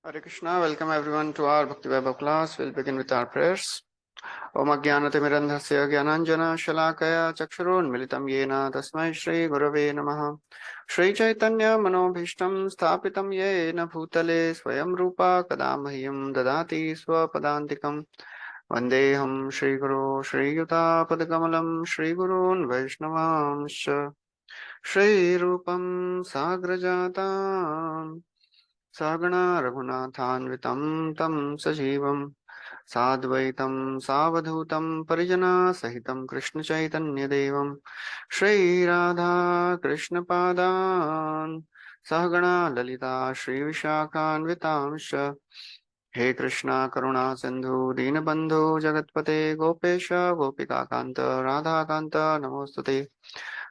Hare Krishna, welcome everyone to our Bhakti Vaibhav class. We'll begin with our prayers. Om Ajnanatimirandhasya Jnananjana Shalakaya Chakshurunmilitam Yena Tasmai Shri Gurave Namaha. Shri Chaitanya Manobhishtam Sthapitam Yena Bhutale Swayam Rupa Kadamahyam Dadati Swapadantikam Vandeham Shri Guru Shri Yuta Padakamalam Shri Gurun Vaishnavamscha Shri Rupam Sagrajatam Sagana Raghunathanvitam Tam Sajivam Sadvaitam Savadhutam Parijana Sahitam Krishna Chaitanya Devam Shri Radha Krishna Padan Sahagana Lalita Shri Vishakhanvitamsha He Krishna Karuna Sindhu Dinabandhu Jagatpate Gopesha Gopika Kanta Radha Kanta Namostute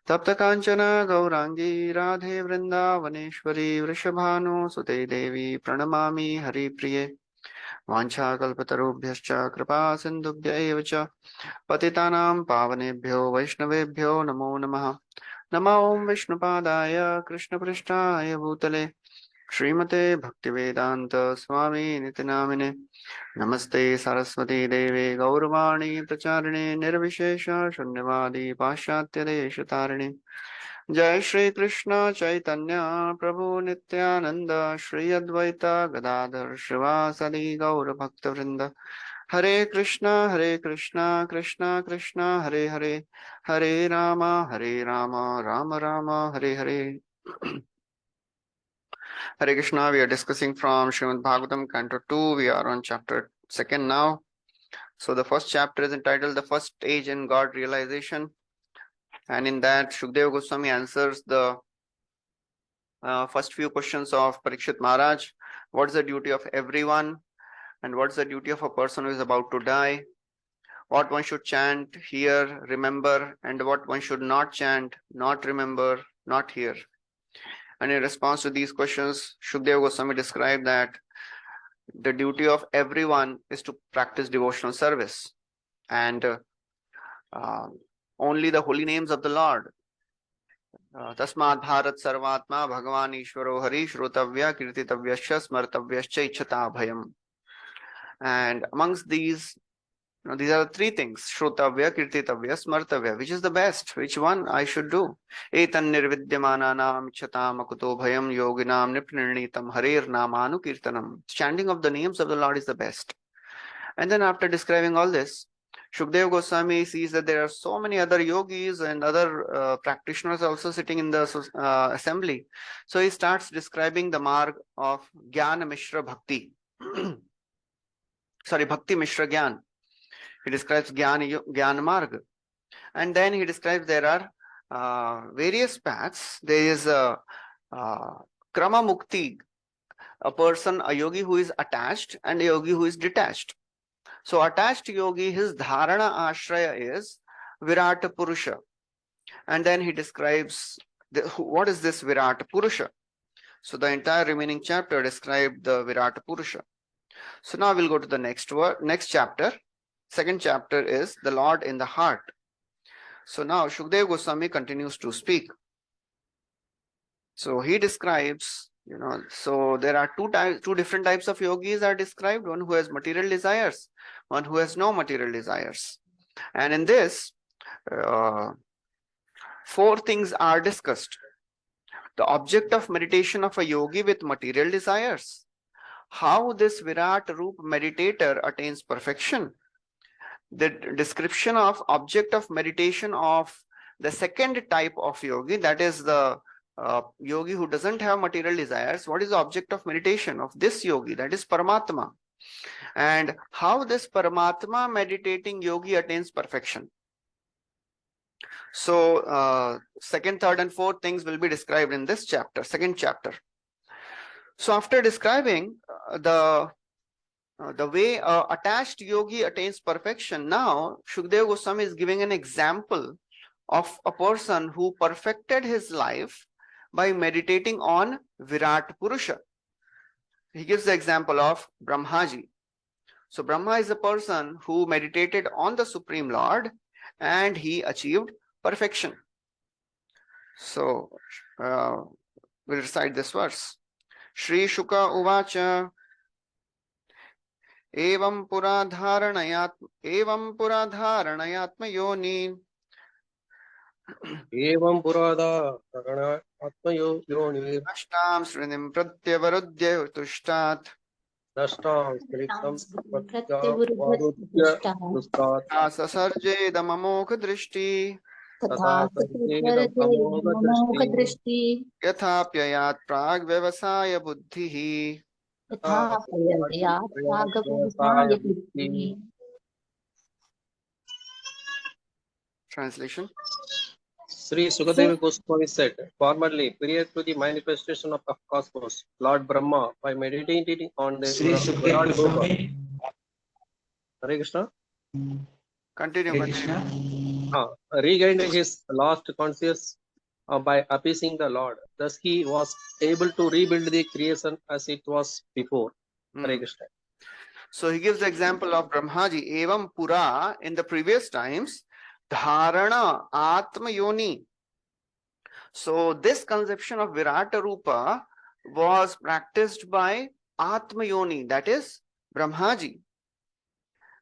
तप्त कांचन गौरांगी राधे वृंदावनेश्वरी वृषभानुसुते देवी प्रणमामि हरिप्रिये वाञ्छाकल्पतरुभ्यश्च कृपा सिन्धुभ्यैव च पतितानां पावनेभ्यो वैष्णवेभ्यो नमो नमः नमो विष्णुपादाय कृष्णपृष्ठाय भूतले श्रीमते भक्तिवेदांत स्वामी नितिनामिने नमस्ते सरस्वती देवे गौरवाणी प्रचारिणे निर्विशेष शून्यवादी पाश्चात्य देशतारिणे जय श्री कृष्ण चैतन्य प्रभु नित्यानंद श्री अद्वैत गदाधर श्रीवासदि गौर भक्त वृंद हरे Krishna Krishna Krishna Hare Hare Hare Ram Ram Ram Hare Hare Hare Krishna, we are discussing from Srimad Bhagvatam, Canto 2. We are on chapter 2nd now. So the first chapter is entitled The First Stage in God Realization. And in that, Shukdeva Goswami answers the first few questions of Parikshit Maharaj. What is the duty of everyone? And what is the duty of a person who is about to die? What one should chant, hear, remember, and what one should not chant, not remember, not hear. And in response to these questions, Shukdeva Goswami described that the duty of everyone is to practice devotional service. And only the holy names of the Lord. Tasmad Bharat Sarvatma Bhagavan Ishvaro Hari Shrotavya Kirtitavyasya Smartavyascha Ichhata Bhayam. And amongst these are the three things: Shrotavya, Kirtitavya, Smartavya. Which is the best? Which one I should do? Etan nirvidyamananam ichhatam akuto bhayam yoginam nipnirnitam harer namanu kirtanam. Chanting of the names of the Lord is the best. And then after describing all this, Shukdev Goswami sees that there are so many other yogis and other practitioners also sitting in the assembly. So he starts describing the marg of Jnana Mishra Bhakti. Bhakti Mishra Jnana. He describes Jnana Marg. And then he describes there are various paths. There is a Krama Mukti, a person, a yogi who is attached, and a yogi who is detached. So attached yogi, his dharana ashraya is Virata Purusha. And then he describes what is this Virata Purusha. So the entire remaining chapter described the Virata Purusha. So now we'll go to the next chapter. Second chapter is the Lord in the heart. So now Shukdev Goswami continues to speak. So he describes, so there are two different types of yogis are described. One who has material desires, one who has no material desires. And in this, four things are discussed. The object of meditation of a yogi with material desires. How this Virat Roop meditator attains perfection. The description of object of meditation of the second type of yogi, that is the yogi who doesn't have material desires. What is the object of meditation of this yogi? That is Paramatma. And how this Paramatma meditating yogi attains perfection. So second, third, and fourth things will be described in this chapter, second chapter. So after describing the way attached yogi attains perfection, now Shukdev Goswami is giving an example of a person who perfected his life by meditating on Virat Purusha. He gives the example of Brahmaji. So Brahma is a person who meditated on the Supreme Lord and he achieved perfection. So we'll recite this verse. Shri Shuka Uvacha Evam pura dharanayatma yoni. Evam purada atmayo yoni Ashtam srinim pratyavarudya tushtat. nashtam skritam patya varudya dustat Sasarje damamokha drishti. तथा सर्वेदम अमोघ दृष्टि दृष्टि यथाप्ययात् प्राग व्यवसाय बुद्धिः. यथा प्रययात् प्रागव्यवसाय बुद्धिः. Translation. Sri Sukadeva Goswami said, formerly, prior to the manifestation of the cosmos, Lord Brahma, by meditating on the Sri Sukadeva Virat Rupa, Goswami. Hare Krishna, Continue. Hare Continue. Krishna. regained his lost consciousness by appeasing the Lord. Thus, he was able to rebuild the creation as it was before. Hare Krishna. So he gives the example of Brahmaji. Evam pura, in the previous times, dharana atma yoni. So this conception of Virata Rupa was practiced by Atma Yoni, that is Brahmaji.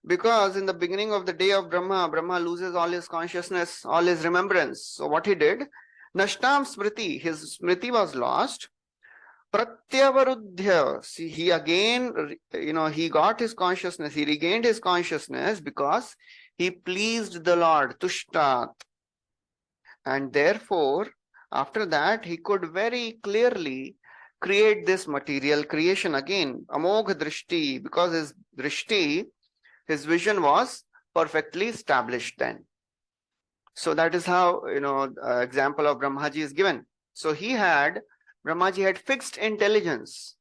Because in the beginning of the day of Brahma, Brahma loses all his consciousness, all his remembrance. So what he did, Nashtam Smriti, his Smriti was lost. Pratyavarudhya, see, he again, he got his consciousness, he regained his consciousness because he pleased the Lord, Tushtat. And therefore, after that, he could very clearly create this material creation again, Amogha Drishti, because his Drishti, his vision was perfectly established then. So that is how, example of Brahmaji is given. So Brahmaji had fixed intelligence.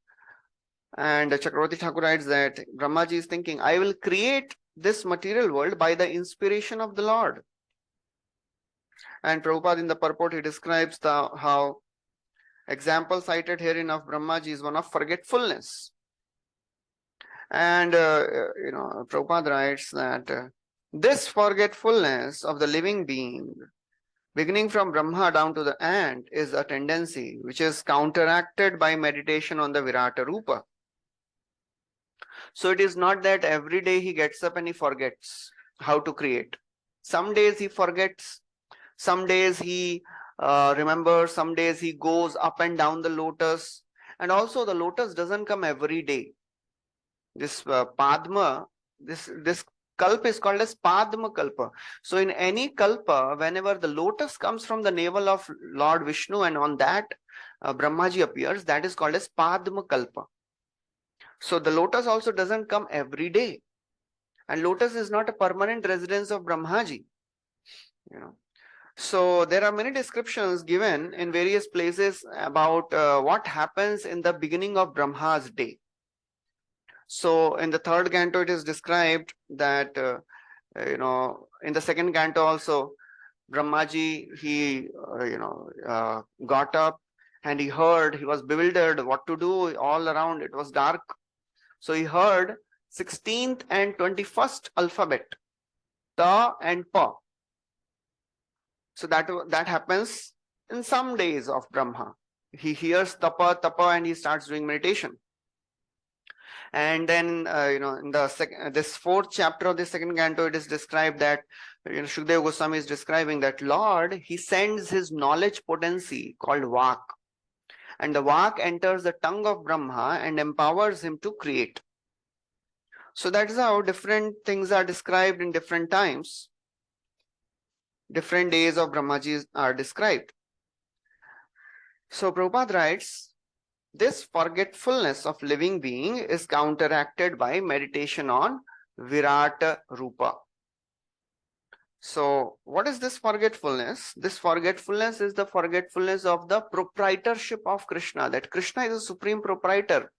And Chakravarti Thakur writes that Brahmaji is thinking, I will create this material world by the inspiration of the Lord. And Prabhupada in the purport, he describes how example cited herein of Brahmaji is one of forgetfulness. And, Prabhupada writes that this forgetfulness of the living being, beginning from Brahma down to the ant, is a tendency which is counteracted by meditation on the Virata Rupa. So it is not that every day he gets up and he forgets how to create. Some days he forgets, some days he remembers, some days he goes up and down the lotus. And also the lotus doesn't come every day. This Padma, this kalpa is called as Padma kalpa. So in any kalpa, whenever the lotus comes from the navel of Lord Vishnu and on that Brahmaji appears, that is called as Padma kalpa. So the lotus also doesn't come every day. And lotus is not a permanent residence of Brahmaji. So there are many descriptions given in various places about what happens in the beginning of Brahma's day. So in the third canto, it is described that, in the second canto also, Brahmaji, he, got up and he heard, he was bewildered what to do all around. It was dark. So he heard 16th and 21st alphabet, Ta and Pa. So that happens in some days of Brahma. He hears tapa, and he starts doing meditation. And then, in this fourth chapter of the second canto, it is described that, Shukadeva Goswami is describing that Lord, he sends his knowledge potency called Vak. And the Vak enters the tongue of Brahma and empowers him to create. So that is how different things are described in different times. Different days of Brahmaji are described. So Prabhupada writes, this forgetfulness of living being is counteracted by meditation on Virata Rupa. So what is this forgetfulness? This forgetfulness is the forgetfulness of the proprietorship of Krishna, that Krishna is a supreme proprietor.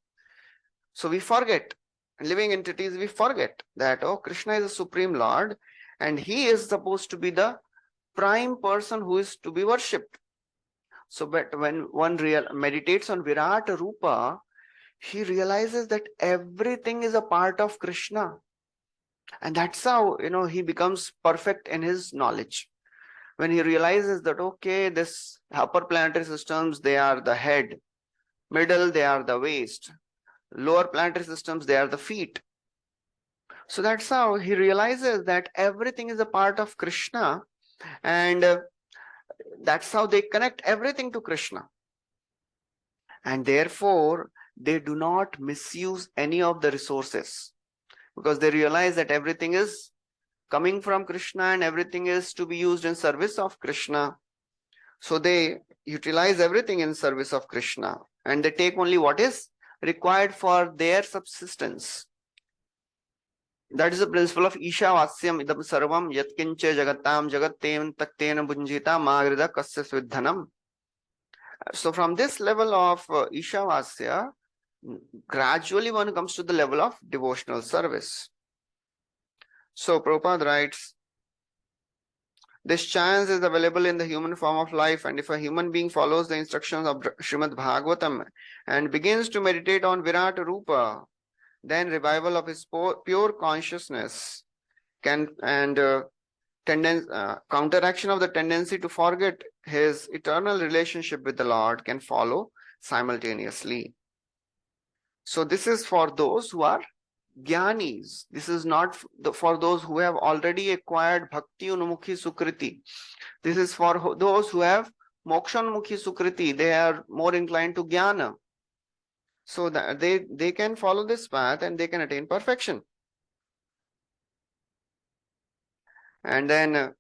So we forget, living entities, we forget that, Krishna is a supreme Lord and he is supposed to be the prime person who is to be worshipped. So, but when one meditates on Virata Rupa, he realizes that everything is a part of Krishna. And that's how, he becomes perfect in his knowledge. When he realizes that, okay, this upper planetary systems, they are the head. Middle, they are the waist. Lower planetary systems, they are the feet. So that's how he realizes that everything is a part of Krishna, and that's how they connect everything to Krishna. And therefore, they do not misuse any of the resources, because they realize that everything is coming from Krishna and everything is to be used in service of Krishna. So they utilize everything in service of Krishna, and they take only what is required for their subsistence. That is the principle of Ishavasyam idam sarvam yatkinche jagatam jagatem taktena bunjita magrida kasya svidhanam. So from this level of Ishavasya, gradually one comes to the level of devotional service. So Prabhupada writes, this chance is available in the human form of life, and if a human being follows the instructions of Srimad Bhagvatam and begins to meditate on Virat Rupa, then revival of his pure consciousness can counteraction of the tendency to forget his eternal relationship with the Lord can follow simultaneously. So this is for those who are Jnanis. This is not for those who have already acquired Bhakti Unmukhi Sukriti. This is for those who have Moksha Unmukhi Sukriti. They are more inclined to Jnana. So that they can follow this path and they can attain perfection. And then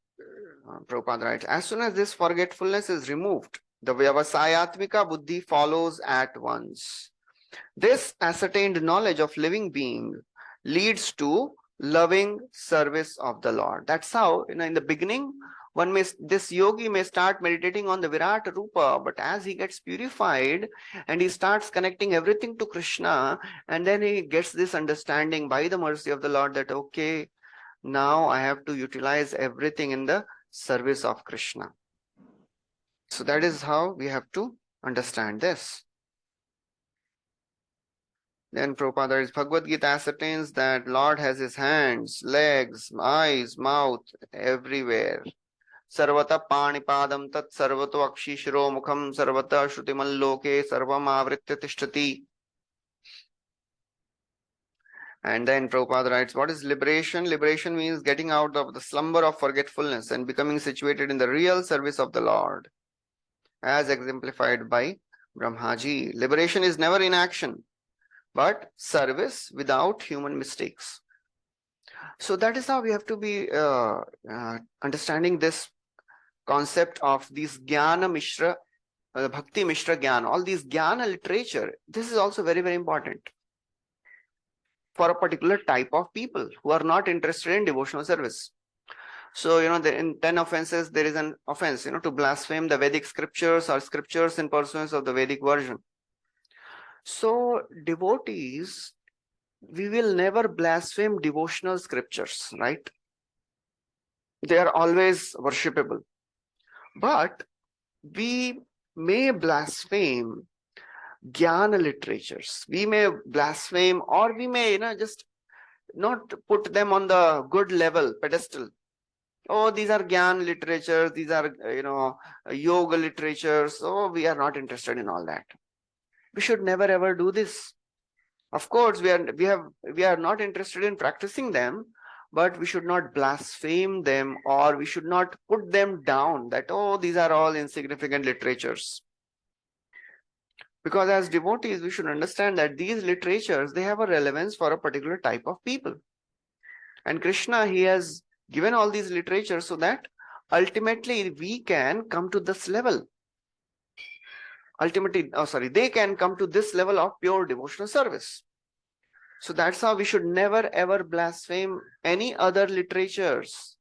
Prabhupada writes, as soon as this forgetfulness is removed, the Vyavasayatmika Buddhi follows at once. This ascertained knowledge of living being leads to loving service of the Lord. That's how, in the beginning, this yogi may start meditating on the Virat Rupa, but as he gets purified and he starts connecting everything to Krishna, and then he gets this understanding by the mercy of the Lord that, okay, now I have to utilize everything in the service of Krishna. So that is how we have to understand this. Then Prabhupada is Bhagavad Gita ascertains that Lord has his hands, legs, eyes, mouth, everywhere. Sarvata panipadam tat sarvato akshishiro mukham sarvata shrutimaloke sarvam avritya tishtati. And then Prabhupada writes, what is liberation? Liberation means getting out of the slumber of forgetfulness and becoming situated in the real service of the Lord, as exemplified by Brahmaji. Liberation is never inaction, but service without human mistakes. So that is how we have to be understanding this concept of these Jnana Mishra, Bhakti Mishra Jnana, all these Jnana literature. This is also very, very important for a particular type of people who are not interested in devotional service. So, in 10 offenses, there is an offense, to blaspheme the Vedic scriptures or scriptures in pursuance of the Vedic version. So, devotees, we will never blaspheme devotional scriptures, right? They are always worshipable. But we may blaspheme Jnana literatures. We may blaspheme, or we may, just not put them on the good level, pedestal. Oh, these are Jnana literatures, these are, yoga literatures. Oh, we are not interested in all that. We should never ever do this. Of course, we are not interested in practicing them, but we should not blaspheme them, or we should not put them down that, oh, these are all insignificant literatures. Because as devotees, we should understand that these literatures, they have a relevance for a particular type of people. And Krishna, he has given all these literatures so that ultimately we can come to this level. They can come to this level of pure devotional service. So that's how we should never ever blaspheme any other literatures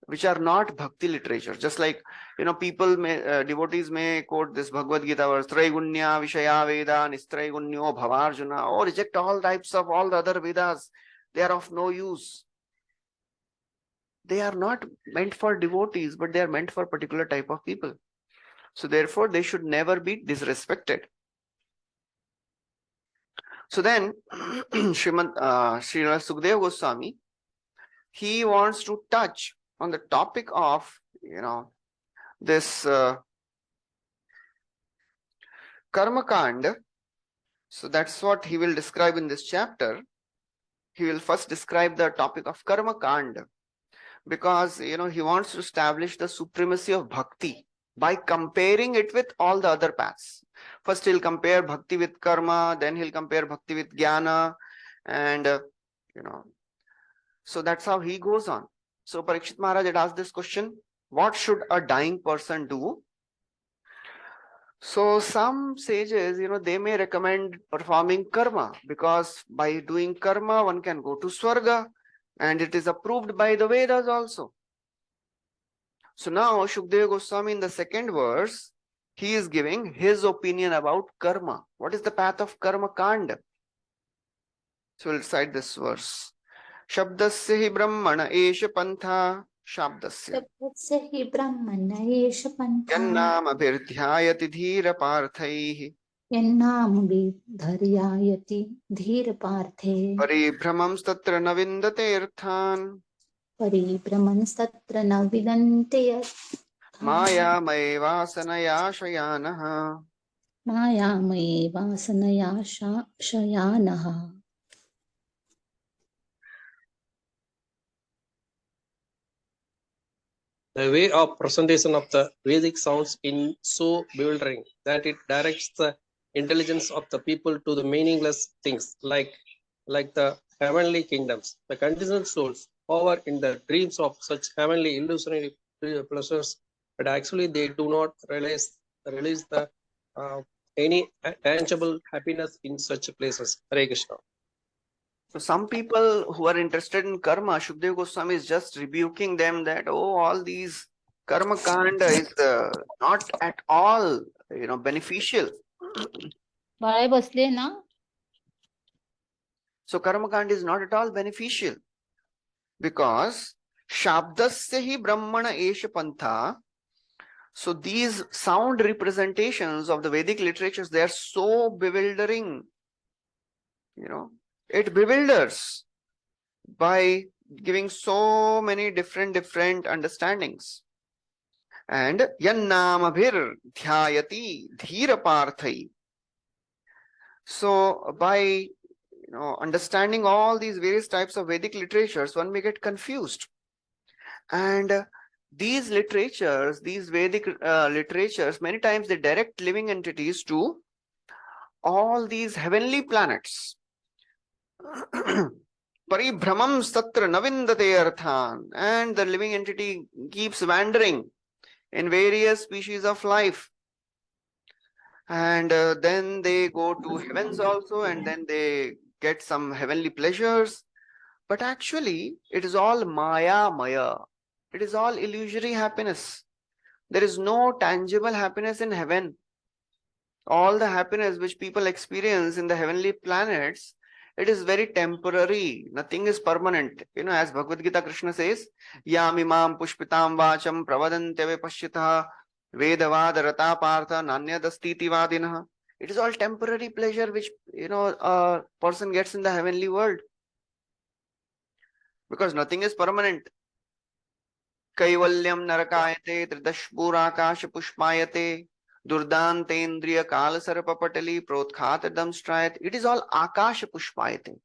which are not bhakti literature. Just like, devotees may quote this Bhagavad Gita verse, Traigunya Vishaya Veda Nistraigunyo Bhavarjuna, or reject all types of all the other Vedas. They are of no use. They are not meant for devotees, but they are meant for a particular type of people. So therefore, they should never be disrespected. So then, Srimad Sukadeva Goswami, he wants to touch on the topic of, this Karma Kand. So that's what he will describe in this chapter. he will first describe the topic of karma kand, because he wants to establish the supremacy of bhakti by comparing it with all the other paths. First he'll compare bhakti with karma, then he'll compare bhakti with jnana, and so that's how he goes on. So Parikshit Maharaj had asked this question: what should a dying person do? So some sages, they may recommend performing karma, because by doing karma one can go to Swarga, and it is approved by the Vedas also. So now Shukdeva Goswami in the second verse, he is giving his opinion about karma. What is the path of karma kand? So we'll recite this verse. Shabdasya hi brahmana esha pantha. Shabdasya. Shabdasya hi brahmana esha pantha. Yannam abhirdhyayati dhira parthaihi. Yannam abhirdhyayati dhira parthe. Paribhramam statra navindate arthan. Paribhramanstatra na vidante Maya may vasanaya shayanaha. Maya may vasanaya shayanaha. The way of presentation of the Vedic sounds in so bewildering that it directs the intelligence of the people to the meaningless things like the heavenly kingdoms. The conditioned souls hover in the dreams of such heavenly illusionary pleasures, but actually they do not release the any tangible happiness in such places. Hare Krishna. So some people who are interested in karma, Shukdeva Goswami is just rebuking them that, all these karma kanda is not at all, beneficial. बाळे बसले ना. So karma kanda is not at all beneficial, because shabdasya hi brahmana esha pantha. So these sound representations of the Vedic literatures, they are so bewildering. It bewilders by giving so many different understandings. And yannamabhir dhyayati dhira parthai. So by understanding all these various types of Vedic literatures, one may get confused. And these literatures, these Vedic literatures, many times they direct living entities to all these heavenly planets. Paribhramam statra navindate arthan, and the living entity keeps wandering in various species of life, and then they go to heavens also, and then they get some heavenly pleasures. But actually it is all maya. It is all illusory happiness. There is no tangible happiness in heaven. All the happiness which people experience in the heavenly planets, it is very temporary. Nothing is permanent. As Bhagavad Gita, Krishna says, Yamimam pushpitam vacham pravadantya pashyatah vedavad rata partha nanyadastiti vadinah. It is all temporary pleasure which a person gets in the heavenly world, because nothing is permanent. Kaivalyam narakayate tridashpurakasha pushpayate Durdantendriya kalasarapapatali protkhatadam strayat. It is all akasha pushpayate.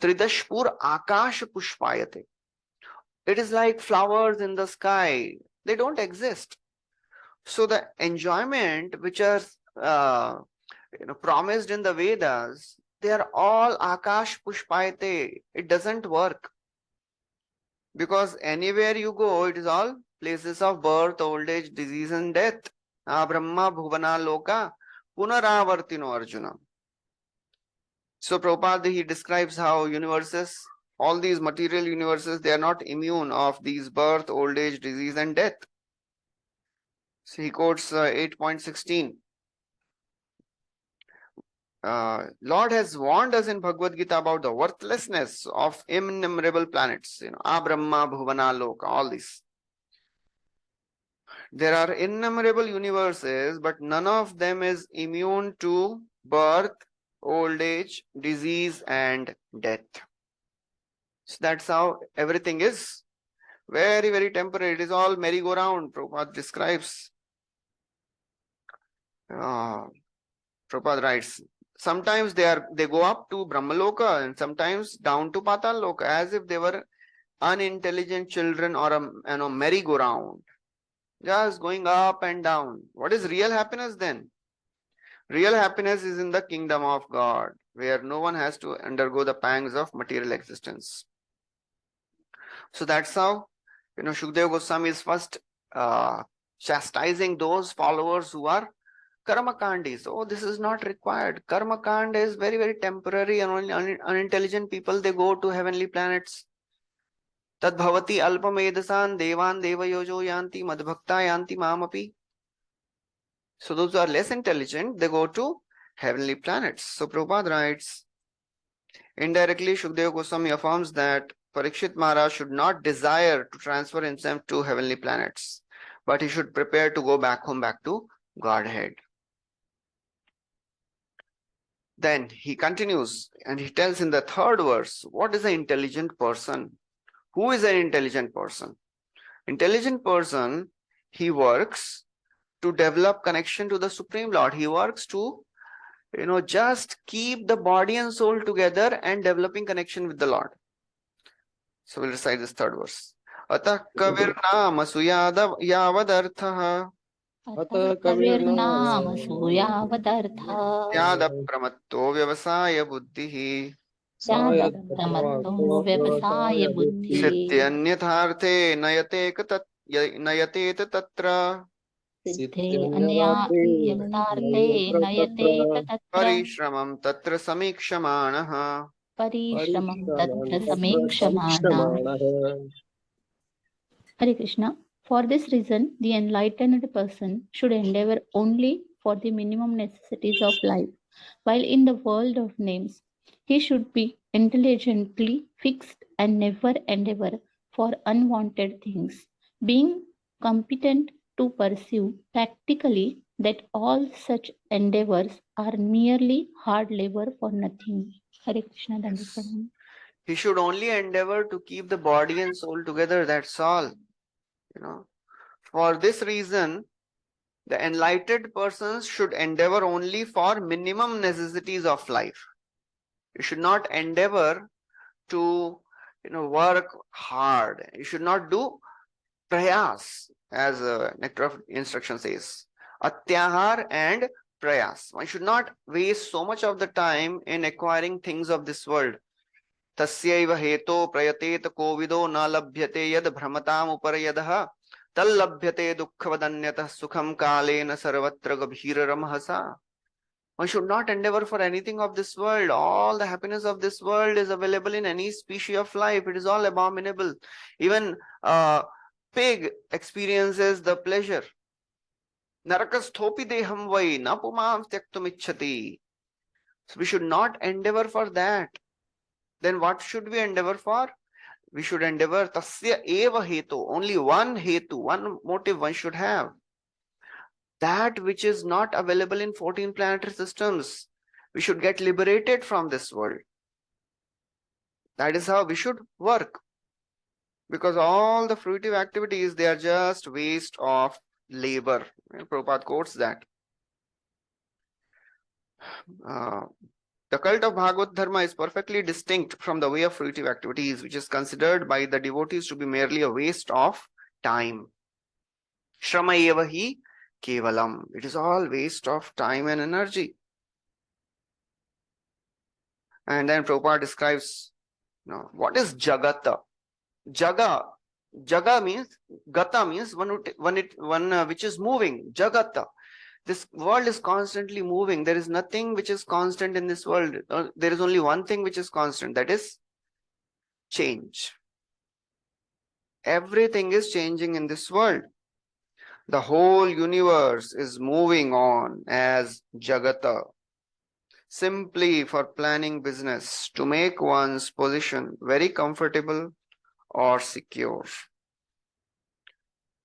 Tridashpur akasha pushpayate. It is like flowers in the sky. They don't exist. So the enjoyment which are promised in the Vedas, they are all akash pushpayate. It doesn't work. Because anywhere you go, it is all places of birth, old age, disease and death. Brahma bhuvana loka punaravartino Arjuna. So Prabhupada, he describes how universes, all these material universes, they are not immune of these birth, old age, disease and death. So he quotes 8.16. Lord has warned us in Bhagavad Gita about the worthlessness of innumerable planets. Brahma bhuvana loka, all these. There are innumerable universes, but none of them is immune to birth, old age, disease, and death. So that's how everything is very, very temporary. It is all merry-go-round. Prabhupada describes. Prabhupada writes, sometimes they go up to Brahmaloka and sometimes down to Pataloka, as if they were unintelligent children or a merry-go-round, just going up and down. What is real happiness then? Real happiness is in the kingdom of God, where no one has to undergo the pangs of material existence. So that's how, Shukadeva Goswami is first chastising those followers who are karmakandis. Oh, this is not required. Karmakanda is very, very temporary, and only unintelligent people, they go to heavenly planets. Tad bhavati alpamedasan devan devayojo yanti madbhakta yanti mamapi. So those who are less intelligent, they go to heavenly planets. So Prabhupada writes, indirectly, Shukadeva Goswami affirms that Parikshit Maharaj should not desire to transfer himself to heavenly planets, but he should prepare to go back home, back to Godhead. Then he continues and he tells in the third verse, what is an intelligent person? Who is an intelligent person? Intelligent person, he works to develop connection to the Supreme Lord. He works to, just keep the body and soul together and developing connection with the Lord. So we'll recite this third verse. Atah kavirnama suyada yavadarthaha अतः कविर्नाम सूयावदर्थः yada pramatto vyavasaya buddhihi स्यादप्रमत्तो व्यवसाय बुद्धिः siddhyanyatharthe nayatet tatra सिद्धे अन्यार्थे नयते तत्र parishramam tatra samikshamaanaha. परिश्रमं तत्र समीक्षमाणः. Hare Krishna. For this reason, the enlightened person should endeavor only for the minimum necessities of life, while in the world of names, he should be intelligently fixed and never endeavor for unwanted things, being competent to pursue tactically that all such endeavors are merely hard labor for nothing. Hare Krishna. He should only endeavor to keep the body and soul together, that's all. For this reason, the enlightened persons should endeavor only for minimum necessities of life. You should not endeavor to, work hard. You should not do prayas, as Nectar of Instruction says. Atyahar and prayas. One should not waste so much of the time in acquiring things of this world. Tasyaiva heto prayatet kovido na labhyate yad bhramatam uparayadaha tallabhyate dukkhavadanyatah sukham kalena sarvatra gabhira ramhasa. One should not endeavor for anything of this world. All the happiness of this world is available in any species of life. It is all abominable. Even pig experiences the pleasure. Narakasthopi deham vai na pumam tyaktum ichchati. So we should not endeavor for that. Then what should we endeavor for? We should endeavor tasya eva hetu. Only one hetu, one motive one should have. That which is not available in 14 planetary systems. We should get liberated from this world. That is how we should work. Because all the fruitive activities, they are just waste of labor. Prabhupada quotes that. The cult of Bhagavad Dharma is perfectly distinct from the way of fruitive activities, which is considered by the devotees to be merely a waste of time. Shrama eva hi kevalam. It is all waste of time and energy. And then Prabhupada describes, what is Jagata? Jaga means, Gata means one which is moving. Jagata. This world is constantly moving. There is nothing which is constant in this world. There is only one thing which is constant, that is change. Everything is changing in this world. The whole universe is moving on as Jagata, simply for planning business to make one's position very comfortable or secure.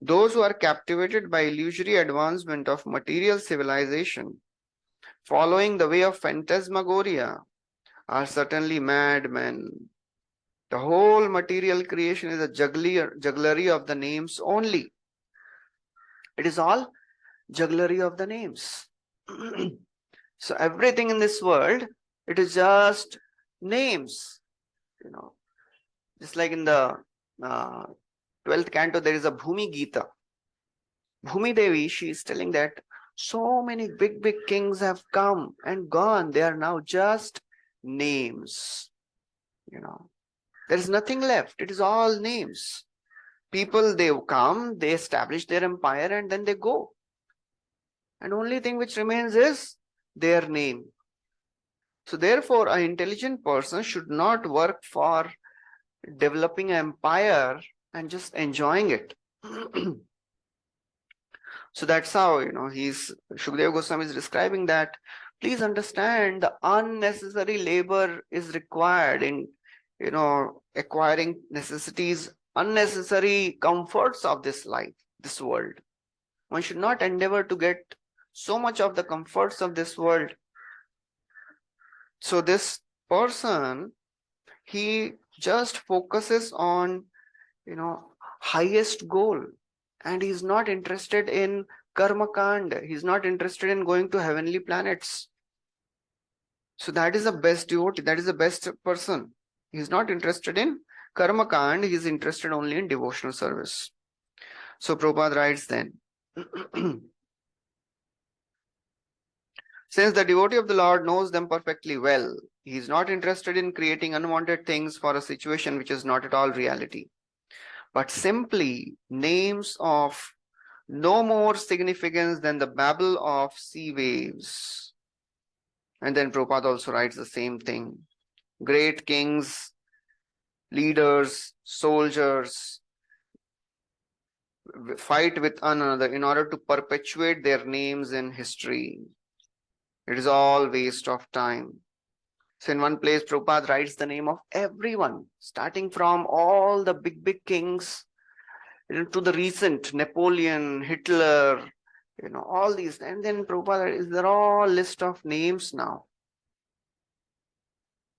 Those who are captivated by illusory advancement of material civilization, following the way of phantasmagoria, are certainly madmen. The whole material creation is a jugglery of the names only. It is all jugglery of the names. So everything in this world, it is just names, just like in the 12th canto, there is a Bhumi Gita. Bhumi Devi, she is telling that so many big kings have come and gone. They are now just names. There is nothing left. It is all names. People, they come, they establish their empire, and then they go. And only thing which remains is their name. So therefore, an intelligent person should not work for developing an empire and just enjoying it. So that's how, Shukadeva Goswami is describing that. Please understand, the unnecessary labor is required in, acquiring necessities, unnecessary comforts of this life, this world. One should not endeavor to get so much of the comforts of this world. So this person, he just focuses on, highest goal. And he's not interested in karma kand. He's not interested in going to heavenly planets. So that is the best devotee. That is the best person. He's not interested in karma kand. He's interested only in devotional service. So Prabhupada writes then, since the devotee of the Lord knows them perfectly well, he is not interested in creating unwanted things for a situation which is not at all reality, but simply names of no more significance than the babble of sea waves. And then Prabhupada also writes the same thing. Great kings, leaders, soldiers fight with one another in order to perpetuate their names in history. It is all waste of time. So in one place, Prabhupada writes the name of everyone, starting from all the big kings, to the recent Napoleon, Hitler, all these. And then Prabhupada, they're all list of names now.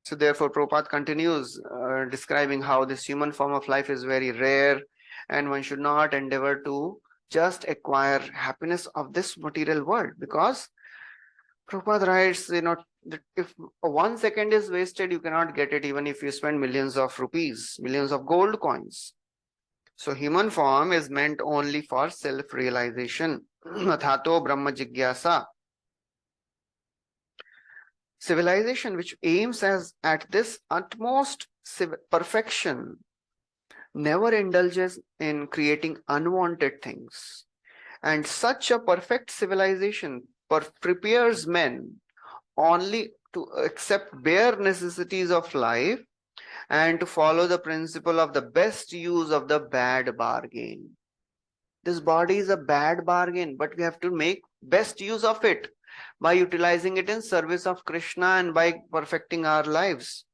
So therefore, Prabhupada continues describing how this human form of life is very rare, and one should not endeavor to just acquire happiness of this material world, because Prabhupada writes, that if 1 second is wasted, you cannot get it even if you spend millions of rupees, millions of gold coins. So human form is meant only for self-realization. Athato Brahma Jigyasa. Civilization which aims at this utmost perfection never indulges in creating unwanted things. And such a perfect civilization prepares men only to accept bare necessities of life and to follow the principle of the best use of the bad bargain. This body is a bad bargain, but we have to make best use of it by utilizing it in service of Krishna and by perfecting our lives.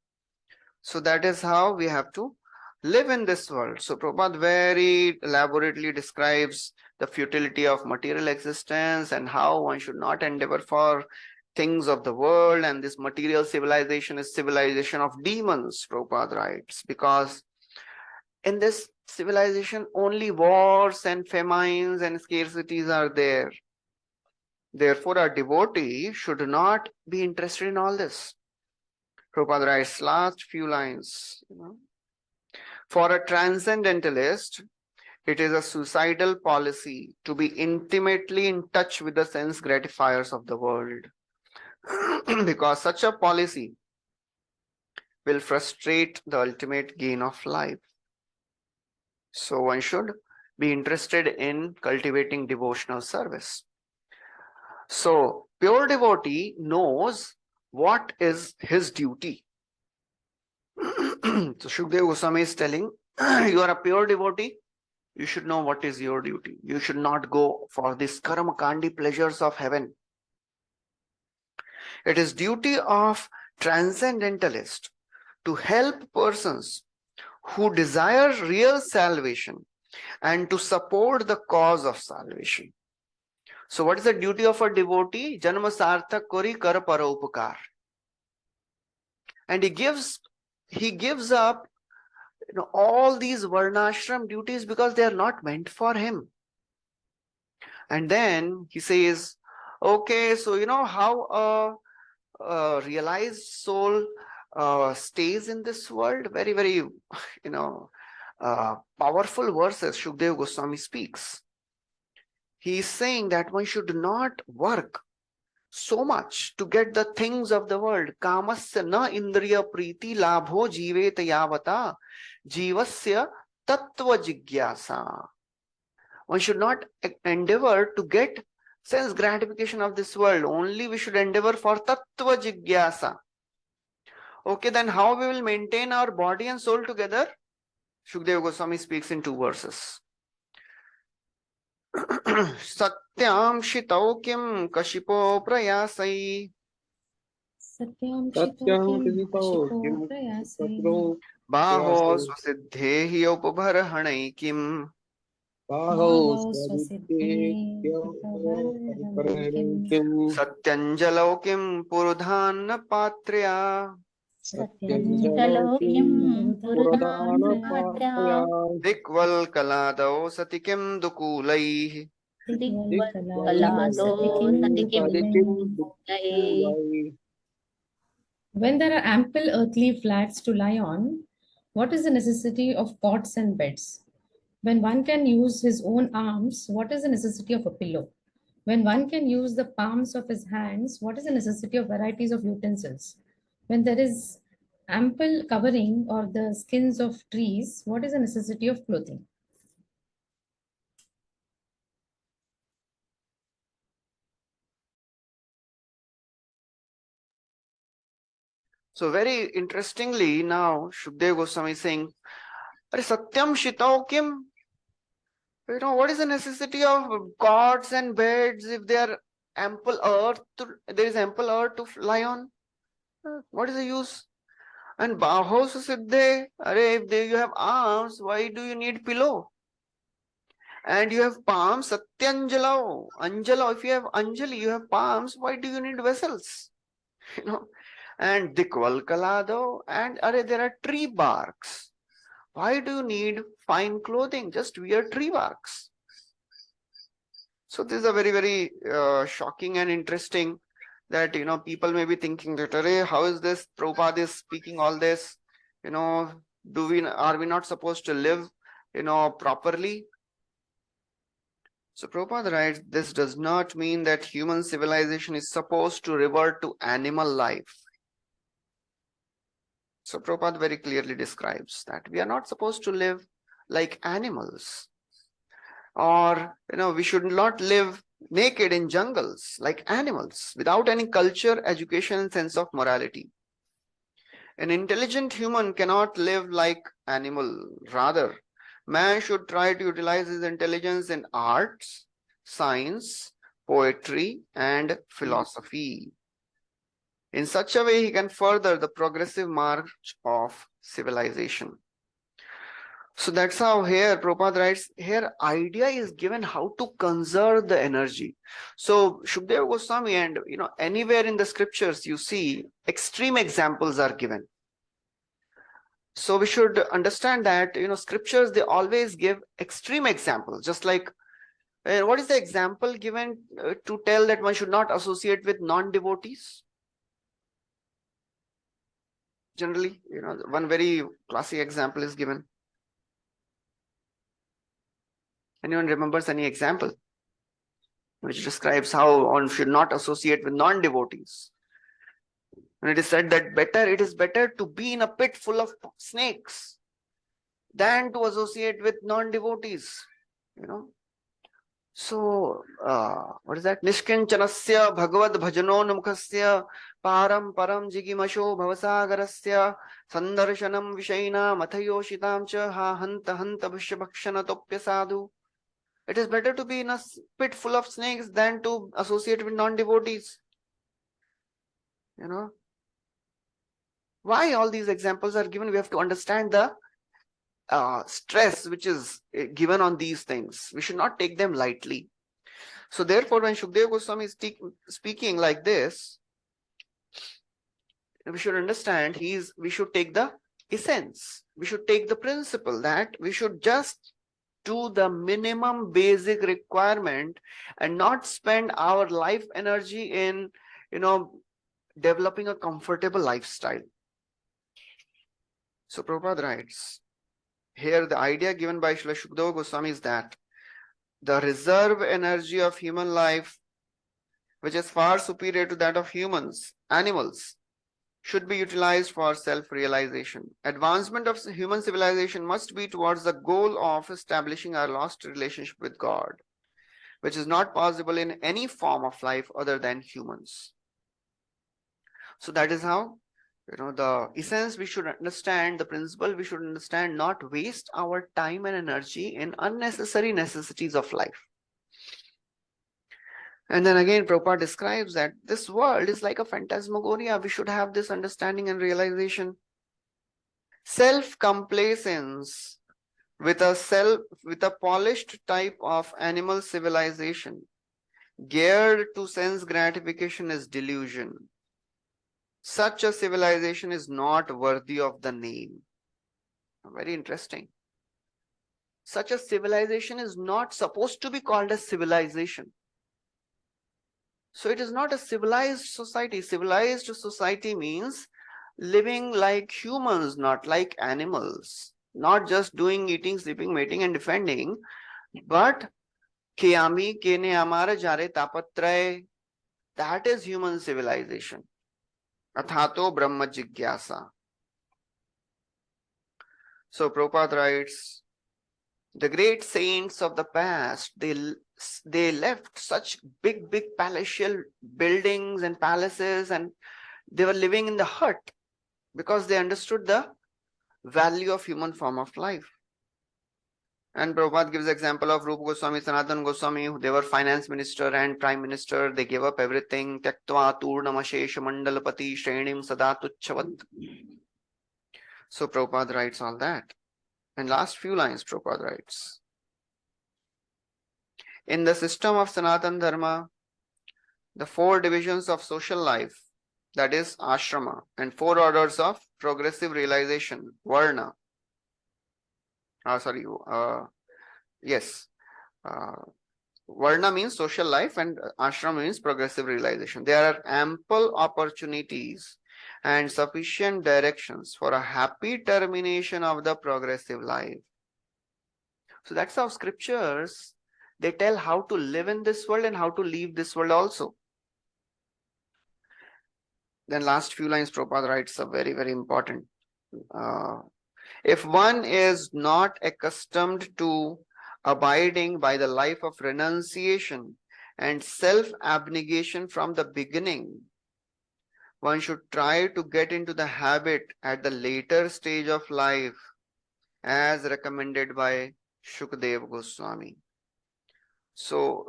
So that is how we have to live in this world. So Prabhupada very elaborately describes the futility of material existence and how one should not endeavor for things of the world, and this material civilization is civilization of demons, Prabhupada writes, because in this civilization only wars and famines and scarcities are there. Therefore, a devotee should not be interested in all this. Prabhupada writes last few lines. For a transcendentalist, it is a suicidal policy to be intimately in touch with the sense gratifiers of the world. Because such a policy will frustrate the ultimate gain of life. So one should be interested in cultivating devotional service. So pure devotee knows what is his duty. So Shukadeva Goswami is telling, you are a pure devotee, you should know what is your duty. You should not go for these karma kandi pleasures of heaven. It is duty of transcendentalist to help persons who desire real salvation and to support the cause of salvation. So what is the duty of a devotee? Janma sarthak kori kar paropakar. And he gives up all these varnashram duties because they are not meant for him. And then he says, Okay, so you know how a realized soul stays in this world? Very, very, you know, powerful verses Shukdev Goswami speaks. He is saying that one should not work so much to get the things of the world. Kamasya na indriya priti labho jivet yavata jivasya tattva jigyasa. One should not endeavor to get sense gratification of this world. Only we should endeavor for tattva jigyasa. Okay, then how we will maintain our body and soul together? Shukdev Goswami speaks in 2 verses. Satyam shitau kim kashipo prayasai Satyam Satyam Shitokam Kisito Kashipo Kim Prayasai Satro baho Prayasai swasiddhehi upabharhanai kim Baho Bhavo Swadite Swasiddhi Upavarhanai Kim satyanjalau kim purudhanna patrya Satyanjalo kim Puradana Purudhanapatra dikval kaladau sati kim dukulaihi. Dikvalado Satikim Dukulai. When there are ample earthly flats to lie on, what is the necessity of cots and beds? When one can use his own arms, what is the necessity of a pillow? When one can use the palms of his hands, what is the necessity of varieties of utensils? When there is ample covering or the skins of trees, what is the necessity of clothing? So very interestingly, now Shukdev Goswami is saying, Are Satyam Shitau Kim? You know, what is the necessity of cots and beds if there is ample earth to lie on? What is the use? And Baho Siddhe, if you have arms, why do you need pillow? And you have palms, Satyanjalao, Anjalo, if you have Anjali, you have palms, why do you need vessels? You know, and Dikval Kalado, and there are tree barks. Why do you need fine clothing? Just wear tree barks. So this is a very, very shocking and interesting that, you know, people may be thinking that, how is this? Prabhupada is speaking all this, you know, are we not supposed to live, you know, properly? So Prabhupada writes, this does not mean that human civilization is supposed to revert to animal life. So Prabhupada very clearly describes that we are not supposed to live like animals. Or, you know, we should not live naked in jungles like animals without any culture, education, and sense of morality. An intelligent human cannot live like animal. Rather, man should try to utilize his intelligence in arts, science, poetry, and philosophy. In such a way, he can further the progressive march of civilization. So that's how here Prabhupada writes, here idea is given how to conserve the energy. So Shukdev Goswami and, you know, anywhere in the scriptures you see extreme examples are given. So we should understand that, you know, scriptures, they always give extreme examples, just like what is the example given to tell that one should not associate with non-devotees? Generally, you know, one very classic example is given. Anyone remembers any example which describes how one should not associate with non-devotees? And it is said that it is better to be in a pit full of snakes than to associate with non-devotees, you know. So, what is that? Nishkinchanasya bhagavad bhajanonmukhasya param param jigimasho bhavasagarasya sandarshanam vishaina mathayoshitam cha ha hanta hanta bhishya topya sadhu. It is better to be in a pit full of snakes than to associate with non-devotees. You know, why all these examples are given? We have to understand the stress which is given on these things. We should not take them lightly. So therefore, when Shukdev Goswami is speaking like this, we should understand we should take the essence. We should take the principle that we should just to the minimum basic requirement and not spend our life energy in, developing a comfortable lifestyle. So Prabhupada writes, here the idea given by Srila Shukadeva Goswami is that the reserve energy of human life, which is far superior to that of animals, should be utilized for self-realization. Advancement of human civilization must be towards the goal of establishing our lost relationship with God, which is not possible in any form of life other than humans. So that is how, the essence we should understand, the principle we should understand, not waste our time and energy in unnecessary necessities of life. And then again, Prabhupada describes that this world is like a phantasmagoria. We should have this understanding and realization. Self-complacence with a polished type of animal civilization geared to sense gratification is delusion. Such a civilization is not worthy of the name. Very interesting. Such a civilization is not supposed to be called a civilization. So it is not a civilized society. Civilized society means living like humans, not like animals. Not just doing, eating, sleeping, mating, and defending, but Kiyami, Kene Amara Jare Tapatray. That is human civilization. Athato Brahma Jigyasa. So Prabhupada writes, the great saints of the past, they left such big palatial buildings and palaces, and they were living in the hut because they understood the value of human form of life. And Prabhupada gives example of Rupa Goswami, Sanatana Goswami. They were finance minister and prime minister. They gave up everything. Tyaktva turnamashesha mandalapati shrenim sadatuchavad. So Prabhupada writes all that. And last few lines Prabhupada writes, in the system of Sanatana Dharma, the 4 divisions of social life, that is ashrama, and 4 orders of progressive realization, varna. Varna means social life and ashrama means progressive realization. There are ample opportunities and sufficient directions for a happy termination of the progressive life. So that's how scriptures, they tell how to live in this world and how to leave this world also. Then last few lines Prabhupada writes are very, very important. If one is not accustomed to abiding by the life of renunciation and self-abnegation from the beginning, one should try to get into the habit at the later stage of life as recommended by Shukadeva Goswami. So,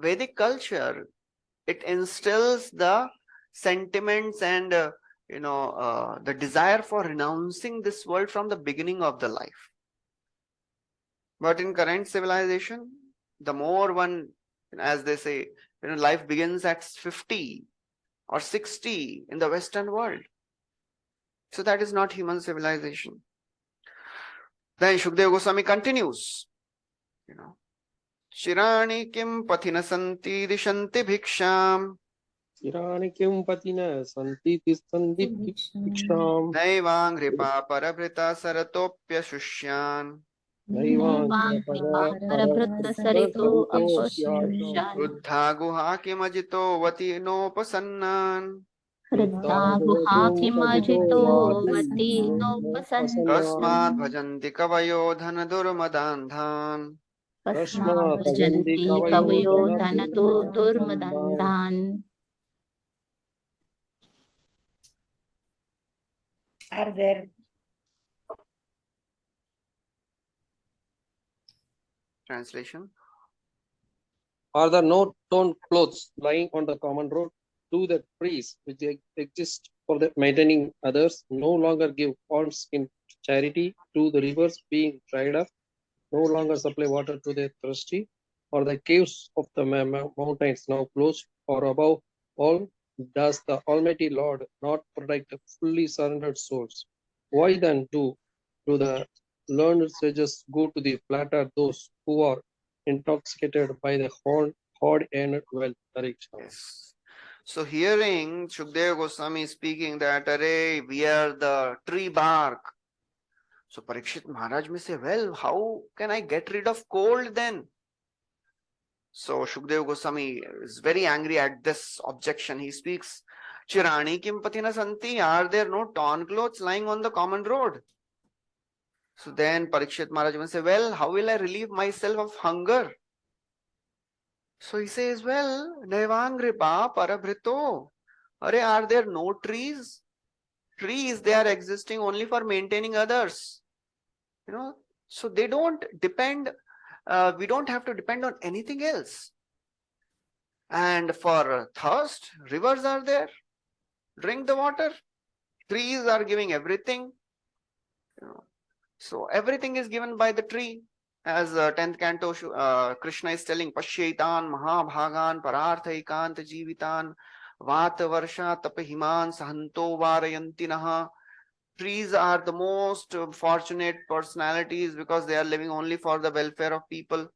Vedic culture, it instills the sentiments and the desire for renouncing this world from the beginning of the life. But in current civilization, the more one, as they say, life begins at 50 or 60 in the Western world. So that is not human civilization. Then Shukadeva Goswami continues, Shirani kim pathina santi dishanti bhiksham. Shirani kim pathina santi dishanti bhiksham. Naivang hripa parabrita saratopya shushyan. Ruddha guha kimajito vati nopasannan. Tasmad bhajanti kavayo dhana durmadandhan. Are there Translation. Are there no torn clothes lying on the common road? Do the trees which exist for the maintaining others no longer give alms in charity to the rivers being dried up, no longer supply water to the thirsty, or the caves of the mountains now closed, or above all, does the Almighty Lord not protect the fully surrendered souls? Why then do the learned sages go to the flatter those who are intoxicated by the hard-earned wealth. Hare Krishna. Yes. So hearing Shukdeva Goswami speaking that, Arey, we are the tree bark. So Parikshit Maharaj may say, well, how can I get rid of cold then? So Shukdeva Goswami is very angry at this objection. He speaks, Chirani kim patina santi, are there no torn clothes lying on the common road? So then Parikshit Maharaj will say, well, how will I relieve myself of hunger? So he says, well, Devangripa Parabhrito. Are there no trees? Trees, they are existing only for maintaining others. So they don't depend, we don't have to depend on anything else. And for thirst, rivers are there. Drink the water. Trees are giving everything. So everything is given by the tree. As 10th canto, Krishna is telling, Pashyaitan Mahabhagan Pararthaikant Jivitan Vata Varsha Tapahiman Sahanto Varayantinaha. Trees are the most fortunate personalities because they are living only for the welfare of people.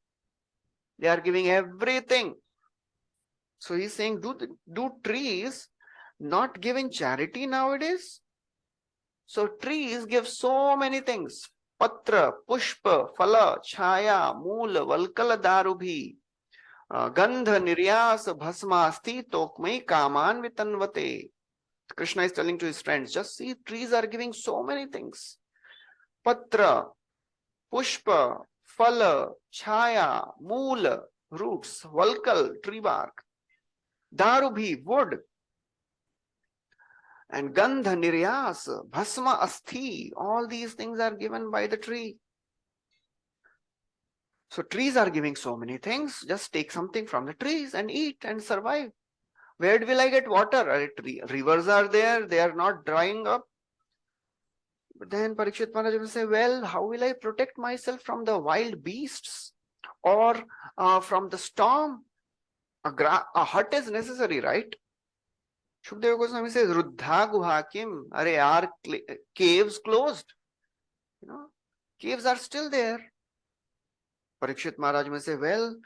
They are giving everything. So he's saying, do trees not give in charity nowadays? So trees give so many things. Patra, Pushpa, Phala, Chaya, Moola, Valkala Darubhi, Gandha, Niryas, Bhasma, Asti, Tokmai, Kaman Vitanvate. Krishna is telling to his friends, just see, trees are giving so many things. Patra, Pushpa, Phala, Chaya, Moola, roots, Valkal, tree bark, Darubhi, wood, and Gandha, Niryas, Bhasma, Asti, all these things are given by the tree. So trees are giving so many things. Just take something from the trees and eat and survive. Where will I get water? Rivers are there. They are not drying up. But then Parikshit Maharaj will say, well, how will I protect myself from the wild beasts or from the storm? A hut is necessary, right? Shukdeva Goswami says, Ruddha Guhakim. Are caves closed? Caves are still there. Parikshit Maharaj may say, well,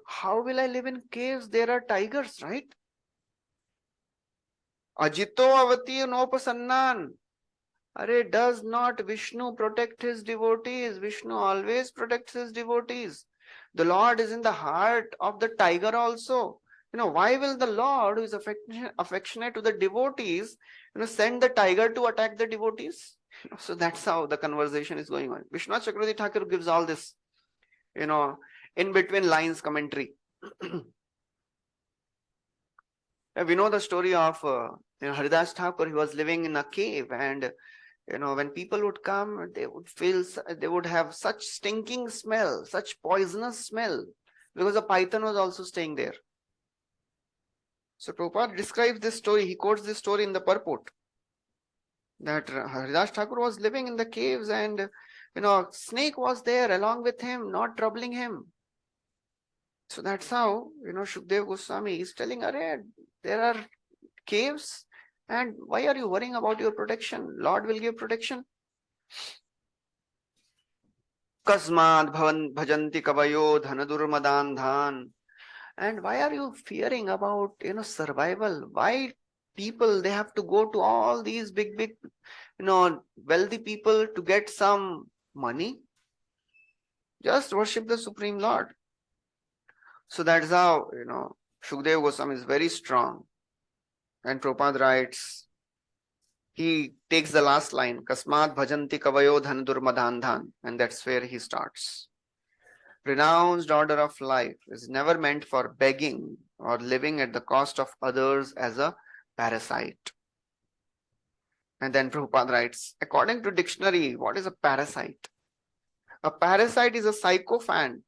how will I live in caves? There are tigers, right? Ajito avati nopasannan. Does not Vishnu protect his devotees? Vishnu always protects his devotees. The Lord is in the heart of the tiger also. Why will the Lord, who is affectionate to the devotees, send the tiger to attack the devotees? So that's how the conversation is going on. Vishnu Chakravarti Thakur gives all this, in between lines commentary. We know the story of Haridas Thakur. He was living in a cave, and when people would come, they would have such stinking smell, such poisonous smell, because a python was also staying there. So Prabhupada describes this story. He quotes this story in the purport that Haridas Thakur was living in the caves, and snake was there along with him, not troubling him. So that's how Shukdev Goswami is telling, there are caves, and why are you worrying about your protection? Lord will give protection. Kasmad bhajanti kavayo dhanadurmadandhan. And why are you fearing about survival? Why people, they have to go to all these big wealthy people to get some money? Just worship the Supreme Lord. So that's how Shukdev Goswami is very strong. And Prabhupada writes, he takes the last line, Kasmat bhajanti kavayo dhanadurmadandhan, and that's where he starts. Renounced order of life is never meant for begging or living at the cost of others as a parasite. And then Prabhupada writes, according to dictionary, what is a parasite? A parasite is a sycophant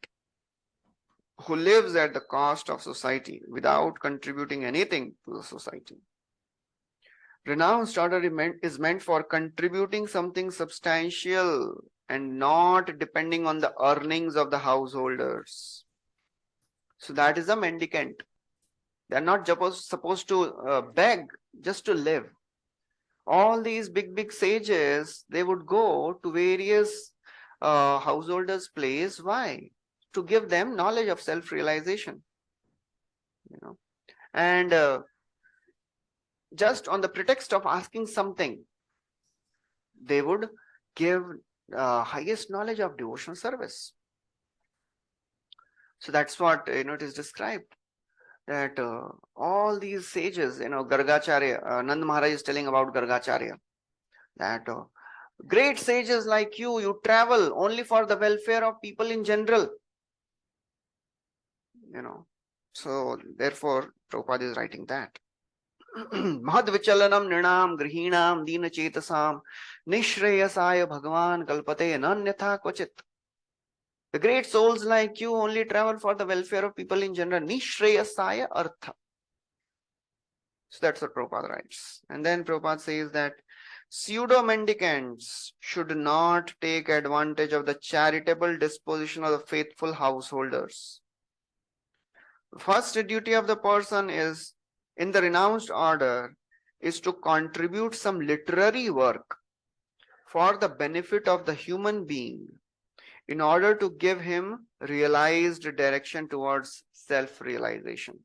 who lives at the cost of society without contributing anything to the society. Renounced order is meant for contributing something substantial and not depending on the earnings of the householders. So that is a mendicant. They are not supposed to beg just to live. All these big sages, they would go to various householders' place. Why? To give them knowledge of self-realization. And just on the pretext of asking something, they would give highest knowledge of devotional service. So that's what it is described, that all these sages, Gargacharya, Nand Maharaj is telling about Gargacharya, that great sages like you travel only for the welfare of people in general. So therefore Prabhupada is writing that. Mahad vichalanam nirnam grihinam dina chetasam nishreyasaya bhagavan kalpate nanyatha kvachit. The great souls like you only travel for the welfare of people in general. Nishreyasaya artha. So that's what Prabhupada writes. And then Prabhupada says that pseudo-mendicants should not take advantage of the charitable disposition of the faithful householders. The first duty of the person is, in the renounced order, is to contribute some literary work for the benefit of the human being in order to give him realized direction towards self-realization.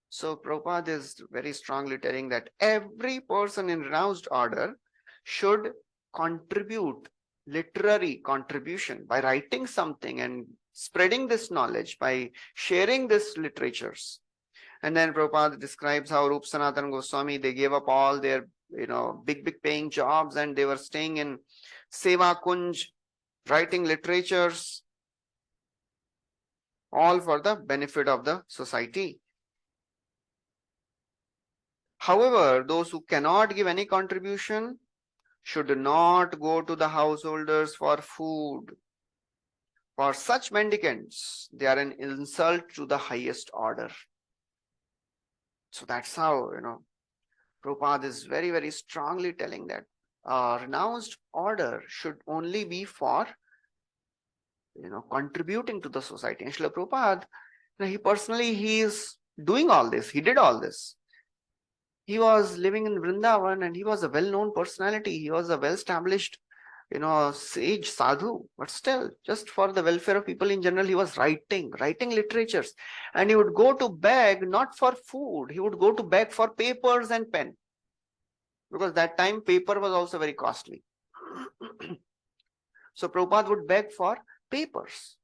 So Prabhupada is very strongly telling that every person in renounced order should contribute literary contribution by writing something and spreading this knowledge, by sharing this literatures. And then Prabhupada describes how Rup Sanatana Goswami, they gave up all their big paying jobs and they were staying in Seva Kunj, writing literatures, all for the benefit of the society. However, those who cannot give any contribution should not go to the householders for food. For such mendicants, they are an insult to the highest order. So that's how, Prabhupada is very, very strongly telling that renounced order should only be for, contributing to the society. And Srila Prabhupada, he is doing all this. He did all this. He was living in Vrindavan and he was a well-known personality. He was a well-established, sage, sadhu. But still, just for the welfare of people in general, he was writing literatures. And he would go to beg not for food. He would go to beg for papers and pen. Because that time paper was also very costly. So Prabhupada would beg for papers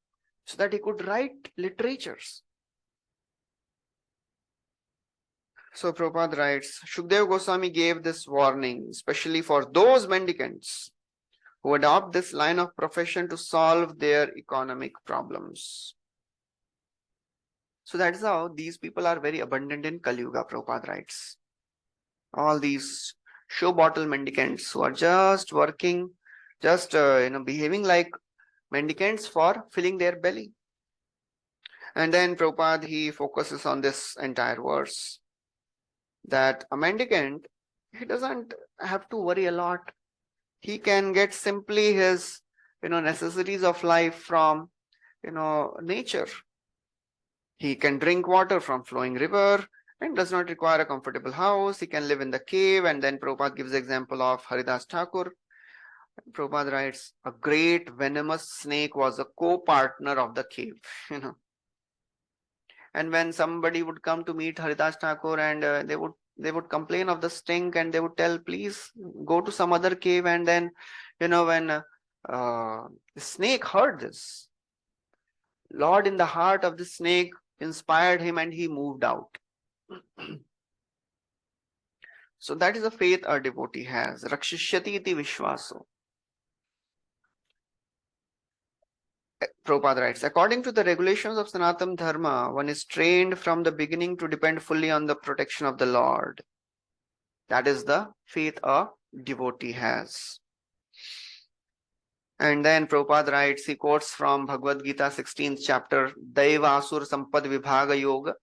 so that he could write literatures. So Prabhupada writes, Shukdev Goswami gave this warning, especially for those mendicants who adopt this line of profession to solve their economic problems. So that's how these people are very abundant in Kali Yuga, Prabhupada writes. All these show bottle mendicants who are just working, just behaving like mendicants for filling their belly. And then Prabhupada, he focuses on this entire verse, that a mendicant, he doesn't have to worry a lot. He can get simply his, necessities of life from, nature. He can drink water from flowing river and does not require a comfortable house. He can live in the cave. And then Prabhupada gives the example of Haridas Thakur. Prabhupada writes, a great venomous snake was a co-partner of the cave, And when somebody would come to meet Haridas Thakur and they would complain of the stink and they would tell, please go to some other cave. And then, when the snake heard this, Lord in the heart of the snake inspired him and he moved out. So that is a faith a devotee has. Rakshishyati iti vishvaso. Prabhupada writes, according to the regulations of Sanatana Dharma, one is trained from the beginning to depend fully on the protection of the Lord. That is the faith a devotee has. And then Prabhupada writes, he quotes from Bhagavad Gita 16th chapter, Daiva Asur Sampad Vibhaga Yoga.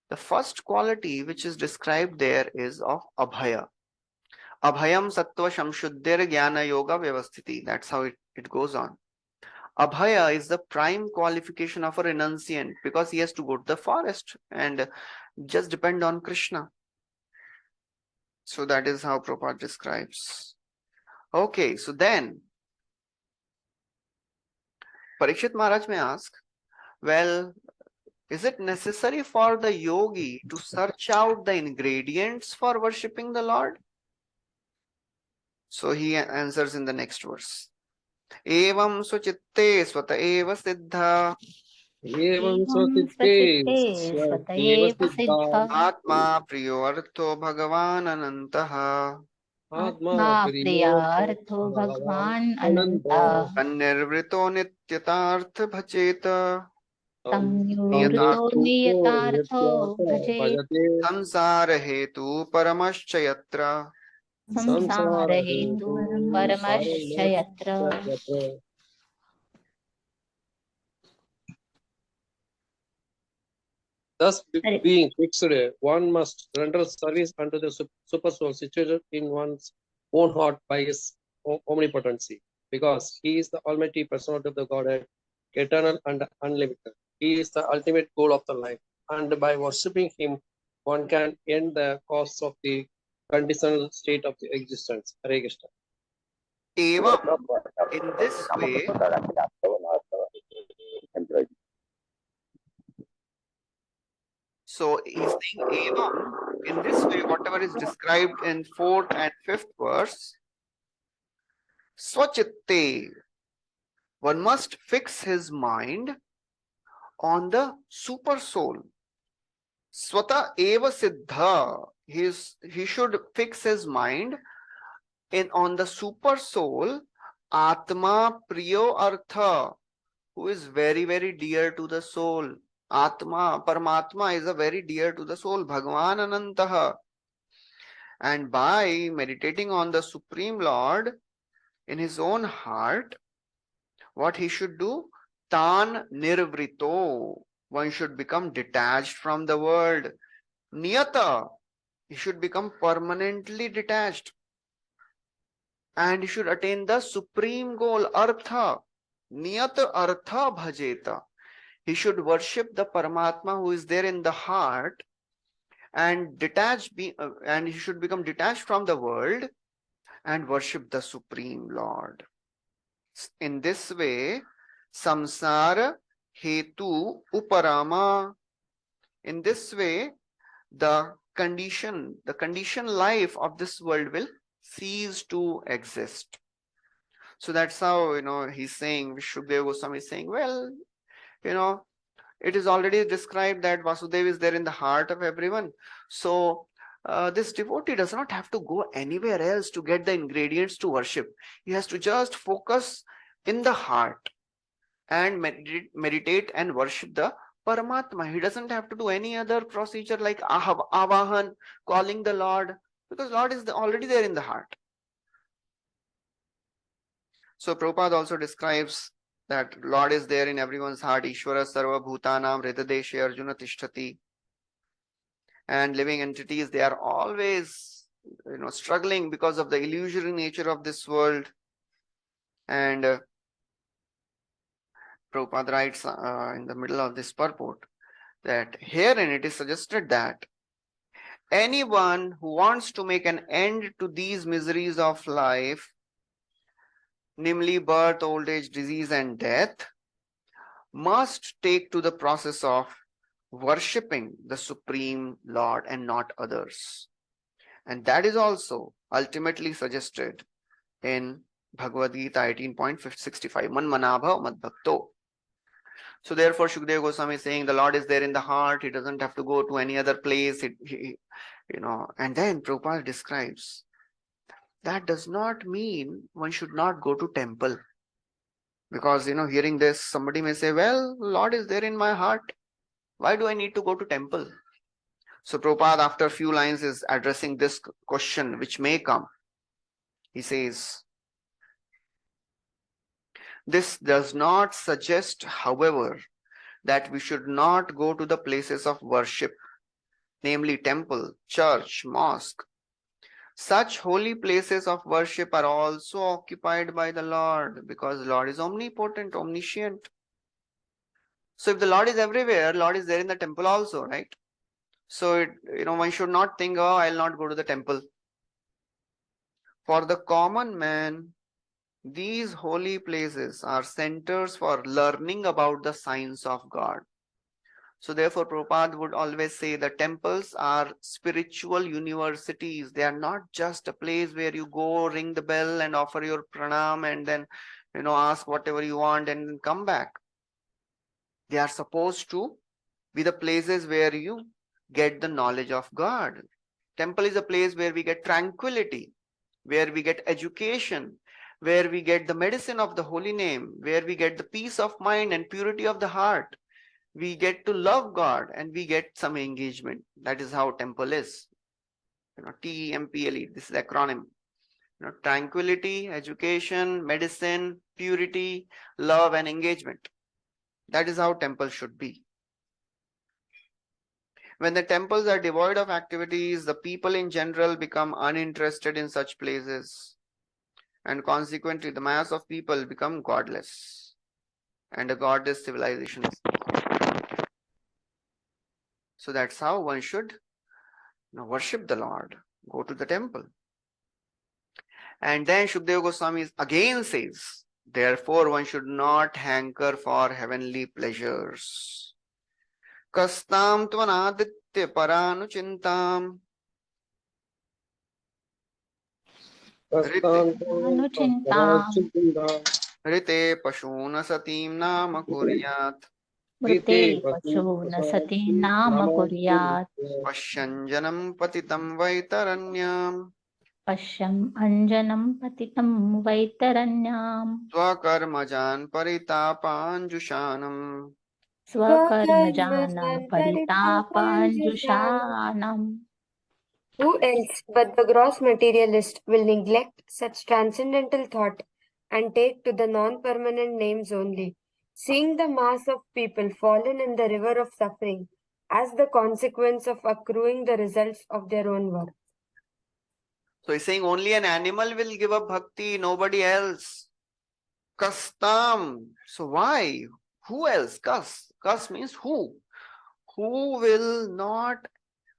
The first quality which is described there is of Abhaya. Abhayam Sattva Shamshuddhir Jnana Yoga Vyavasthiti. That's how it goes on. Abhaya is the prime qualification of a renunciant because he has to go to the forest and just depend on Krishna. So that is how Prabhupada describes. Okay, so then Parikshit Maharaj may ask, well, is it necessary for the yogi to search out the ingredients for worshipping the Lord? So he answers in the next verse. Evam suchitte swata eva siddha Evam Evam sachitte sachitte svata eva siddha atma priyo artho bhagavan anantaha Atma atma Priyo priyartho Bhagavan bhagwan Ananta ananta tanirvrito nityatarth bhajeta samyurto niyatartho bhajet Bhajate samsara hetu paramascha yatra. samsara Samsara hetu Hetu paramascha yatra. Paramashayatra. Thus, Hare being fixed, one must render service unto the super soul situated in one's own heart by his omnipotency, because he is the almighty personality of the Godhead, eternal and unlimited. He is the ultimate goal of the life, and by worshipping him, one can end the cause of the conditional state of the existence. Hare Krishna. Evam, in this way, so he's saying Evam, in this way, whatever is described in 4th and 5th verse, Swachitte, one must fix his mind on the super soul. Swata eva siddha, he should fix his mind on the super soul, Atma priyo artha, who is very, very dear to the soul. Atma, Paramatma is a very dear to the soul, Bhagavan Anantaha. And by meditating on the Supreme Lord in his own heart, what he should do? Tan nirvrito. One should become detached from the world. Niyata. He should become permanently detached. And he should attain the supreme goal, Artha. Niyata Artha Bhajeta. He should worship the Paramatma who is there in the heart and and he should become detached from the world and worship the Supreme Lord. In this way, samsara hetu uparama. In this way, the condition life of this world will cease to exist. So that's how, he's saying, Shukdev Goswami is saying, well, it is already described that Vasudev is there in the heart of everyone. So this devotee does not have to go anywhere else to get the ingredients to worship. He has to just focus in the heart and meditate and worship the Paramatma. He doesn't have to do any other procedure like avahan, calling the Lord, because Lord is already there in the heart. So Prabhupada also describes that Lord is there in everyone's heart. Ishvara sarva bhutanam hridadeshe arjuna tishtati. And living entities, they are always struggling because of the illusory nature of this world. And Prabhupada writes in the middle of this purport that herein it is suggested that anyone who wants to make an end to these miseries of life, namely birth, old age, disease, and death, must take to the process of worshipping the Supreme Lord and not others. And that is also ultimately suggested in Bhagavad Gita 18.65, Man manabha mad bhakto. So therefore, Shukdev Goswami is saying the Lord is there in the heart. He doesn't have to go to any other place. And then Prabhupada describes that does not mean one should not go to temple. Because, hearing this, somebody may say, well, Lord is there in my heart. Why do I need to go to temple? So Prabhupada, after a few lines, is addressing this question which may come. He says, this does not suggest, however, that we should not go to the places of worship, namely temple, church, mosque. Such holy places of worship are also occupied by the Lord, because Lord is omnipotent, omniscient. So if the Lord is everywhere, Lord is there in the temple also, right? So one should not think, oh, I'll not go to the temple. For the common man, these holy places are centers for learning about the science of God. So therefore, Prabhupada would always say the temples are spiritual universities. They are not just a place where you go, ring the bell and offer your pranam and then, ask whatever you want and then come back. They are supposed to be the places where you get the knowledge of God. Temple is a place where we get tranquility, where we get education, where we get the medicine of the holy name, where we get the peace of mind and purity of the heart. We get to love God and we get some engagement. That is how temple is. TEMPLE, this is the acronym. Tranquility, education, medicine, purity, love and engagement. That is how temple should be. When the temples are devoid of activities, the people in general become uninterested in such places. And consequently, the mass of people become godless. And a godless civilization is born. So that's how one should worship the Lord. Go to the temple. And then Shukdeva Goswami again says, therefore one should not hanker for heavenly pleasures. Kastam tvanaditya paranuchintam rite pashuna satim nama kuryat Vrite pashuna sati nama kuryat Pashyanjanam patitam vaitaranyam Pashyam anjanam patitam vaitaranyam Swakarmajan paritapanjushanam Swakarmajanam paritapanjushanam. Who else but the gross materialist will neglect such transcendental thought and take to the non-permanent names only, seeing the mass of people fallen in the river of suffering as the consequence of accruing the results of their own work? So he's saying only an animal will give up bhakti, nobody else. Kastam. So why? Who else? Kas means who? Who will not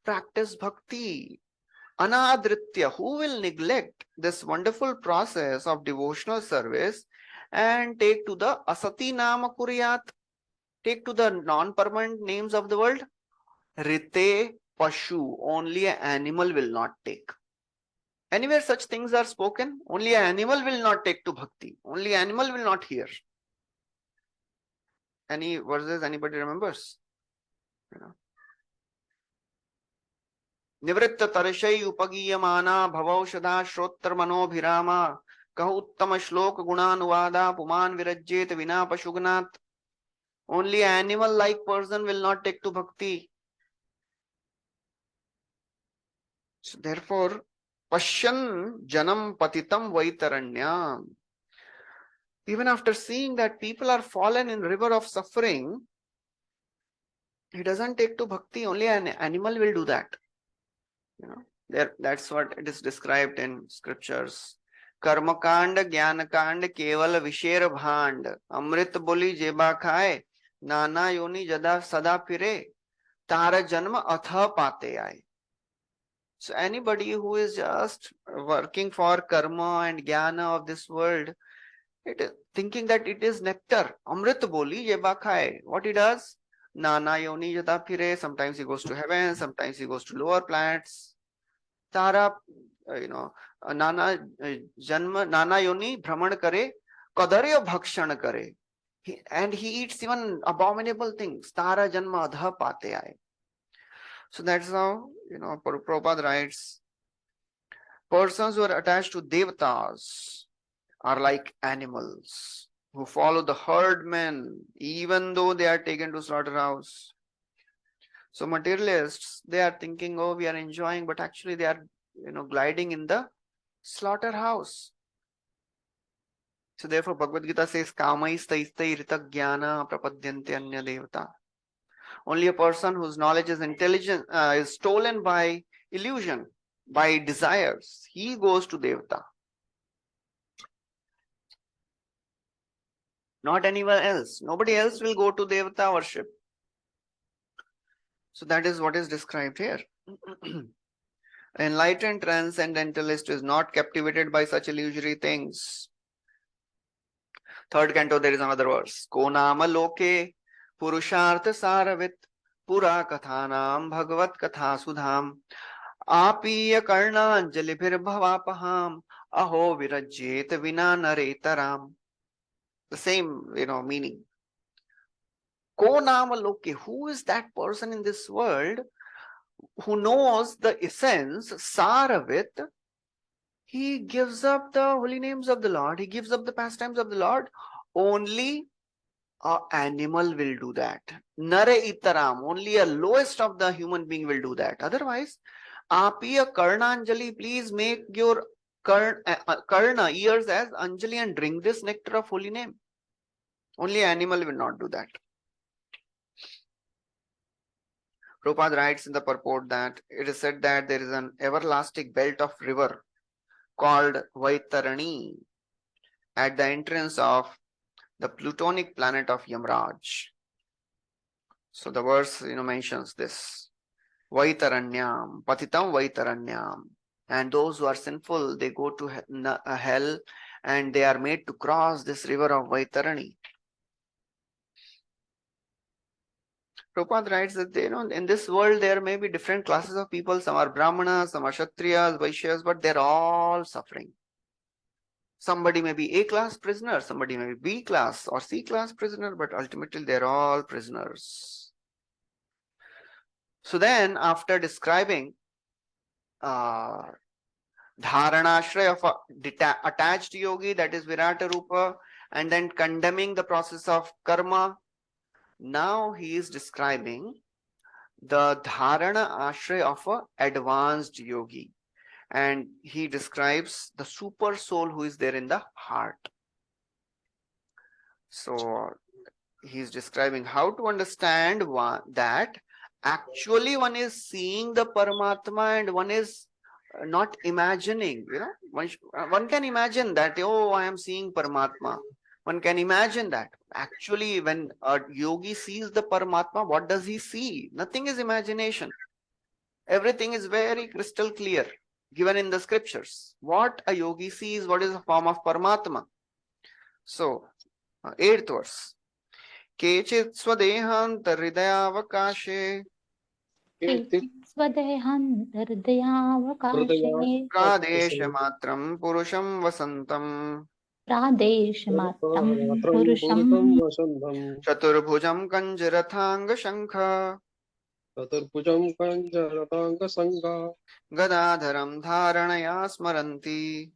practice bhakti? Anadritya. Who will neglect this wonderful process of devotional service and take to the asati nama kuryat? Take to the non-permanent names of the world? Rite pashu. Only an animal will not take. Anywhere such things are spoken, only an animal will not take to bhakti. Only animal will not hear. Any verses anybody remembers? Nivritta tarshai upagiyamana bhavaushadha shrotra manobhirama kahu uttama shlok gunanuvada puman virajjet vina pashugnat. Only an animal-like person will not take to bhakti. So therefore, Pashyan janam patitam vaitaranyam. Even after seeing that people are fallen in river of suffering, he doesn't take to bhakti. Only an animal will do that. That's what it is described in scriptures. Karma kanda, jnana kanda, keval visher bhand, amrit boli jeba khaye, nana yoni jada sada phire, tara janma atha pate aaye. So anybody who is just working for karma and jnana of this world, it is thinking that it is nectar. Amrit boli jeba khaye. What he does? Nana yoni jada phire. Sometimes he goes to heaven, sometimes he goes to lower planets. Tara, nana janma, nana yoni brahman kare, kadarya bhakshan kare. And he eats even abominable things. Tara janma adha pate aaye. So that's how, Prabhupada writes, persons who are attached to devatas are like animals who follow the herdmen, even though they are taken to slaughterhouse. So materialists, they are thinking, oh, we are enjoying, but actually they are, gliding in the slaughterhouse. So therefore, Bhagavad Gita says, Kamaistai rita jnana prapadyante anya devata. Only a person whose knowledge is intelligent is stolen by illusion, by desires. He goes to devata. Not anyone else. Nobody else will go to devata worship. So that is what is described here. Enlightened transcendentalist is not captivated by such illusory things. Third canto, there is another verse. Ko nama loke purushartha saravit pura kathanam bhagavat katha sudham apiya karnanjalibhir bhavapaham aho virajyet vina naretaram. The same, meaning. Ko nama loke, who is that person in this world who knows the essence, saravit? He gives up the holy names of the Lord. He gives up the pastimes of the Lord. Only an animal will do that. Nare itaram. Only a lowest of the human being will do that. Otherwise, apiya karnanjali, please make your karna, ears as anjali and drink this nectar of holy name. Only animal will not do that. Prabhupada writes in the purport that it is said that there is an everlasting belt of river called Vaitarani at the entrance of the plutonic planet of Yamraj. So the verse mentions this. Vaitaranyam, Patitam Vaitaranyam. And those who are sinful, they go to hell and they are made to cross this river of Vaitarani. Prabhupada writes that in this world there may be different classes of people. Some are Brahmanas, some are Kshatriyas, Vaishyas, but they're all suffering. Somebody may be A class prisoner, somebody may be B class or C class prisoner, but ultimately they're all prisoners. So then, after describing Dharanashraya of a attached yogi, that is Virata Rupa, and then condemning the process of karma, now he is describing the Dharana Ashraya of an advanced yogi. And he describes the super soul who is there in the heart. So he's describing how to understand that actually one is seeing the Paramatma and one is not imagining. One can imagine that, oh, I am seeing Paramatma. One can imagine that. Actually, when a yogi sees the Paramatma, what does he see? Nothing is imagination. Everything is very crystal clear, given in the scriptures. What a yogi sees, what is the form of Paramatma. So, 8th verse. Kechit swadehanta hridayavakashe pradesha matram purusham vasantam chaturbhujam kanjarathanga shankha gadadharam dharanaya smaranti.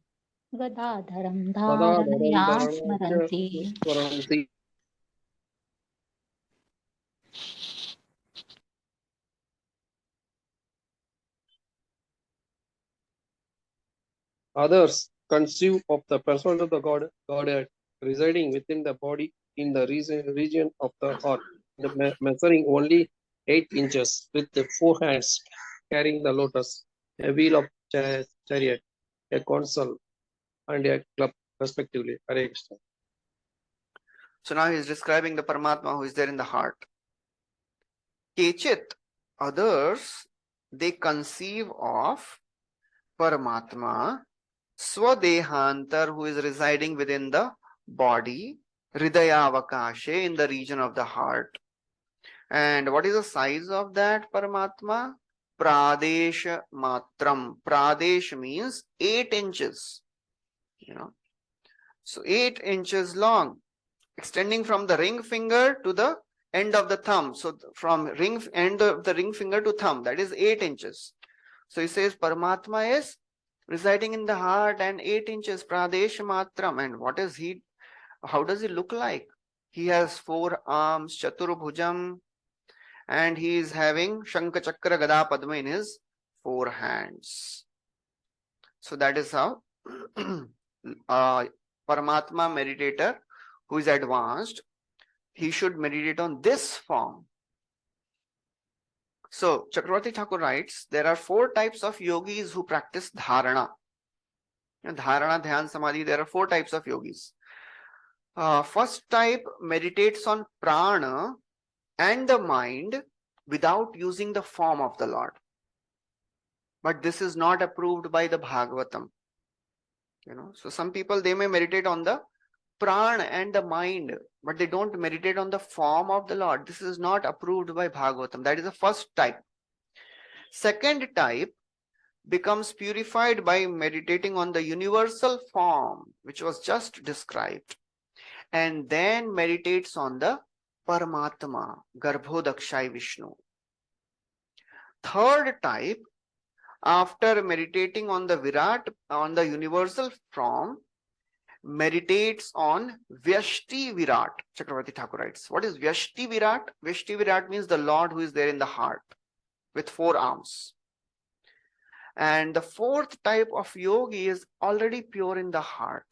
Others conceive of the person of the Godhead residing within the body in the region of the heart, measuring only 8 inches, with the 4 hands carrying the lotus, a wheel of chariot, a console, and a club, respectively. Hare Krishna. So now he is describing the Paramatma who is there in the heart. Kechit, others, they conceive of Paramatma, Swadehantar, who is residing within the body, Hridayavakashe, in the region of the heart. And what is the size of that Paramatma? Pradesh Matram. Pradesh means 8 inches. So 8 inches long, extending from the ring finger to the end of the thumb. So from end of the ring finger to thumb, that is 8 inches. So he says Paramatma is residing in the heart and 8 inches, Pradesh Matram. And what is he? How does he look like? He has 4 arms, Chaturbhujam, and he is having Shankha Chakra Gada Padma in his 4 hands. So that is how Paramatma meditator who is advanced, he should meditate on this form. So Chakravarti Thakur writes, there are 4 types of yogis who practice dharana. Dharana, Dhyan, Samadhi, there are 4 types of yogis. First type meditates on prana and the mind without using the form of the Lord. but this is not approved by the Bhagavatam. So some people, they may meditate on the prana and the mind, but they don't meditate on the form of the Lord. This is not approved by Bhagavatam. That is the first type. Second type becomes purified by meditating on the universal form, which was just described, and then meditates on the Paramatma, Garbhodakshai Vishnu. Third type, after meditating on the Virat, on the universal form, meditates on Vyashti Virat. Chakravarti Thakur writes, what is Vyashti Virat? Vyashti Virat means the Lord who is there in the heart with 4 arms. And the fourth type of yogi is already pure in the heart.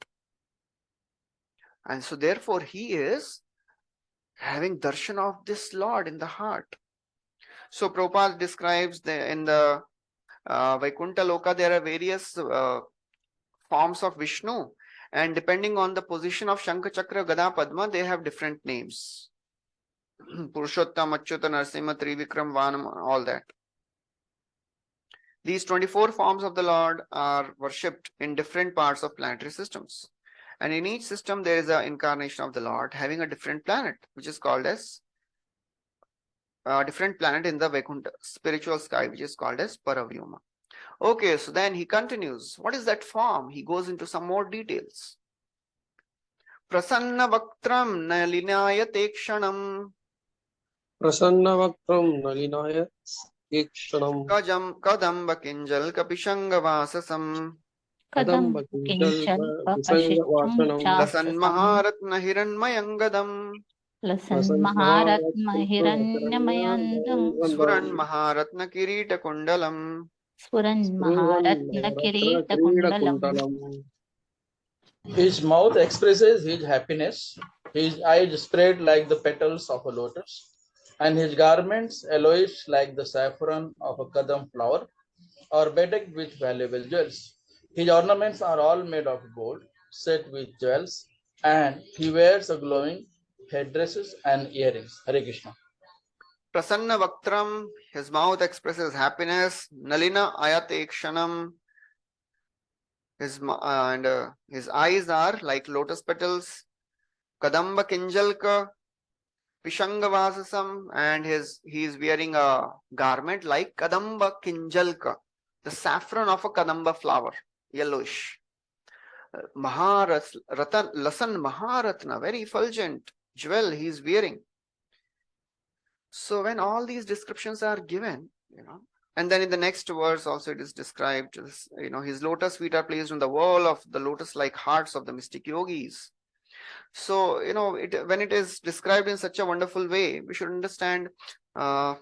And so therefore he is having darshan of this Lord in the heart. So Prabhupada describes in the Vaikuntha Loka, there are various forms of Vishnu, and depending on the position of Shankha Chakra, Gada, Padma, they have different names. Purushottam, Achyuta, Narasimha, Trivikram, Vanam, all that. These 24 forms of the Lord are worshipped in different parts of planetary systems. And in each system, there is an incarnation of the Lord having a different planet, which is called as a different planet in the Vaikuntha spiritual sky, which is called as Paravyoma. Okay, so then he continues. What is that form? He goes into some more details. Prasanna Vaktram Nalinaya Tekshanam. Prasanna Vaktram Nalinaya Tekshanam. Kadamba Kinjal Kapishanga Vasasam. Kadamba Kinjal Kapashisham Lasan Chasasam. Maharatna Hiranmayangadam. Lasan Maharatma Hiranyamayandam. Sfuran Maharatna Kirita Kundalam. Sfuran Maharatna Kirita Kundalam. His mouth expresses his happiness, his eyes spread like the petals of a lotus, and his garments yellowish like the saffron of a kadam flower, or bedecked with valuable jewels. His ornaments are all made of gold, set with jewels, and he wears a glowing headdresses and earrings. Hare Krishna. Prasanna Vaktram, his mouth expresses happiness. Nalina Ayatekshanam, his eyes are like lotus petals. Kadamba Kinjalka, Pishangavasasam, and he is wearing a garment like Kadamba Kinjalka, the saffron of a Kadamba flower, yellowish. Lasan Maharatna, very effulgent jewel he is wearing. So when all these descriptions are given, and then in the next verse also it is described, his lotus feet are placed on the wall of the lotus-like hearts of the mystic yogis. So, when it is described in such a wonderful way, we should understand there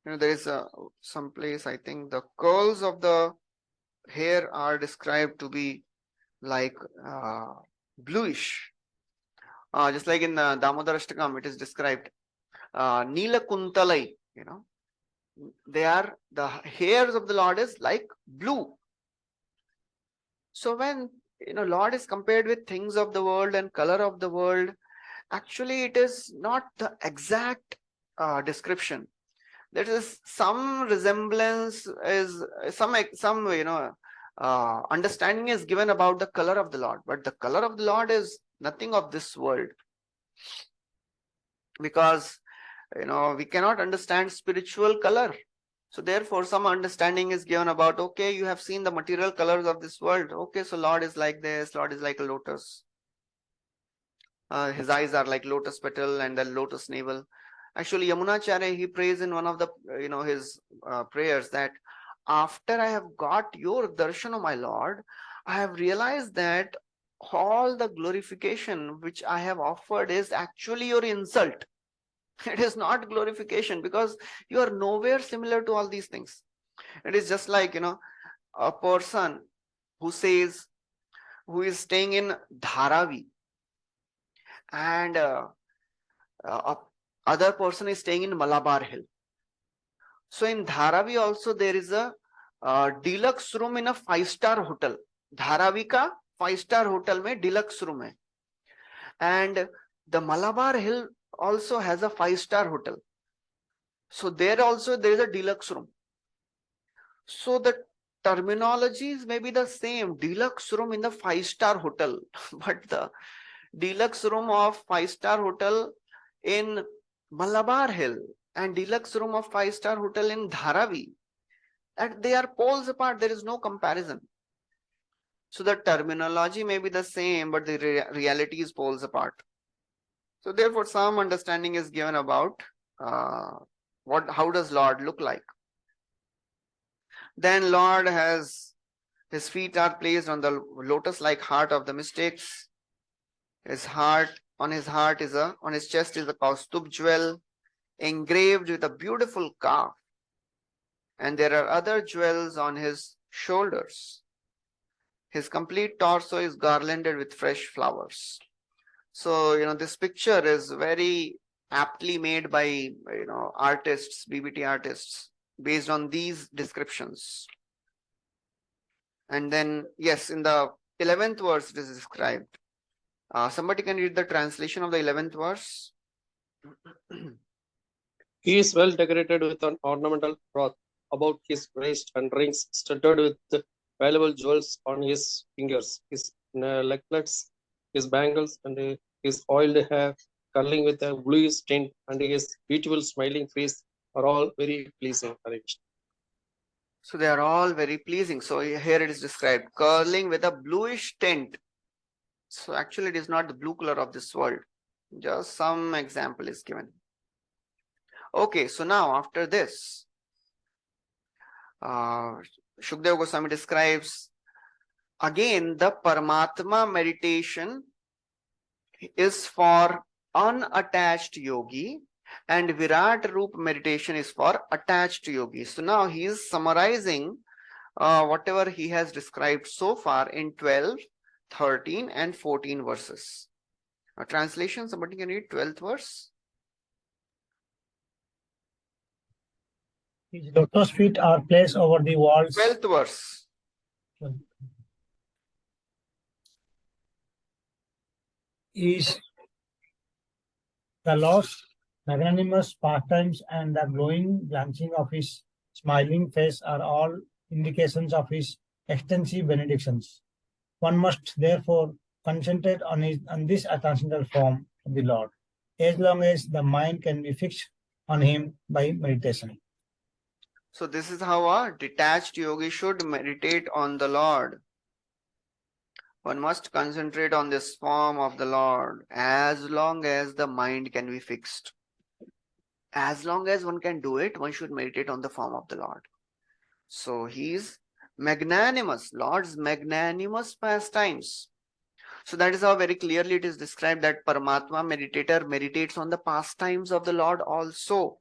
is some place, I think the curls of the hair are described to be like bluish. Just like in Damodar Ashtakam, it is described Neela Kuntalai, the hairs of the Lord is like blue. So when Lord is compared with things of the world and color of the world, actually it is not the exact description. There is some resemblance, is some understanding is given about the color of the Lord, but the color of the Lord is nothing of this world, because we cannot understand spiritual color. So therefore some understanding is given about, okay, you have seen the material colors of this world, okay, so Lord is like this, Lord is like a lotus, his eyes are like lotus petal and the lotus navel. Actually Yamunacharya, he prays in one of the his prayers that after I have got your darshan of my Lord, I have realized that all the glorification which I have offered is actually your insult. It is not glorification, because you are nowhere similar to all these things. It is just like, a person who is staying in Dharavi, and other person is staying in Malabar Hill. So in Dharavi also there is a deluxe room in a 5-star hotel. Dharavi ka 5-star hotel mein deluxe room hai. And the Malabar Hill also has a 5-star hotel. So there also there is a deluxe room. So the terminologies may be the same, deluxe room in the 5-star hotel, but the deluxe room of 5-star hotel in Malabar Hill and deluxe room of 5-star hotel in Dharavi, and they are poles apart. There is no comparison. So the terminology may be the same, but the reality is poles apart. So therefore, some understanding is given about how does Lord look like. Then Lord has, his feet are placed on the lotus-like heart of the mystics. His heart, on his chest is a Kaustubh jewel engraved with a beautiful calf. And there are other jewels on his shoulders. His complete torso is garlanded with fresh flowers. So, this picture is very aptly made by, artists, BBT artists, based on these descriptions. And then, yes, in the 11th verse, it is described. Somebody can read the translation of the 11th verse. He is well decorated with an ornamental cloth about his waist and rings studded with valuable jewels on his fingers, his necklets, his bangles, and his oiled hair curling with a bluish tint, and his beautiful smiling face are all very pleasing. So they are all very pleasing. So here it is described, curling with a bluish tint. So actually it is not the blue color of this world. Just some example is given. Okay, so now after this, Shukdev Goswami describes again the Paramatma meditation is for unattached yogi and Virat Roop meditation is for attached yogi. So now he is summarizing whatever he has described so far in 12, 13 and 14 verses. A translation, somebody can read 12th verse. His lotus feet are placed over the walls. 12th verse. Is the Lord's magnanimous pastimes and the glowing glancing of his smiling face are all indications of his extensive benedictions. One must therefore concentrate on this transcendental form of the Lord, as long as the mind can be fixed on him by meditation. So this is how a detached yogi should meditate on the Lord. One must concentrate on this form of the Lord as long as the mind can be fixed. As long as one can do it, one should meditate on the form of the Lord. So he is magnanimous, Lord's magnanimous pastimes. So that is how very clearly it is described that Paramatma meditator meditates on the pastimes of the Lord also.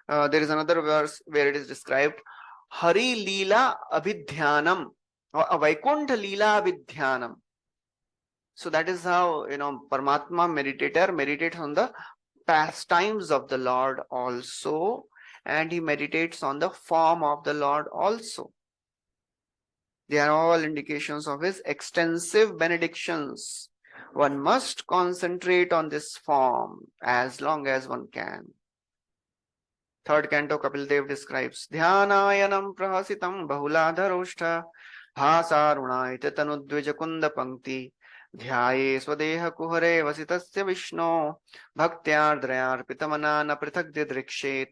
There is another verse where it is described Hari Leela Abhidhyanam or Vaikuntha Leela Abhidhyanam. So that is how Paramatma meditator meditates on the pastimes of the Lord also, and he meditates on the form of the Lord also. They are all indications of his extensive benedictions. One must concentrate on this form as long as one can. Third canto Kapil Dev describes Dhyanayanam prahasitam bahuladharoshta bhasarunaita tanudvija kunda pankti dhyaye swadeha kuhare vasitasya vishno bhaktyardrayarpitamana naprithak didrikshet.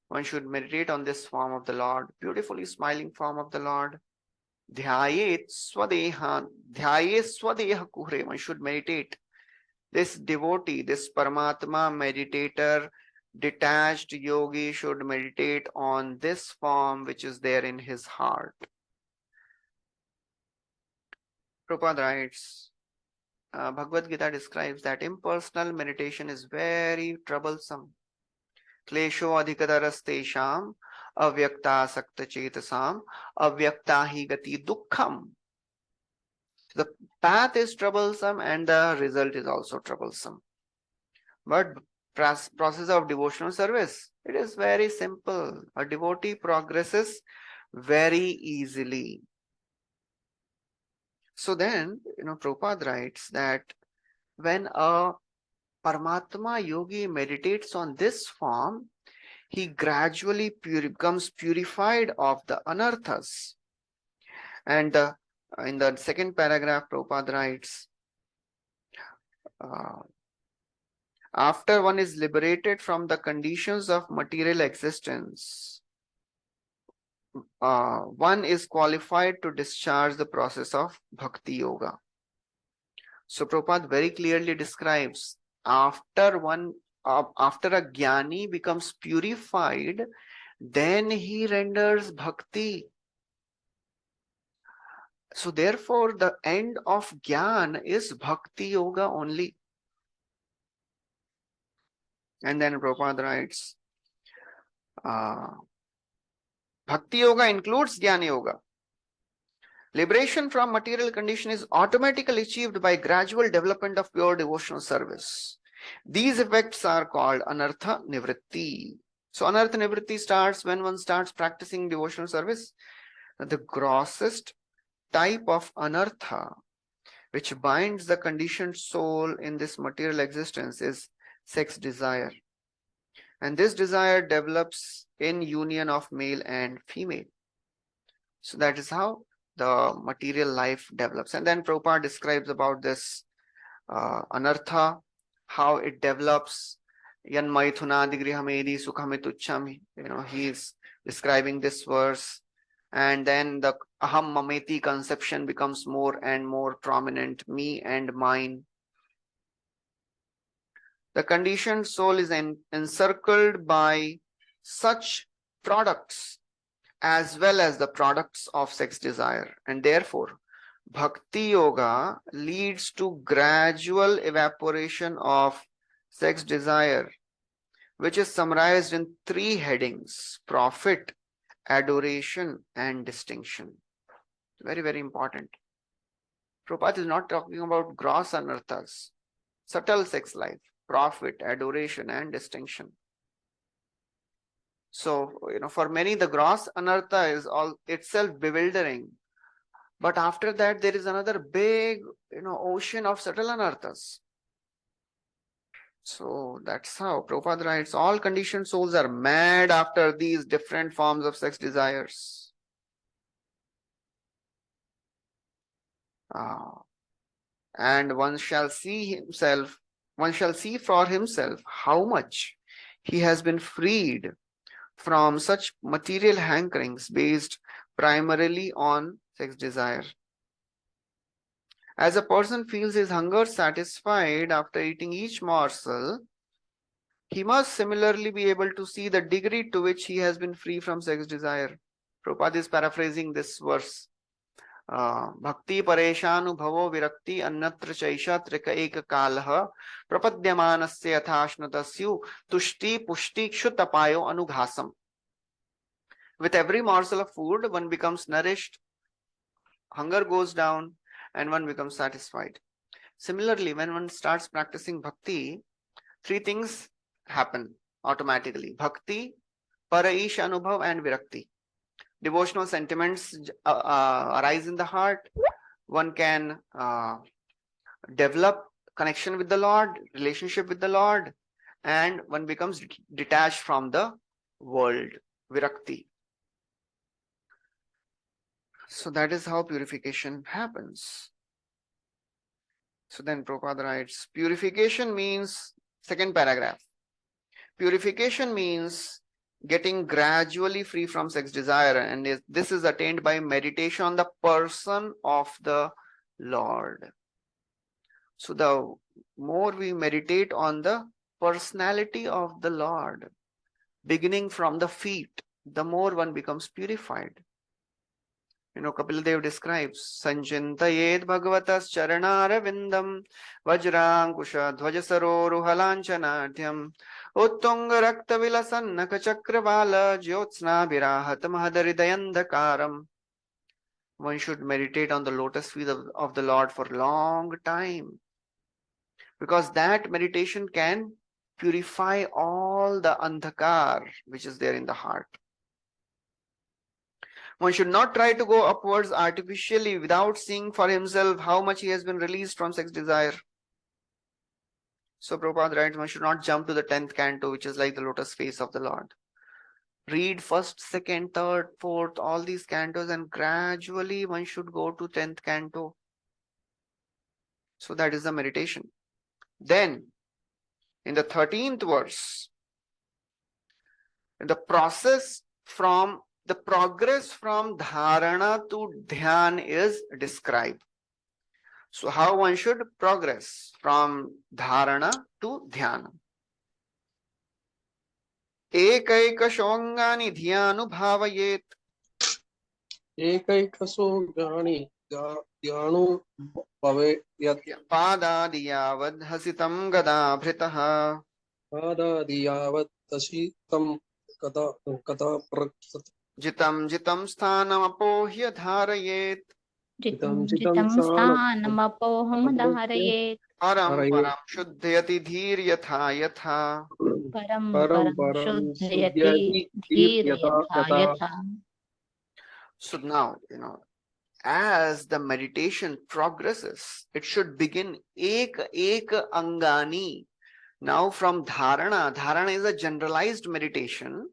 One should meditate on this form of the Lord, beautifully smiling form of the Lord. Dhyaye swadeha kuhare. One should meditate. This devotee, this Paramatma meditator, detached yogi should meditate on this form which is there in his heart. Prabhupada writes, Bhagavad Gita describes that impersonal meditation is very troublesome. Klesho adhikadarastesham avyakta sakta chetasam avyakta hi gati dukkham. The path is troublesome and the result is also troublesome. But process of devotional service, it is very simple. A devotee progresses very easily. So then, Prabhupada writes that when a Paramatma yogi meditates on this form, he gradually becomes purified of the anarthas. And in the second paragraph, Prabhupada writes, after one is liberated from the conditions of material existence, one is qualified to discharge the process of Bhakti Yoga. So Prabhupada very clearly describes, after a jnani becomes purified, then he renders bhakti. So therefore, the end of jnana is Bhakti Yoga only. And then Prabhupada writes, Bhakti Yoga includes Jnana Yoga. Liberation from material condition is automatically achieved by gradual development of pure devotional service. These effects are called Anartha Nivritti. So Anartha Nivritti starts when one starts practicing devotional service. The grossest type of Anartha, which binds the conditioned soul in this material existence, is sex desire. And this desire develops in union of male and female. So that is how the material life develops. And then Prabhupada describes about this anartha, how it develops. Yan maithunadi grihamedi sukhamituchami. He is describing this verse. And then the aham mameti conception becomes more and more prominent, me and mine. The conditioned soul is encircled by such products as well as the products of sex desire. And therefore, Bhakti Yoga leads to gradual evaporation of sex desire, which is summarized in 3 headings: profit, adoration, and distinction. Very, very important. Prabhupada is not talking about gross anarthas, subtle sex life, profit, adoration, and distinction. So, for many, the gross anartha is all itself bewildering. But after that, there is another big, ocean of subtle anarthas. So that's how Prabhupada writes, all conditioned souls are mad after these different forms of sex desires. And one shall see for himself how much he has been freed from such material hankerings based primarily on sex desire. As a person feels his hunger satisfied after eating each morsel, he must similarly be able to see the degree to which he has been free from sex desire. Prabhupada is paraphrasing this verse. Bhakti pareshanu bhavo virakti annatra chaisha trika eka kalha prapadyamanasya yathashnatasyu tushti pushti kshutapayo anughasam. With every morsel of food, one becomes nourished, hunger goes down, and one becomes satisfied. Similarly, when one starts practicing bhakti, 3 things happen automatically: bhakti, paraish anubhav, and virakti. Devotional sentiments arise in the heart. One can develop connection with the Lord, relationship with the Lord, and one becomes detached from the world, virakti. So that is how purification happens. So then Prabhupada writes, purification means, second paragraph, purification means getting gradually free from sex desire, and this is attained by meditation on the person of the Lord. So the more we meditate on the personality of the Lord, beginning from the feet, the more one becomes purified. Kapil Dev describes, Sanchintayed Bhagavatas Charanara Vindam Vajrankusha Dhvajasaro Ruhalanchanadhyam Uttunga Rakta Vilasannaka Chakravala Jyotsna Virahat Mahadaridayandakaram. One should meditate on the lotus feet of the Lord for a long time, because that meditation can purify all the andhakar which is there in the heart. One should not try to go upwards artificially without seeing for himself how much he has been released from sex desire. So Prabhupada writes, one should not jump to the 10th canto, which is like the lotus face of the Lord. Read first, second, third, fourth, all these cantos, and gradually one should go to 10th canto. So that is the meditation. Then, in the 13th verse, the progress from dharana to dhyan is described. So how one should progress from dharana to dhyana. एकैकशोऽङ्गानि ध्यानुभावयेत् एकैकसो ध्यानुभावयेत् पादादि यावद् हसितं गदाभृतः पादादियावत् हसितं गदाभृतः जितं जितं स्थानमपोह्य धारयेत् जितं स्थानमपोहं धारयेत् परं परं शुद्धयति धीर् यथा यथा परं शुद्धयति धीर् यथा यथा. So now, as the meditation progresses, it should begin ek angani. Now from dharana is a generalized meditation,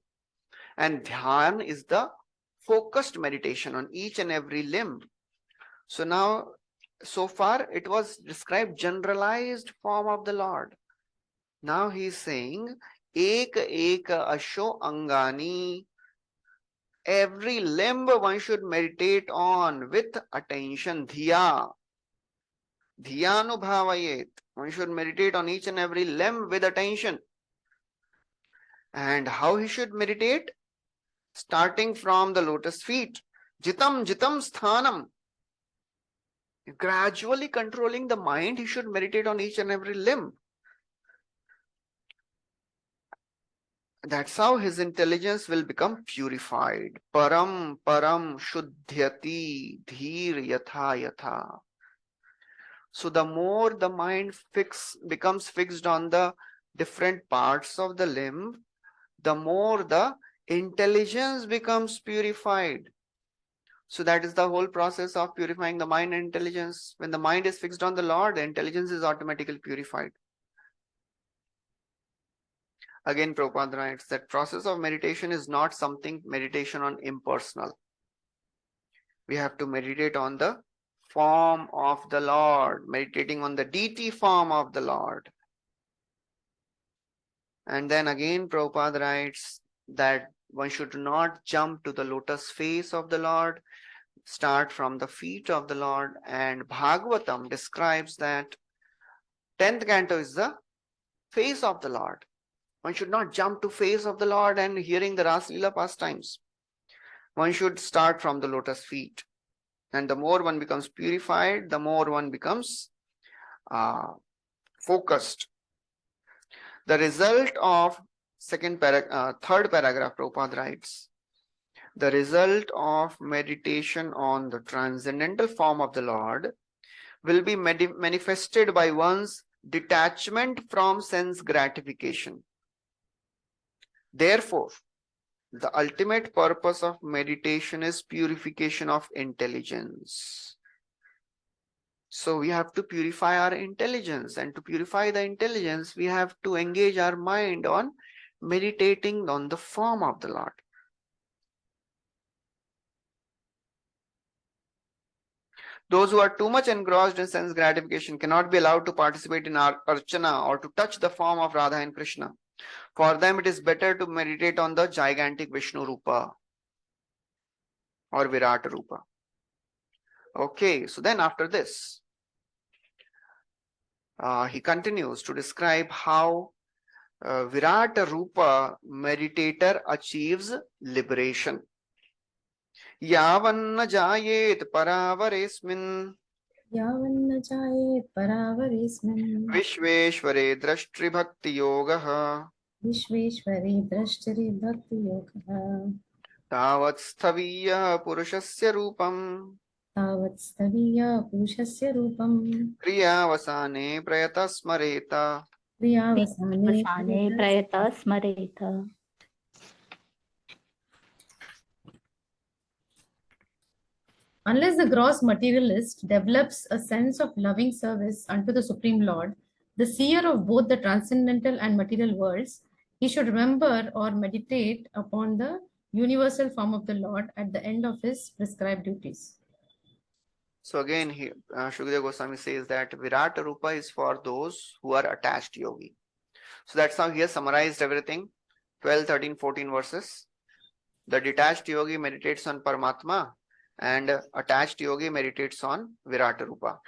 and dhyan is the focused meditation on each and every limb. So now, so far it was described generalized form of the Lord. Now he is saying ek asho angani. Every limb one should meditate on with attention. Dhyanubhavayet. One should meditate on each and every limb with attention. And how he should meditate? Starting from the lotus feet. Jitam sthanam. Gradually controlling the mind, he should meditate on each and every limb. That's how his intelligence will become purified. Param shuddhyati dhir yatha yatha. So the more the mind becomes fixed on the different parts of the limb, the more the intelligence becomes purified. So that is the whole process of purifying the mind and intelligence. When the mind is fixed on the Lord, the intelligence is automatically purified. Again, Prabhupada writes that process of meditation is not something meditation on impersonal. We have to meditate on the form of the Lord, meditating on the deity form of the Lord. And then again, Prabhupada writes that one should not jump to the lotus face of the Lord, start from the feet of the Lord. And Bhagavatam describes that 10th canto is the face of the Lord. One should not jump to face of the Lord and hearing the Ras Leela pastimes. One should start from the lotus feet. And the more one becomes purified, the more one becomes focused. The result of third paragraph, Prabhupada writes, the result of meditation on the transcendental form of the Lord will be manifested by one's detachment from sense gratification. Therefore, the ultimate purpose of meditation is purification of intelligence. So we have to purify our intelligence, and to purify the intelligence, we have to engage our mind on meditating on the form of the Lord. Those who are too much engrossed in sense gratification cannot be allowed to participate in our archana or to touch the form of Radha and Krishna. For them, it is better to meditate on the gigantic Vishnu Rupa or Virat Rupa. Okay, so then after this, he continues to describe how Virat Rupa meditator achieves liberation. Yavanna jayet paravaresmin Yavanna jayet paravaresmin Vishveshware drashtri bhakti yogaha Vishveshwari drashtri bhakti yogaha Tavat sthaviya purushasya rupam Tavat staviya purushasya rupam Kriyavasane prayata smareta. Kriyavasane prayata smareta. Unless the gross materialist develops a sense of loving service unto the Supreme Lord, The seer of both the transcendental and material worlds, he should remember or meditate upon the universal form of the Lord at the end of his prescribed duties. So again, Shukadeva Goswami says that Virata Rupa is for those who are attached yogi. So that's how he has summarized everything. 12, 13, 14 verses. The detached yogi meditates on Paramatma and attached yogi meditates on Virata Rupa.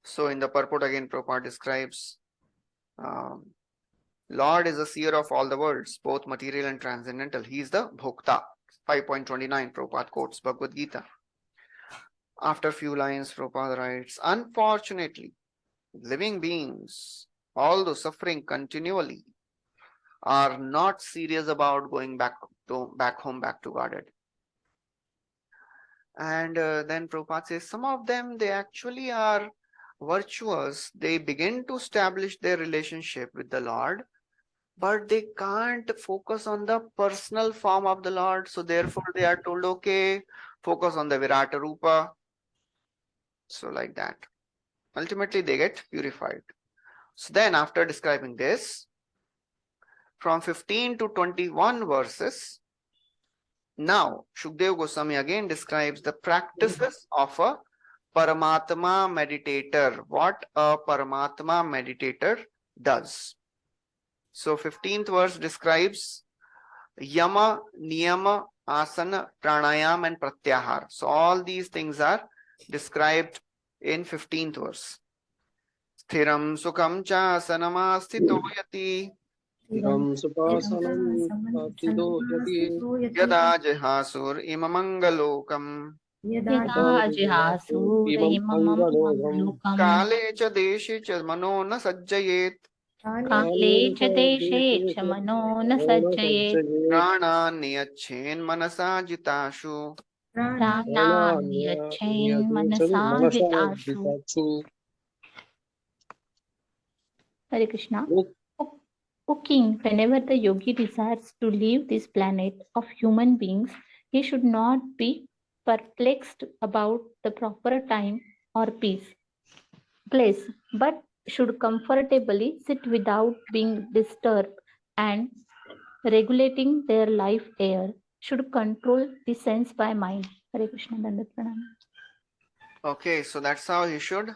So in the purport again, Prabhupada describes Lord is the seer of all the worlds, both material and transcendental. He is the Bhokta. 5.29, Prabhupada quotes Bhagavad Gita. After a few lines, Prabhupada writes, unfortunately, living beings, although suffering continually, are not serious about going back home, back to Godhead. And then Prabhupada says, some of them, they actually are virtuous. They begin to establish their relationship with the Lord, but they can't focus on the personal form of the Lord. So therefore they are told, okay, focus on the Virata Rupa. So like that. Ultimately they get purified. So then after describing this, from 15 to 21 verses, now Shukadeva Goswami again describes the practices of a Paramatma meditator, what a Paramatma meditator does. So 15th verse describes Yama, Niyama, Asana, Pranayam and Pratyahar. So all these things are described in 15th verse. Sthiram Sukham Cha Asanamastito Yati Yada Jihasur Imamangalokam Yada jihasudhimamamlokam Kale Cha Deshi Cha Mano Na Sajjayet Kale cha deshe cha mano na sajjayet Prana Niyachen Manasa Jitashu prananyachain manasa jitashu. Hare Krishna. O king, whenever the yogi desires to leave this planet of human beings, he should not be perplexed about the proper time or place, but should comfortably sit without being disturbed and regulating their life air, should control the sense by mind. Hare Krishna. Dandavat Pranam. Okay, so that's how he should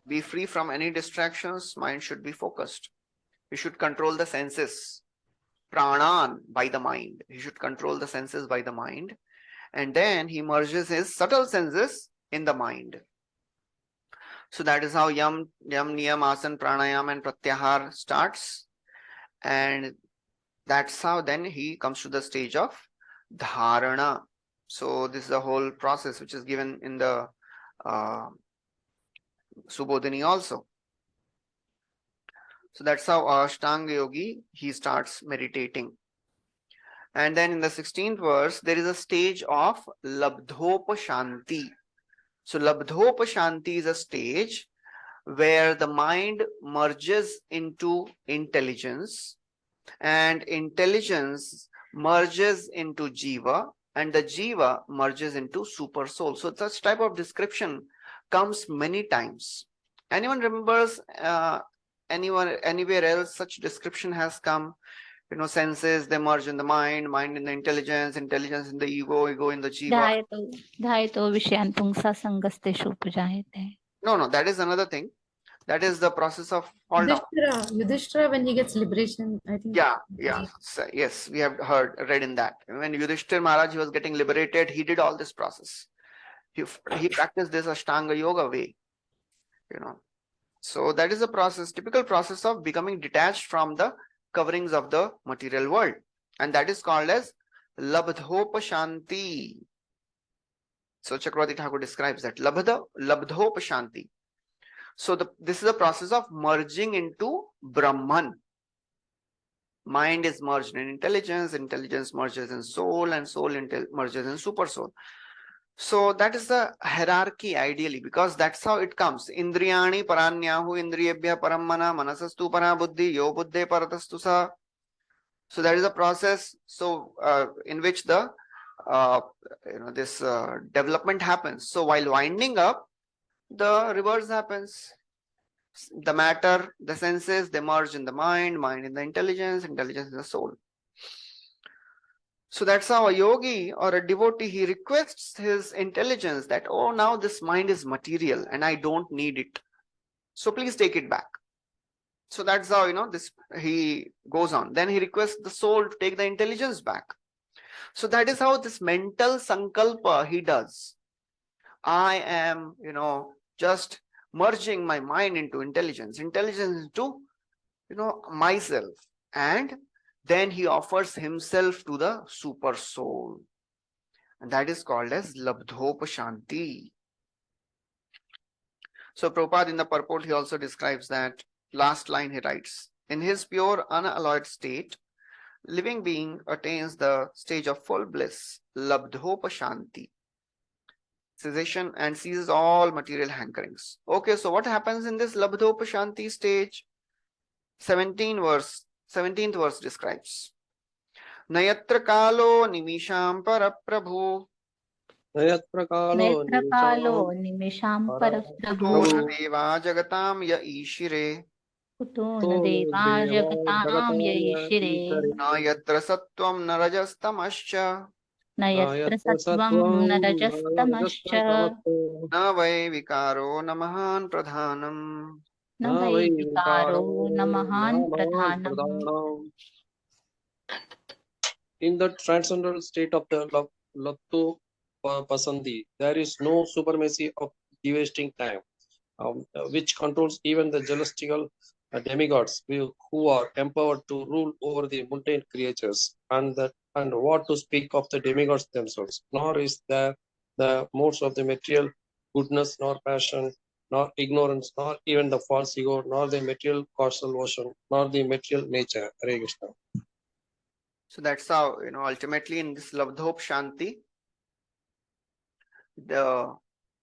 be free from any distractions. Mind should be focused. He should control the senses. Pranan by the mind. He should control the senses by the mind. And then he merges his subtle senses in the mind. So that is how Yam, Niyam, Asan, Pranayam and Pratyahar starts. And that's how then he comes to the stage of Dharana. So this is the whole process which is given in the Subodhini also. So that's how Ashtanga Yogi, he starts meditating. And then in the 16th verse, there is a stage of Labdhopashanti. So Labdhopashanti is a stage where the mind merges into intelligence and intelligence merges into Jiva and the Jiva merges into super soul. So such type of description comes many times. Anyone remembers anywhere else such description has come? You know, senses, they merge in the mind, mind in the intelligence, intelligence in the ego, ego in the Jiva. Dhayato Vishyantung Sasangasteshu Pujayate. No, that is another thing. That is the process of fall down. Yudhishthira, when he gets liberation, I think. Yeah. So, yes, we have read in that. When Yudhishthira Maharaj was getting liberated, he did all this process. He practiced this Ashtanga Yoga way. You know. So that is a process, typical process of becoming detached from the coverings of the material world. And that is called as Labdhopashanti. So Chakravarti Thakur describes that. Labdhopashanti. So this is a process of merging into Brahman. Mind is merged in intelligence, intelligence merges in soul, and soul merges in super soul. So that is the hierarchy ideally, because that's how it comes. Indriyani paranyahu indriyebhya parammana manasastu parabuddhi yo buddhe paratastu sa. So that is a process. So in which the this development happens. So while winding up, the reverse happens. The matter, the senses, they merge in the mind, mind in the intelligence, intelligence in the soul. So that's how a yogi or a devotee, he requests his intelligence that, oh, now this mind is material and I don't need it. So please take it back. So that's how, this he goes on. Then he requests the soul to take the intelligence back. So that is how this mental sankalpa he does. I am, just merging my mind into intelligence into, myself. And then he offers himself to the super soul. And that is called as Labdhopashanti. So Prabhupada in the purport, he also describes that last line he writes, in his pure unalloyed state, living being attains the stage of full bliss, Labdhopashanti, cessation, and ceases all material hankerings. Okay, so what happens in this Labdhopashanti stage? 17th verse describes, Nayatra kalo nimisham paraprabhu Netrapalo nimisham parasprabhu deva jagatam ya ishire Kutuna deva jagatam yaishire nayatra sattvam narajastamascha Nayatra sattvam narajastamascha na vai vikaro namahan pradhanam. Na vai vikaro namahan pradhanam. In the transcendental state of the Labdho Pasandi, there is no supremacy of devastating time, which controls even the celestial demigods who are empowered to rule over the mundane creatures, and what to speak of the demigods themselves. Nor is there the modes of the material goodness, nor passion, nor ignorance, nor even the false ego, nor the material causal motion, nor the material nature. Hare Krishna. So that's how, ultimately in this Labdhopashanti, the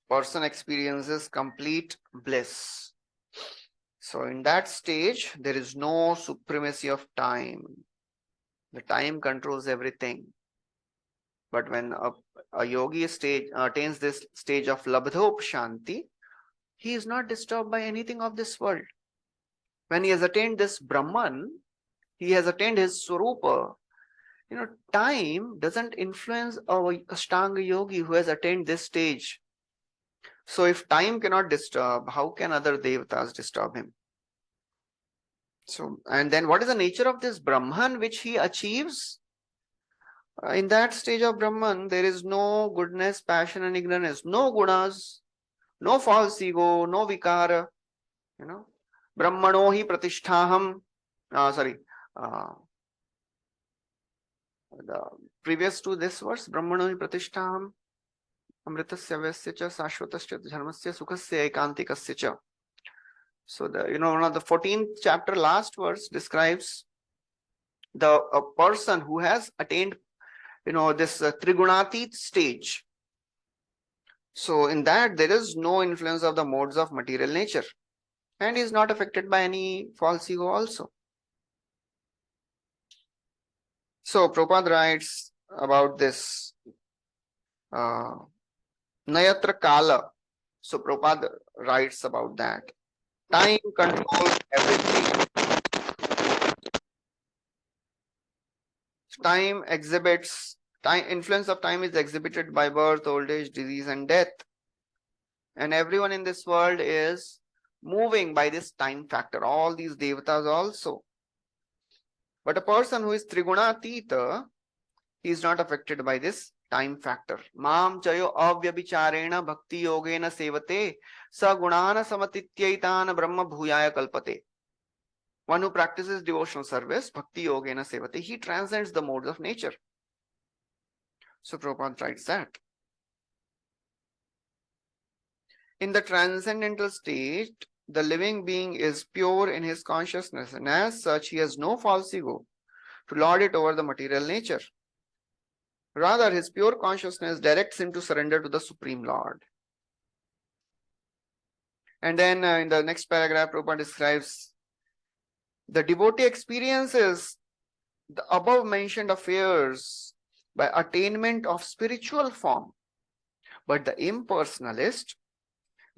person experiences complete bliss. So in that stage, there is no supremacy of time. The time controls everything. But when a yogi attains this stage of Labdhopashanti, he is not disturbed by anything of this world. When he has attained this Brahman, he has attained his Swarupa. Time doesn't influence a Ashtanga yogi who has attained this stage. So if time cannot disturb, how can other devatas disturb him? So, and then what is the nature of this Brahman which he achieves? In that stage of Brahman, there is no goodness, passion and ignorance, no gunas, no false ego, no vikara. Brahmano hi pratisthaham. The previous to this verse, Brahmano hi pratisthaham amritasya vyasya cha sashvatasya dharmasya sukhasya ekantikasya cha. So one of the 14th chapter last verse describes a person who has attained this Trigunatit stage. So in that there is no influence of the modes of material nature and is not affected by any false ego also. So Prabhupada writes about this Nayatra Kala. So Prabhupada writes about that. Time controls everything. Influence of time is exhibited by birth, old age, disease, and death. And everyone in this world is moving by this time factor. All these devatas also. But a person who is Trigunatita, he is not affected by this time factor. Mam chayo avyabhicharena bhakti yogena sevate sa gunana samatityaitana brahma bhuyaya kalpate. One who practices devotional service, bhakti yogena sevate, he transcends the modes of nature. So Prabhupada writes that. In the transcendental state, the living being is pure in his consciousness, and as such, he has no false ego to lord it over the material nature. Rather, his pure consciousness directs him to surrender to the Supreme Lord. And then in the next paragraph, Prabhupada describes the devotee experiences the above mentioned affairs by attainment of spiritual form. But the impersonalist,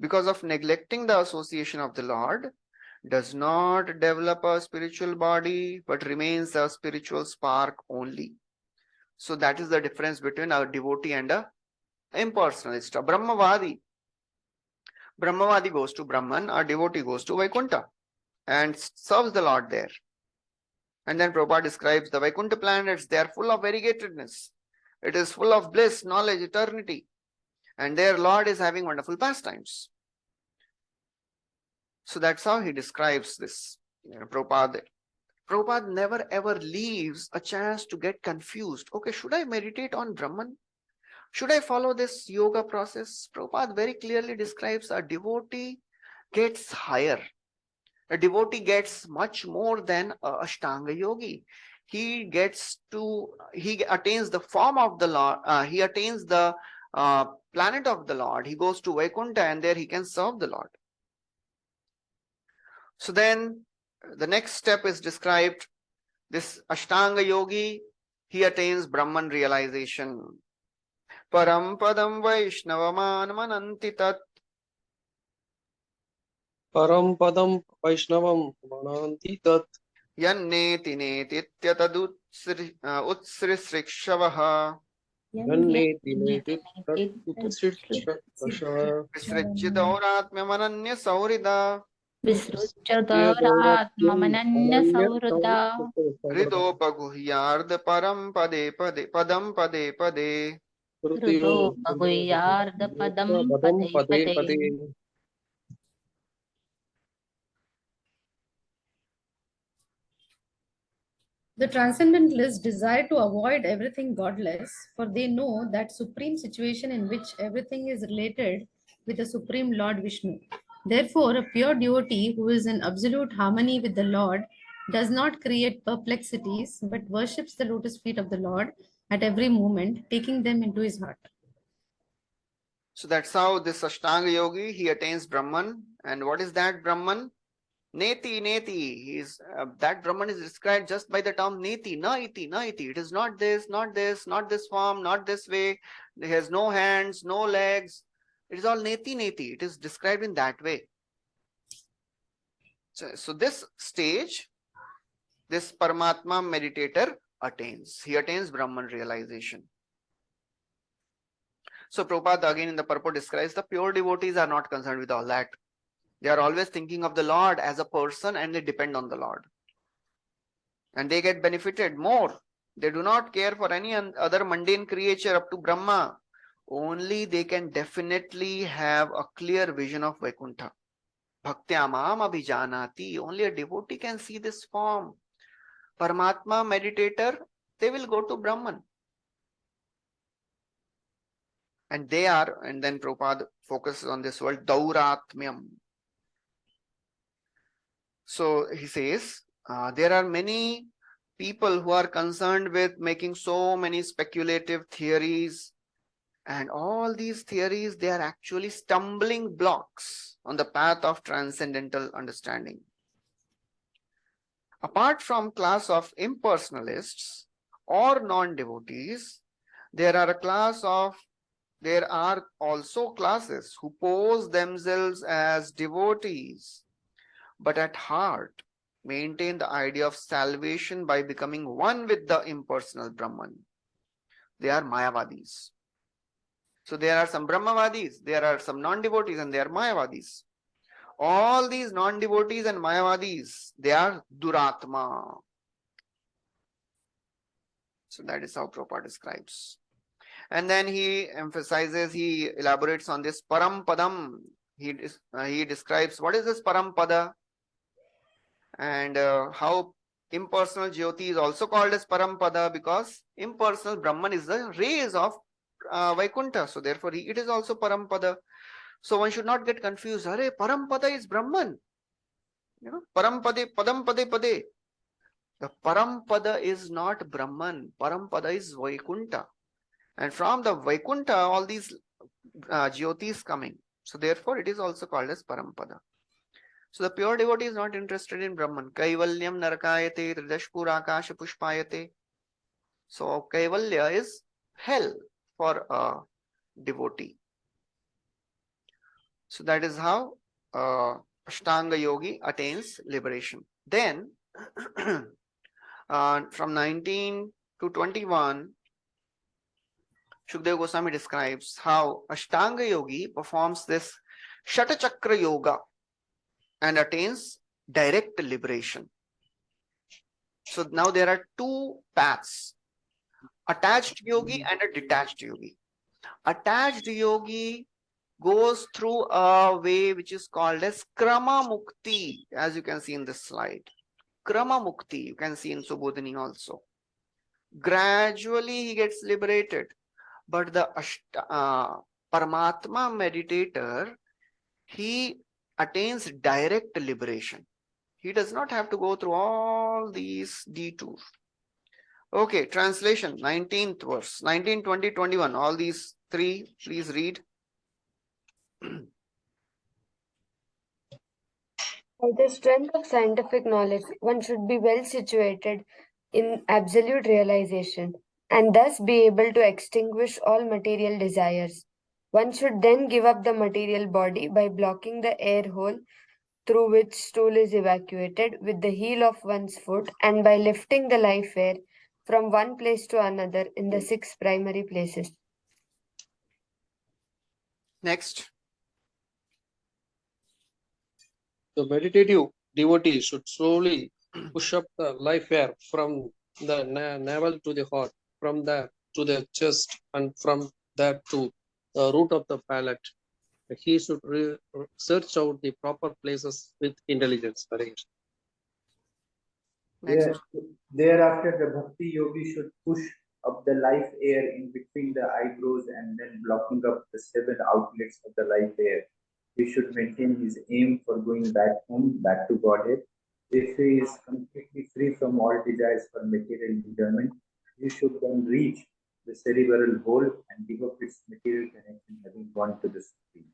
because of neglecting the association of the Lord, does not develop a spiritual body, but remains a spiritual spark only. So that is the difference between a devotee and a impersonalist. A Brahmavadi goes to Brahman, a devotee goes to Vaikuntha and serves the Lord there. And then Prabhupada describes the Vaikuntha planets. They are full of variegatedness. It is full of bliss, knowledge, eternity. And their Lord is having wonderful pastimes. So that's how he describes this. Prabhupada never ever leaves a chance to get confused. Okay, should I meditate on Brahman? Should I follow this yoga process? Prabhupada very clearly describes a devotee gets higher. A devotee gets much more than a Ashtanga yogi. He attains the form of the Lord. He attains the planet of the Lord. He goes to Vaikuntha and there he can serve the Lord. So then the next step is described. This Ashtanga yogi, he attains Brahman realization. Param padam Vaishnavaman mananti tat. Param padam Vaishnavam mananti tat. Yanneti neti tyatad utsrisrikshavaha. Yanneti neti tat utsrisrikshavaha. Visrichidauratmya mananya saurida. Visruchadaratmamananya saurada. Hridopaguhyard param pade padam pade pade. Hridopaguhyard padam pade pade. The transcendentalists desire to avoid everything godless, for they know that supreme situation in which everything is related with the Supreme Lord Vishnu. Therefore, a pure devotee who is in absolute harmony with the Lord does not create perplexities, but worships the lotus feet of the Lord at every moment, taking them into his heart. So that's how this Ashtanga yogi, he attains Brahman. And what is that Brahman? Neti. That Brahman is described just by the term Neti, Naiti. It is not this form, not this way. It has no hands, no legs. It is all Neti. It is described in that way. So this stage, this Paramatma meditator attains. He attains Brahman realization. So Prabhupada again in the purport describes the pure devotees are not concerned with all that. They are always thinking of the Lord as a person and they depend on the Lord. And they get benefited more. They do not care for any other mundane creature up to Brahma. Only they can definitely have a clear vision of Vaikuntha. Bhaktyamam abhijanati. Only a devotee can see this form. Paramatma meditator, they will go to Brahman. And then Prabhupada focuses on this word, Dauratmyam. So he says, there are many people who are concerned with making so many speculative theories. And all these theories, they are actually stumbling blocks on the path of transcendental understanding. Apart from class of impersonalists or non-devotees, there are also classes who pose themselves as devotees, but at heart maintain the idea of salvation by becoming one with the impersonal Brahman. They are Mayavadis. So there are some Brahmavadis, there are some non-devotees, and they are Mayavadis. All these non-devotees and Mayavadis, they are Duratma. So that is how Prabhupada describes. And then he elaborates on this Parampadam. He describes what is this Parampada and how impersonal Jyoti is also called as Parampada because impersonal Brahman is the rays of Vaikuntha. So therefore it is also Parampada. So one should not get confused. Hare, Parampada is Brahman. Parampade, Padam Pade Pade. The Parampada is not Brahman. Parampada is Vaikuntha. And from the Vaikuntha, all these Jyotis coming. So therefore, it is also called as Parampada. So the pure devotee is not interested in Brahman. Kaivalyam narakayate tridashpur akasha pushpayate. So Kaivalya is hell for a devotee. So that is how Ashtanga Yogi attains liberation. Then from 19 to 21, Shukdev Goswami describes how Ashtanga Yogi performs this Shata Chakra Yoga and attains direct liberation. So now there are two paths, attached yogi and a detached yogi. Attached yogi goes through a way which is called as Krama Mukti, as you can see in this slide. Krama Mukti, you can see in Subodhini also. Gradually he gets liberated. But the Paramatma meditator, he attains direct liberation. He does not have to go through all these detours. Okay, translation, 19th verse, 19, 20, 21. All these three, please read. By the strength of scientific knowledge, one should be well situated in absolute realization and thus be able to extinguish all material desires. One should then give up the material body by blocking the air hole through which stool is evacuated with the heel of one's foot and by lifting the life air from one place to another in the 6 primary places. Next. The meditative devotee should slowly push up the life air from the navel to the heart, from there to the chest, and from there to the root of the palate. He should search out the proper places with intelligence. Next. Thereafter, the Bhakti Yogi should push up the life air in between the eyebrows and then blocking up the 7 outlets of the life air. He should maintain his aim for going back home, back to Godhead. If he is completely free from all desires for material enjoyment, he should then reach the cerebral hole and give up its material connection, having gone to the Supreme.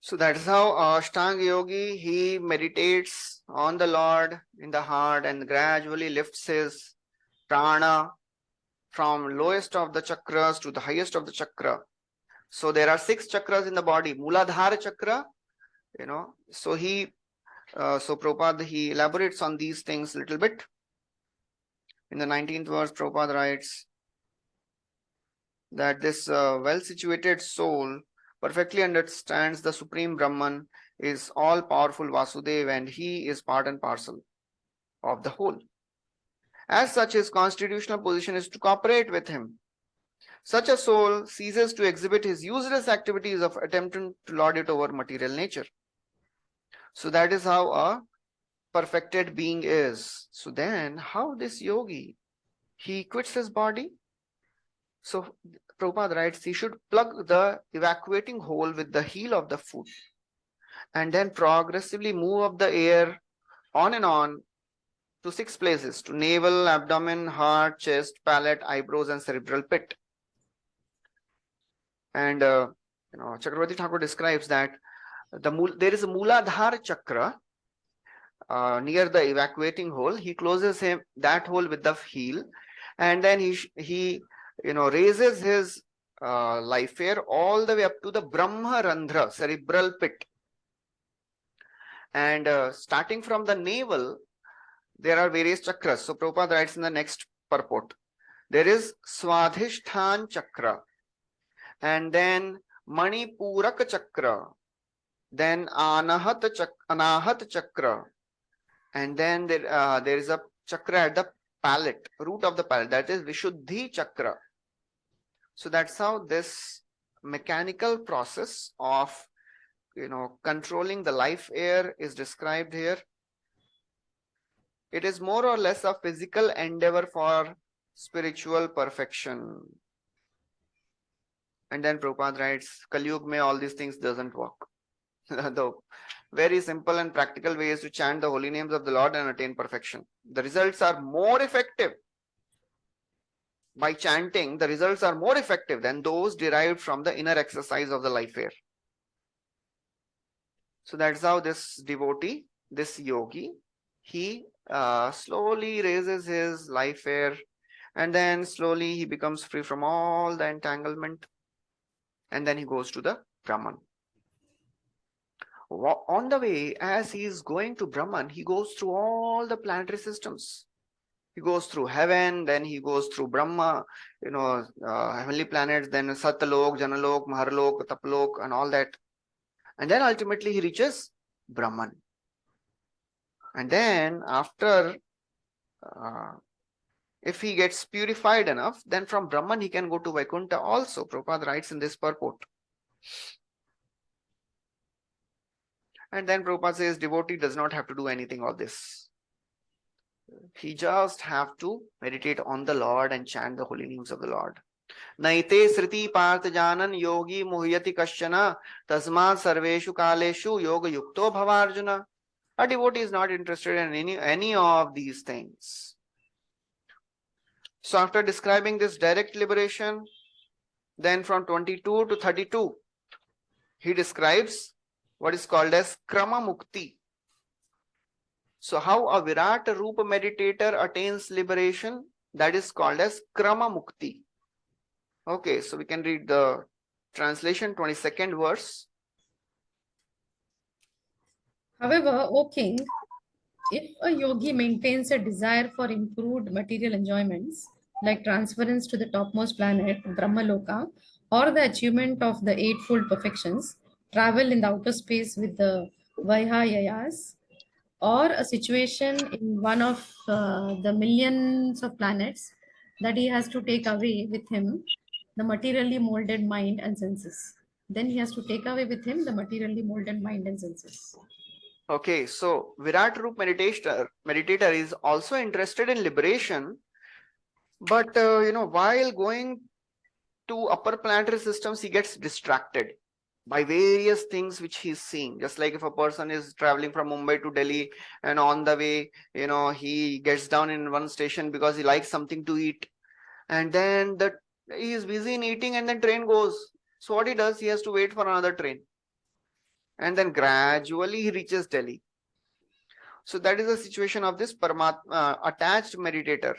So that is how Ashtanga Yogi, he meditates on the Lord in the heart and gradually lifts his prana from lowest of the chakras to the highest of the chakra. So there are 6 chakras in the body. Muladhara chakra, so Prabhupada, he elaborates on these things a little bit. In the 19th verse, Prabhupada writes that this well-situated soul perfectly understands the Supreme Brahman is all-powerful Vasudeva and he is part and parcel of the whole. As such, his constitutional position is to cooperate with him. Such a soul ceases to exhibit his useless activities of attempting to lord it over material nature. So that is how a perfected being is. So then, how this yogi, he quits his body? So Prabhupada writes, he should plug the evacuating hole with the heel of the foot and then progressively move up the air on and on to 6 places, to navel, abdomen, heart, chest, palate, eyebrows, and cerebral pit. And Chakravarti Thakur describes that there is a Muladhara chakra near the evacuating hole. He closes that hole with the heel, and then he raises his life air all the way up to the Brahma Randhra, cerebral pit. And starting from the navel, there are various chakras. So Prabhupada writes in the next purport, there is Swadhishthan chakra, and then Manipuraka chakra, then Anahat chakra, and then there is a chakra at the palate, root of the palate, that is Vishuddhi chakra. So that's how this mechanical process of controlling the life air is described here. It is more or less a physical endeavor for spiritual perfection. And then Prabhupada writes, Kali Yuga mein all these things doesn't work. The very simple and practical way is to chant the holy names of the Lord and attain perfection. The results are more effective. By chanting, the results are more effective than those derived from the inner exercise of the life air. So that's how this devotee, this yogi, he slowly raises his life air and then slowly he becomes free from all the entanglement and then he goes to the Brahman. On the way, as he is going to Brahman, he goes through all the planetary systems. He goes through heaven, then he goes through Brahma, heavenly planets, then Satalok, Janalok, Maharlok, Taplok, and all that. And then ultimately he reaches Brahman. And then after, if he gets purified enough, then from Brahman he can go to Vaikuntha also. Prabhupada writes in this purport. And then Prabhupada says devotee does not have to do anything of this. He just have to meditate on the Lord and chant the holy names of the Lord. Naite sriti partha janan yogi muhyati kashchana tasmat sarveshu kaleshu yoga yukto bhavarjuna. A devotee is not interested in any of these things. So after describing this direct liberation, then from 22 to 32, he describes what is called as krama mukti. So how a Virat Rupa meditator attains liberation, that is called as krama mukti. Okay, so we can read the translation, 22nd verse. However, O king, if a yogi maintains a desire for improved material enjoyments, like transference to the topmost planet, Brahmaloka, or the achievement of the eightfold perfections, travel in the outer space with the Vaihayayas, or a situation in one of the millions of planets, that he has to take away with him the materially molded mind and senses. Then he has to take away with him the materially molded mind and senses. Okay, so Virat Rup meditator is also interested in liberation, but while going to upper planetary systems, he gets distracted by various things which he's seeing. Just like if a person is traveling from Mumbai to Delhi and on the way, he gets down in one station because he likes something to eat, and then he is busy in eating and then train goes. So what he does, he has to wait for another train. And then gradually he reaches Delhi. So that is the situation of this attached meditator.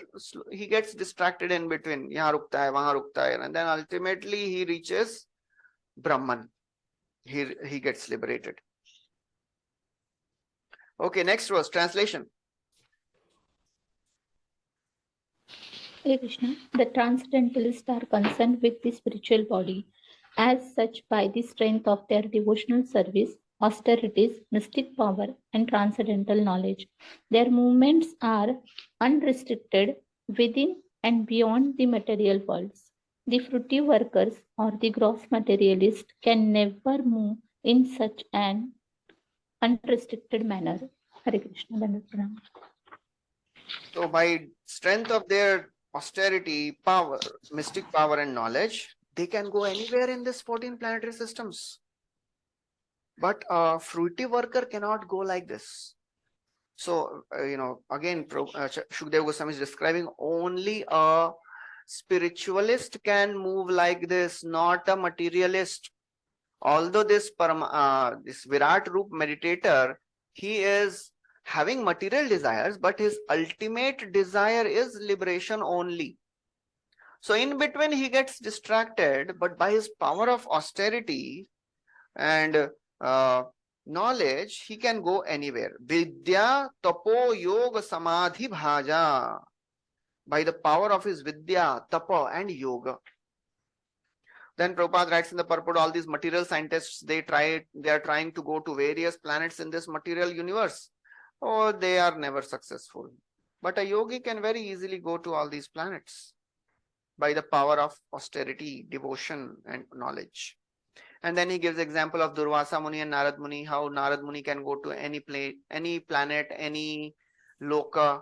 He gets distracted in between. Yahan rukta hai, wahan rukta hai, and then ultimately he reaches Brahman. He gets liberated. Okay, next verse, translation. Hare Krishna. The transcendentalists are concerned with the spiritual body. As such, by the strength of their devotional service, austerities, mystic power, and transcendental knowledge, their movements are unrestricted within and beyond the material worlds. The fruitive workers or the gross materialist can never move in such an unrestricted manner. Hare Krishna. So by strength of their austerity, power, mystic power and knowledge, they can go anywhere in this 14 planetary systems. But a fruitive worker cannot go like this. So, again, Shukdev Goswami is describing only a spiritualist can move like this, not a materialist. Although this Virat Rup meditator, he is having material desires, but his ultimate desire is liberation only. So in between he gets distracted, but by his power of austerity and knowledge, he can go anywhere. Vidya tapo yoga samadhi bhaja. By the power of his vidya, tapa and yoga. Then Prabhupada writes in the purport, all these material scientists, they are trying to go to various planets in this material universe. Oh, they are never successful. But a yogi can very easily go to all these planets by the power of austerity, devotion, and knowledge. And then he gives example of Durvasa Muni and Narad Muni, how Narad Muni can go to any planet, any loka.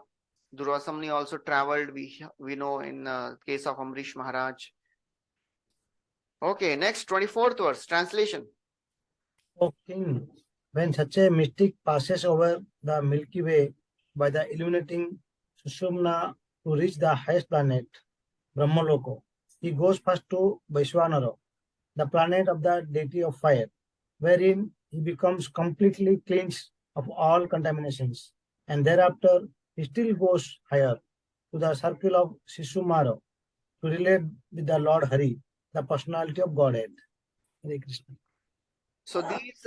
Durvasa Muni also traveled, we know in case of Amrish Maharaj. Okay, next 24th verse, translation. O king, when such a mystic passes over the Milky Way by the illuminating Sushumna to reach the highest planet, Brahmaloko, he goes first to Vaishwanara, the planet of the deity of fire, wherein he becomes completely cleansed of all contaminations, and thereafter he still goes higher to the circle of Sisumara to relate with the Lord Hari, the personality of Godhead. Hare Krishna. So these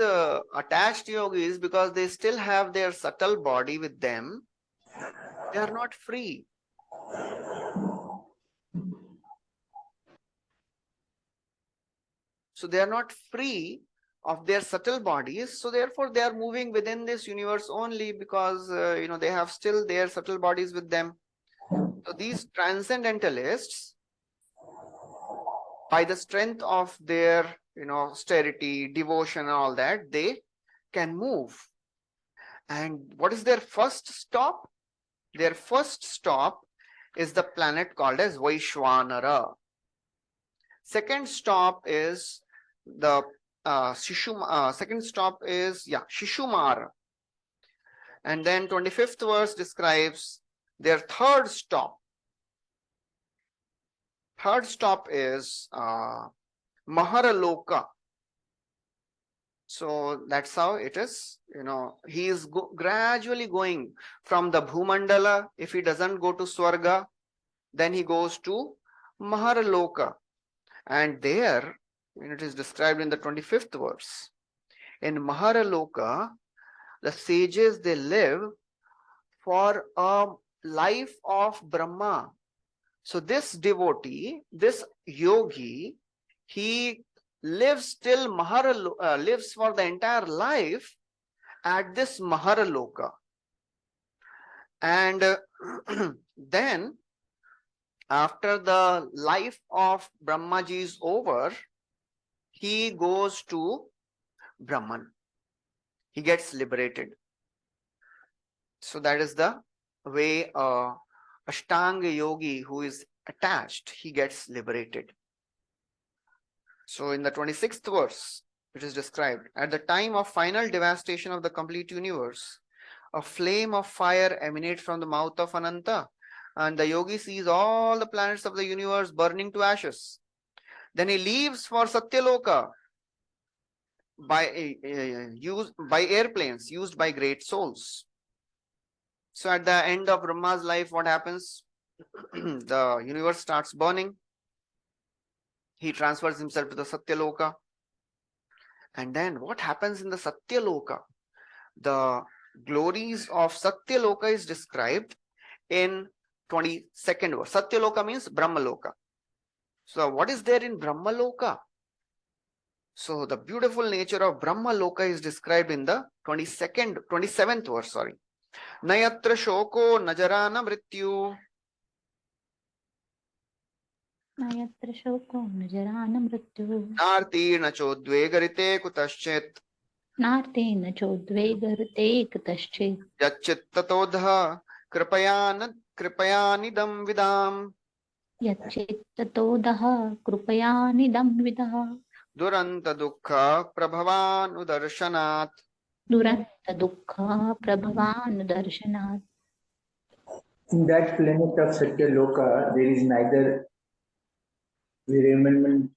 attached yogis, because they still have their subtle body with them, they are not free. So they are not free of their subtle bodies. So therefore they are moving within this universe only because, they have still their subtle bodies with them. So these transcendentalists, by the strength of their, austerity, devotion and all that, they can move. And what is their first stop? Their first stop is the planet called as Vaishwanara. Second stop is the Shishumara. And then 25th verse describes their third stop. Third stop is Maharaloka. So that's how it is. He is gradually going from the Bhumandala. If he doesn't go to Swarga, then he goes to Maharaloka. And there, it is described in the 25th verse. In Maharaloka, the sages, they live for a life of Brahma. So this devotee, this yogi, he lives till lives for the entire life at this Maharaloka. And then after the life of Brahmaji is over, he goes to Brahman. He gets liberated. So that is the way Ashtanga yogi who is attached, he gets liberated. So in the 26th verse, it is described, at the time of final devastation of the complete universe, a flame of fire emanates from the mouth of Ananta, and the yogi sees all the planets of the universe burning to ashes. Then he leaves for Satyaloka by airplanes used by great souls. So at the end of Brahma's life, what happens? The universe starts burning. He transfers himself to the Satyaloka. And then what happens in the Satyaloka? The glories of Satyaloka is described in 22nd verse. Satyaloka means Brahmaloka. So what is there in Brahmaloka? So the beautiful nature of Brahmaloka is described in the 27th verse, Nayatra shoko najarana mrityu. Nayatra shoko najarana mrityu. Narti nachodvegarite kutaschet. Narti nachodvegarite kutaschet. Yachittatodha kripayanidam vidam. Yachittatodha kripayanidam vidam. Duranta dukkha prabhavan udarshanat. Duranta dukkha prabhavan darshanat. In that planet of Satyaloka, there is neither bereavement,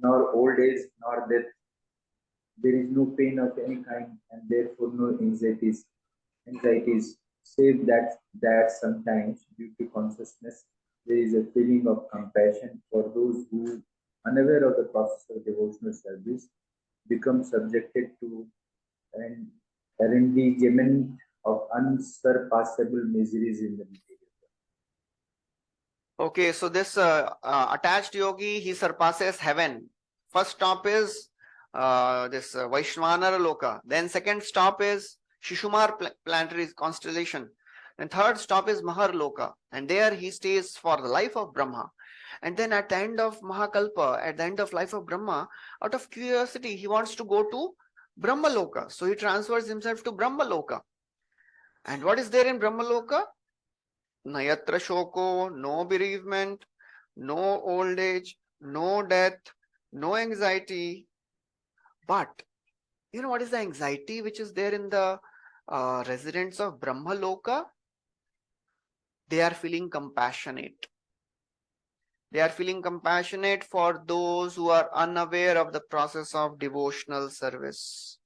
nor old age, nor death. There is no pain of any kind, and therefore no anxieties, save that sometimes, due to consciousness, there is a feeling of compassion for those who, unaware of the process of devotional service, become subjected to an arrangement of unsurpassable miseries in the material. Okay, so this attached yogi, he surpasses heaven. First stop is this Vaishwanara Loka. Then second stop is Shishumar planetary constellation. And third stop is Mahar Loka. And there he stays for the life of Brahma. And then at the end of Mahakalpa, at the end of life of Brahma, out of curiosity, he wants to go to Brahmaloka. So he transfers himself to Brahmaloka. And what is there in Brahmaloka? Nayatra shoko, no bereavement, no old age, no death, no anxiety. But you know what is the anxiety which is there in the residents of Brahmaloka? They are feeling compassionate. They are feeling compassionate for those who are unaware of the process of devotional service.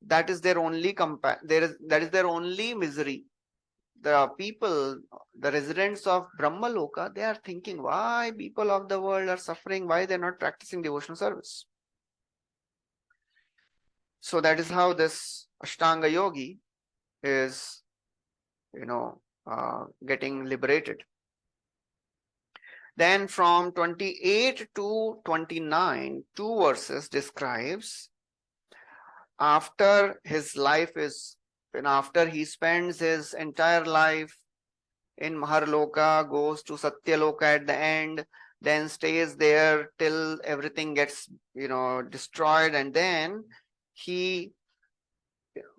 That is their only that is their only misery. The people, the residents of Brahmaloka, they are thinking, why people of the world are suffering, why they are not practicing devotional service. So that is how this Ashtanga Yogi is, getting liberated. Then from 28 to 29, 2 verses describes after his life is, after he spends his entire life in Maharloka, goes to Satyaloka at the end, then stays there till everything gets, destroyed, and then he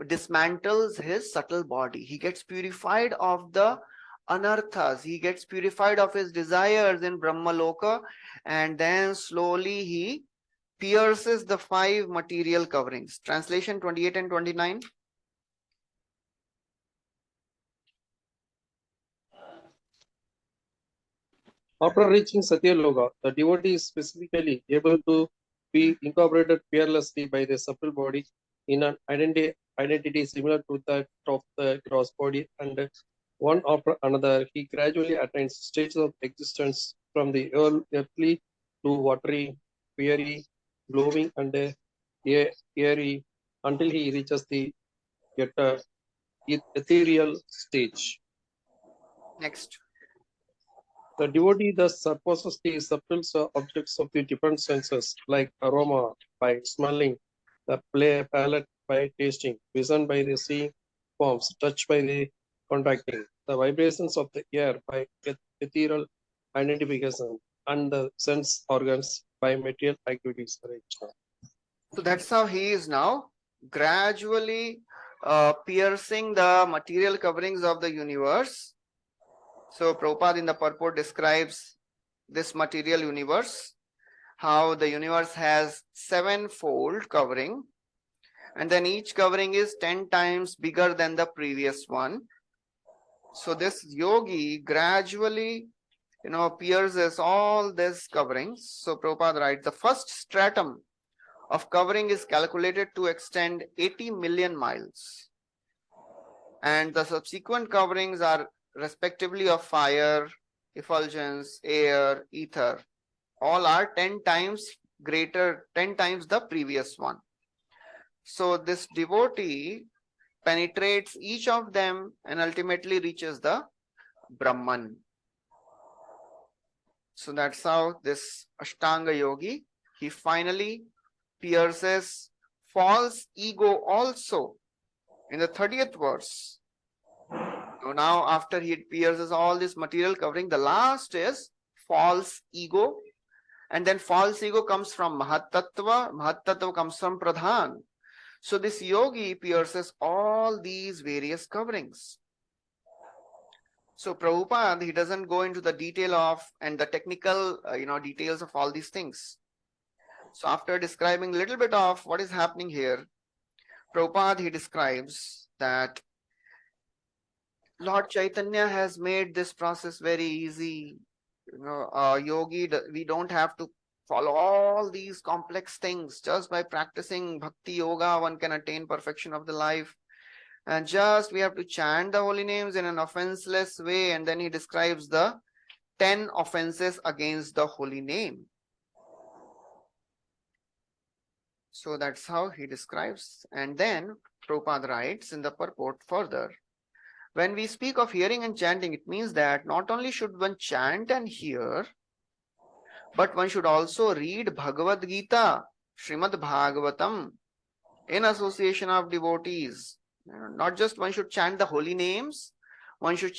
dismantles his subtle body. He gets purified of the anarthas. He gets purified of his desires in Brahmaloka, and then slowly he pierces the 5 material coverings. Translation 28 and 29. After reaching Satyaloka, the devotee is specifically able to be incorporated fearlessly by the subtle body in an identity similar to that of the gross body, and one after another, he gradually attains stages of existence from the earthly to watery, fiery, glowing, and airy until he reaches the ethereal stage. Next. The devotee thus surpasses the subtle objects of the different senses, like aroma by smelling, the palate by tasting, vision by the seeing forms, touch by the contacting, the vibrations of the air by ethereal identification, and the sense organs by material activities. So that's how he is now gradually piercing the material coverings of the universe. So Prabhupada in the purport describes this material universe, how the universe has 7-fold covering, and then each covering is 10 times bigger than the previous one. So this yogi gradually, pierces all these coverings. So Prabhupada writes, the first stratum of covering is calculated to extend 80 million miles. And the subsequent coverings are respectively of fire, effulgence, air, ether. All are 10 times greater, 10 times the previous one. So this devotee penetrates each of them and ultimately reaches the Brahman. So that's how this Ashtanga Yogi, he finally pierces false ego also in the 30th verse. So now after he pierces all this material covering, the last is false ego, and then false ego comes from Mahatattva, Mahatattva comes from Pradhan. So this yogi pierces all these various coverings. So Prabhupada, he doesn't go into the detail of and the technical details of all these things. So after describing a little bit of what is happening here, Prabhupada, he describes that Lord Chaitanya has made this process very easy. Yogi, we don't have to follow all these complex things. Just by practicing Bhakti Yoga, one can attain perfection of the life. And just we have to chant the holy names in an offenseless way. And then he describes the 10 offenses against the holy name. So that's how he describes. And then Prabhupada writes in the purport further, when we speak of hearing and chanting, it means that not only should one chant and hear, but one should also read Bhagavad Gita, Srimad Bhagvatam, in association of devotees. Not just one should chant the holy names, one should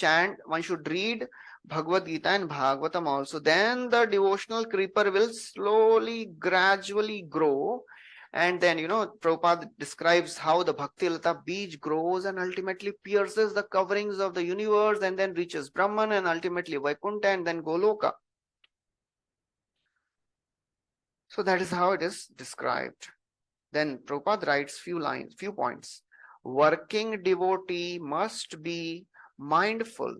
read Bhagavad Gita and Bhagavatam also. Then the devotional creeper will slowly, gradually grow. And then, Prabhupada describes how the Bhakti Lata Bij grows and ultimately pierces the coverings of the universe and then reaches Brahman and ultimately Vaikuntha and then Goloka. So that is how it is described. Then Prabhupada writes few points. Working devotee must be mindful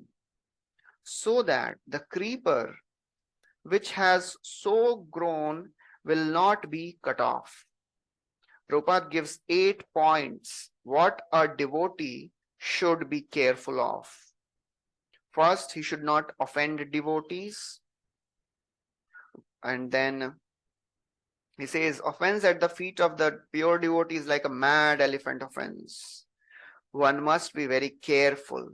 so that the creeper which has so grown will not be cut off. Prabhupada gives 8 points what a devotee should be careful of. First, he should not offend devotees. And then He says, offense at the feet of the pure devotee is like a mad elephant offense. One must be very careful.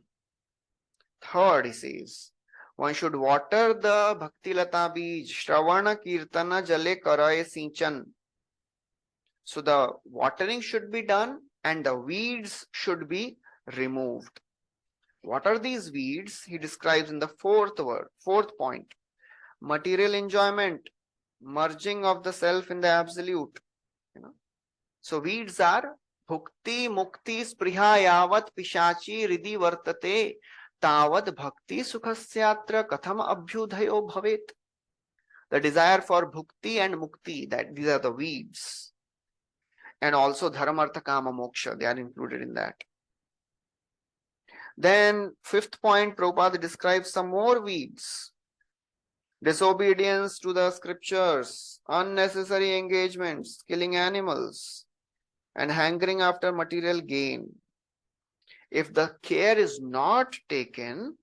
Third, he says, one should water the Bhakti Lata Bij, Shravana Kirtana Jale Karaye Sinchan. So the watering should be done and the weeds should be removed. What are these weeds? He describes in the fourth point. Material enjoyment, merging of the self in the absolute. So weeds are bhukti mukti spriha yavat pishachi ridi vartate tavad bhakti sukhasyatra katham abhyudhayo bhavet. The desire for bhukti and mukti, that these are the weeds. And also dharma artha kama moksha, they are included in that. Then fifth point, Prabhupada describes some more weeds. Disobedience to the scriptures, unnecessary engagements, killing animals, and hankering after material gain. If the care is not taken,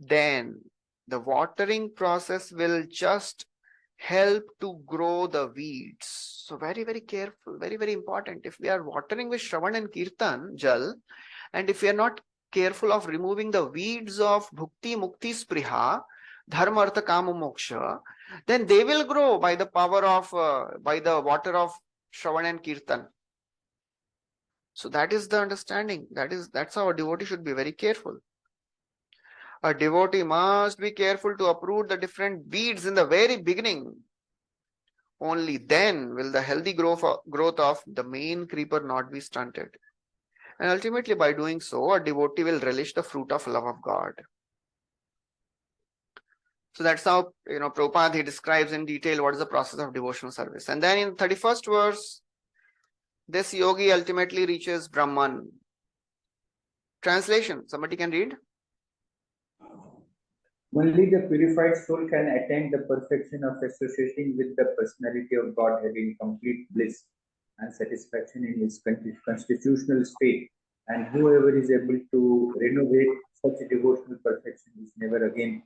then the watering process will just help to grow the weeds. So very, very careful, very, very important. If we are watering with Shravan and Kirtan, Jal, and if we are not careful of removing the weeds of Bhukti, Mukti, Spriha, Dharma, Artha, Kama, Moksha, then they will grow by the power of, by the water of Shravan and Kirtan. So that is the understanding. That's how a devotee should be very careful. A devotee must be careful to uproot the different weeds in the very beginning. Only then will the healthy growth of the main creeper not be stunted. And ultimately, by doing so, a devotee will relish the fruit of love of God. So that's how, Prabhupada, he describes in detail what is the process of devotional service. And then in the 31st verse, this yogi ultimately reaches Brahman. Translation, somebody can read? Only the purified soul can attain the perfection of associating with the personality of God, having complete bliss and satisfaction in his constitutional state. And whoever is able to renovate such a devotional perfection is never again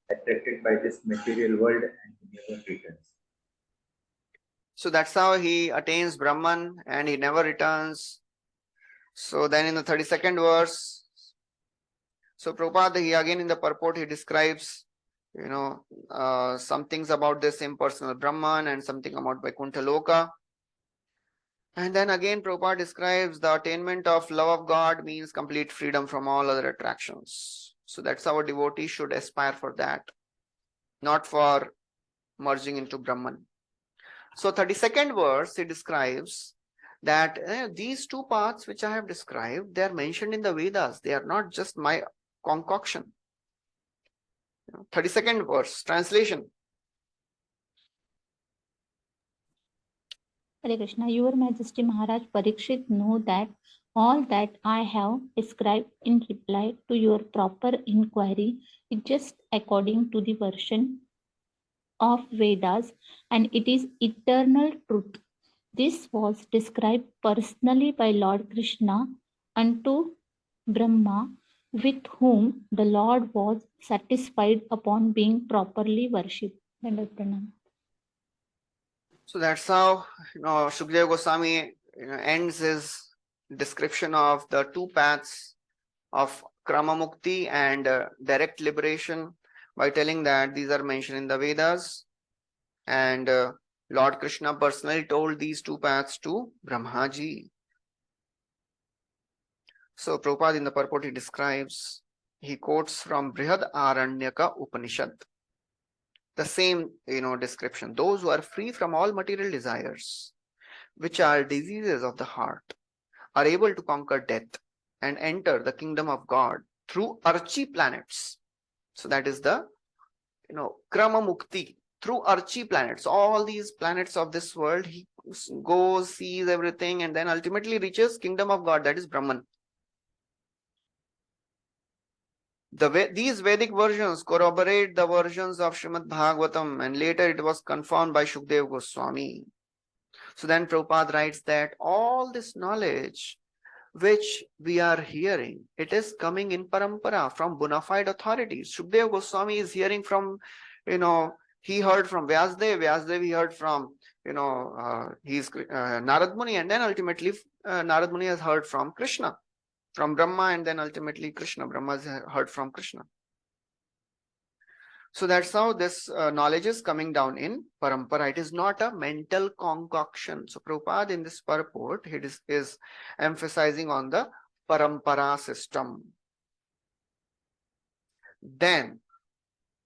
attracted by this material world and he never returns. So that's how he attains Brahman and he never returns. So then in the 32nd verse, so Prabhupada, he again in the purport, he describes, some things about this impersonal Brahman and something about Vaikuntha Loka. And then again, Prabhupada describes the attainment of love of God means complete freedom from all other attractions. So that's how a devotee should aspire for that, not for merging into Brahman. So 32nd verse, he describes that these two paths which I have described, they are mentioned in the Vedas. They are not just my concoction. 32nd verse, translation. Hare Krishna, Your Majesty Maharaj Parikshit, know that all that I have described in reply to your proper inquiry is just according to the version of Vedas, and it is eternal truth. This was described personally by Lord Krishna unto Brahma, with whom the Lord was satisfied upon being properly worshipped. So that's how Shukadeva Goswami ends his description of the two paths of Krama Mukti and direct liberation by telling that these are mentioned in the Vedas, and Lord Krishna personally told these two paths to Brahmaji. So Prabhupada in the purport, he describes, he quotes from Brihad Aranyaka Upanishad. The same, description. Those who are free from all material desires, which are diseases of the heart, are able to conquer death and enter the kingdom of God through Archi planets. So that is the, Krama Mukti, through Archi planets. All these planets of this world, he goes, sees everything, and then ultimately reaches kingdom of God, that is Brahman. These Vedic versions corroborate the versions of Srimad Bhagvatam, and later it was confirmed by Shukadeva Goswami. So then Prabhupada writes that all this knowledge which we are hearing, it is coming in parampara from bona fide authorities. Shukadeva Goswami is hearing from, he heard from Vyasdev, Vyasdev he heard from, he's Narad Muni, and then ultimately Narad Muni has heard from Krishna, from Brahma, and then ultimately Brahma has heard from Krishna. So that's how this knowledge is coming down in parampara. It is not a mental concoction. So Prabhupada in this purport, he is emphasizing on the parampara system. Then,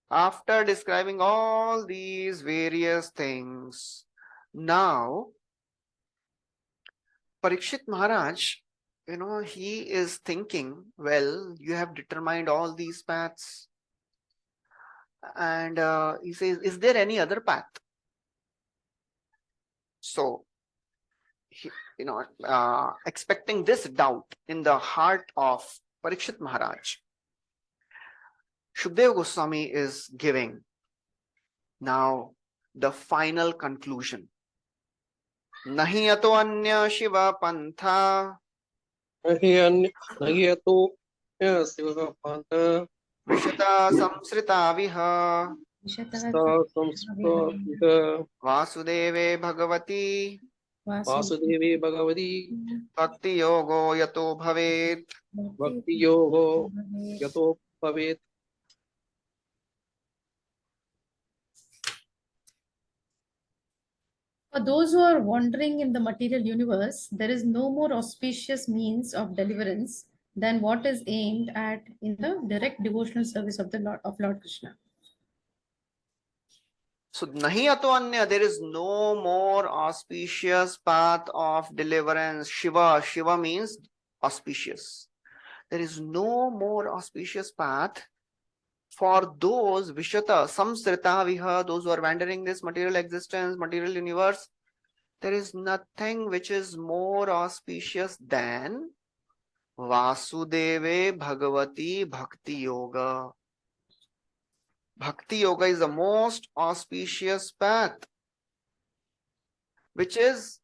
after describing all these various things, now Parikshit Maharaj, he is thinking, well, you have determined all these paths. And he says, is there any other path? So, expecting this doubt in the heart of Parikshit Maharaj, Shukdev Goswami is giving now the final conclusion. Nahi ato anya shiva pantha Nahi ato Shiva Pantha Vishata samsrita viha Vasudeve Bhagavati Vasudevi Bhagavati Bhakti Yogo Yato Bhavet. Bhakti Yogo Yato Bhavet. For those who are wandering in the material universe, there is no more auspicious means of deliverance than what is aimed at in the direct devotional service of the Lord Krishna. So, nahi ato anya, there is no more auspicious path of deliverance. Shiva means auspicious. There is no more auspicious path for those Vishata, samsrita viha, those who are wandering this material existence, material universe. There is nothing which is more auspicious than Vasudeve Bhagavati Bhakti Yoga. Bhakti Yoga is the most auspicious path, which is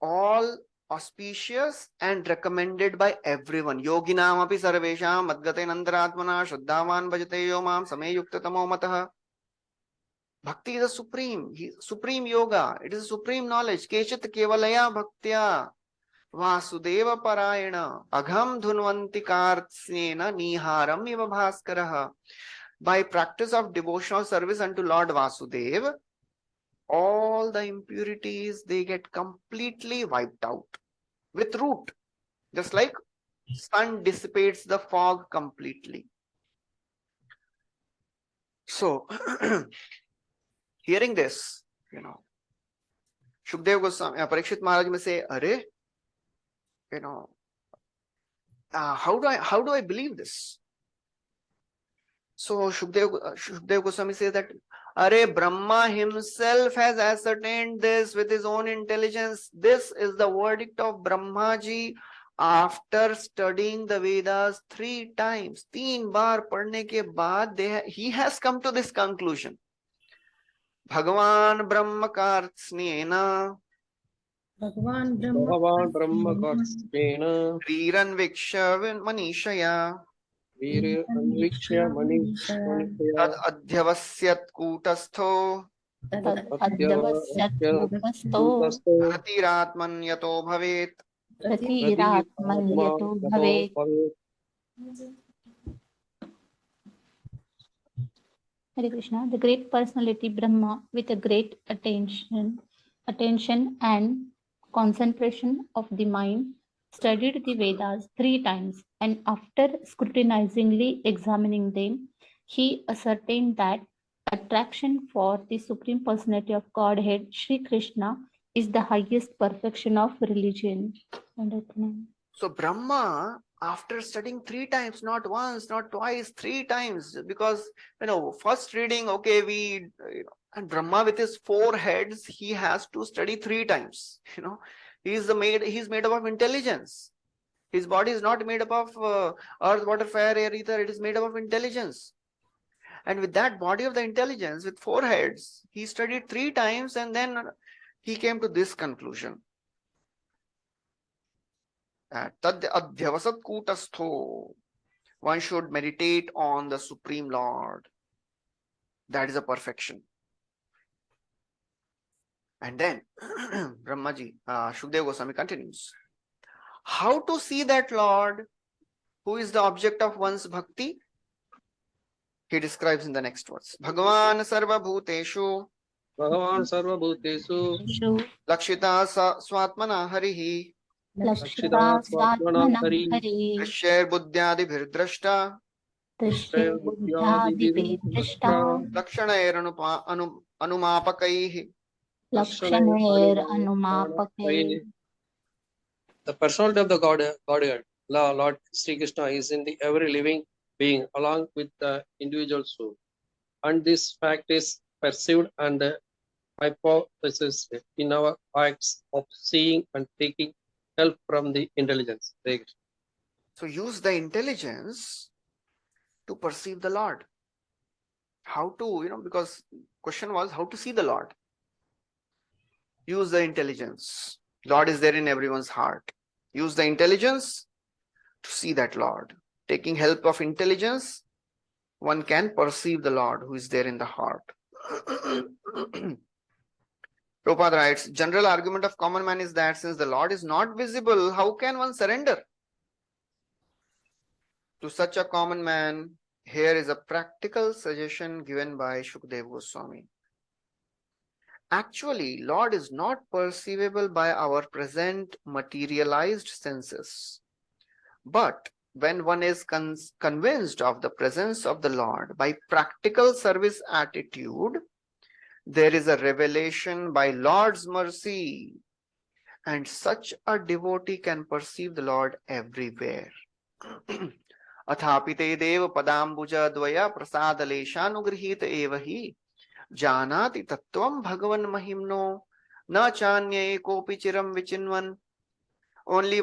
all auspicious and recommended by everyone. Yoginam api sarvesham madgate nandaratmana shuddhavan bhajate yomam same yuktatamo matah. Bhakti is a supreme yoga. It is a supreme knowledge. Kechit kevalaya bhaktya Vasudeva parayana agham dhunvanti kartsena niharam iva bhaskaraha. By practice of devotional service unto Lord Vasudeva, all the impurities, they get completely wiped out with root, just like sun dissipates the fog completely. So, hearing this, Shukdev Goswami, Parikshit Maharaj may say, "Arey, how do I believe this?" So Shukdev Goswami says that, Arey, Brahma himself has ascertained this with his own intelligence. This is the verdict of Brahmaji after studying the Vedas 3 times. 3 baar padhne ke baad he has come to this conclusion. Bhagavan Brahma Kartsnena Bhagavan Brahma Kartsnena Viran Viksha Manishaya Veer Anvikshya Tad Adhyavasyat Kutastho Ratiratman Yato Bhavet. Hare Krishna, the great personality Brahma, with a great attention and concentration of the mind, studied the Vedas 3 times, and after scrutinizingly examining them, he ascertained that attraction for the Supreme Personality of Godhead, Sri Krishna, is the highest perfection of religion. So Brahma, after studying 3 times, not once, not twice, 3 times, because first reading, okay, and Brahma with his 4 heads, he has to study 3 times. He's made up of intelligence. His body is not made up of earth, water, fire, air, ether. It is made up of intelligence. And with that body of the intelligence, with 4 heads, he studied 3 times, and then he came to this conclusion. Tad adhyavasat kutastho. One should meditate on the Supreme Lord. That is a perfection. And then Brahmaji, Shukdev Goswami continues. How to see that Lord who is the object of one's bhakti? He describes in the next verse. Bhagavan sarva bhuteshu Bhagavan sarva bhutesu lakshita swatmana harihi Lakshita Swatmana Hari Krishyar buddhyadi bhirdrashta Trishya Buddhyadi Vedrishta Lakshanair anumapakaihi. Lakshanair Anumapake. The personality of the Godhead, Lord Sri Krishna, is in the every living being along with the individual soul. And this fact is perceived and hypothesis in our acts of seeing and taking help from the intelligence. So use the intelligence to perceive the Lord. How to, because question was how to see the Lord. Use the intelligence. Lord is there in everyone's heart. Use the intelligence to see that Lord. Taking help of intelligence, one can perceive the Lord who is there in the heart. Prabhupada writes, general argument of common man is that since the Lord is not visible, how can one surrender? To such a common man, here is a practical suggestion given by Shukdev Goswami. Actually, Lord is not perceivable by our present materialized senses. But when one is convinced of the presence of the Lord by practical service attitude, there is a revelation by Lord's mercy, and such a devotee can perceive the Lord everywhere. Athapite dev padambuja dvaya prasadaleshanugrihet evahi janati tattvam bhagavan mahimno na chanye kopi chiram vichinvan. Only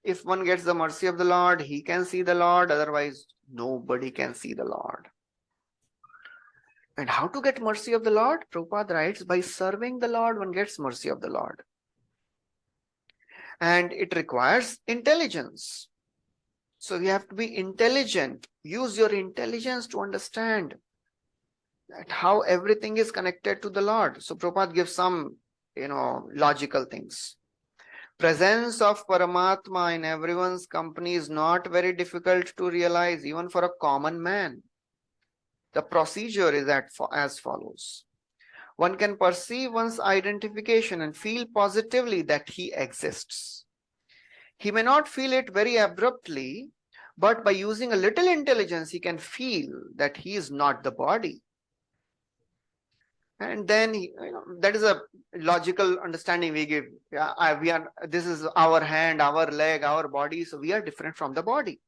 if one gets the mercy of the Lord, he can see the Lord, otherwise nobody can see the Lord. And how to get mercy of the Lord? Prabhupada writes, by serving the Lord, one gets mercy of the Lord. And it requires intelligence. So we have to be intelligent. Use your intelligence to understand that how everything is connected to the Lord. So Prabhupada gives some, logical things. Presence of Paramatma in everyone's company is not very difficult to realize, even for a common man. The procedure is as follows. One can perceive one's identification and feel positively that he exists. He may not feel it very abruptly, but by using a little intelligence, he can feel that he is not the body. And then, that is a logical understanding we give. This is our hand, our leg, our body, so we are different from the body.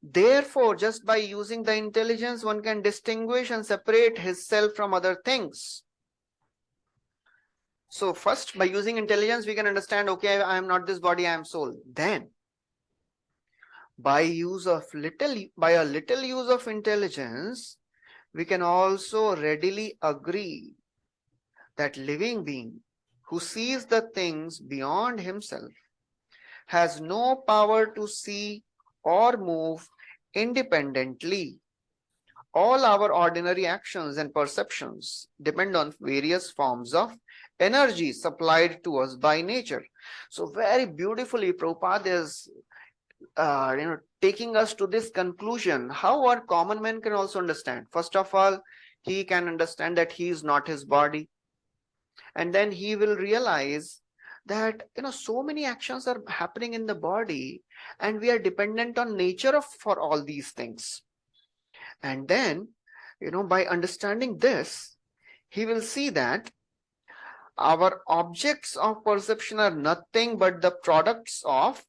Therefore, just by using the intelligence, one can distinguish and separate his self from other things. So first, by using intelligence, we can understand, okay, I am not this body, I am soul. Then, by a little use of intelligence, we can also readily agree that living being who sees the things beyond himself has no power to see or move independently. All our ordinary actions and perceptions depend on various forms of energy supplied to us by nature. So very beautifully, Prabhupada is taking us to this conclusion, how our common man can also understand. First of all, he can understand that he is not his body. And then he will realize that, so many actions are happening in the body and we are dependent on nature for all these things. And then, by understanding this, he will see that our objects of perception are nothing but the products of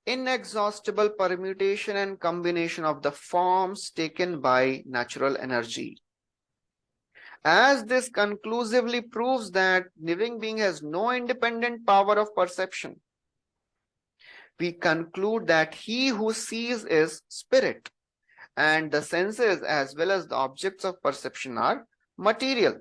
inexhaustible permutation and combination of the forms taken by natural energy. As this conclusively proves that living being has no independent power of perception, we conclude that he who sees is spirit, and the senses as well as the objects of perception are material.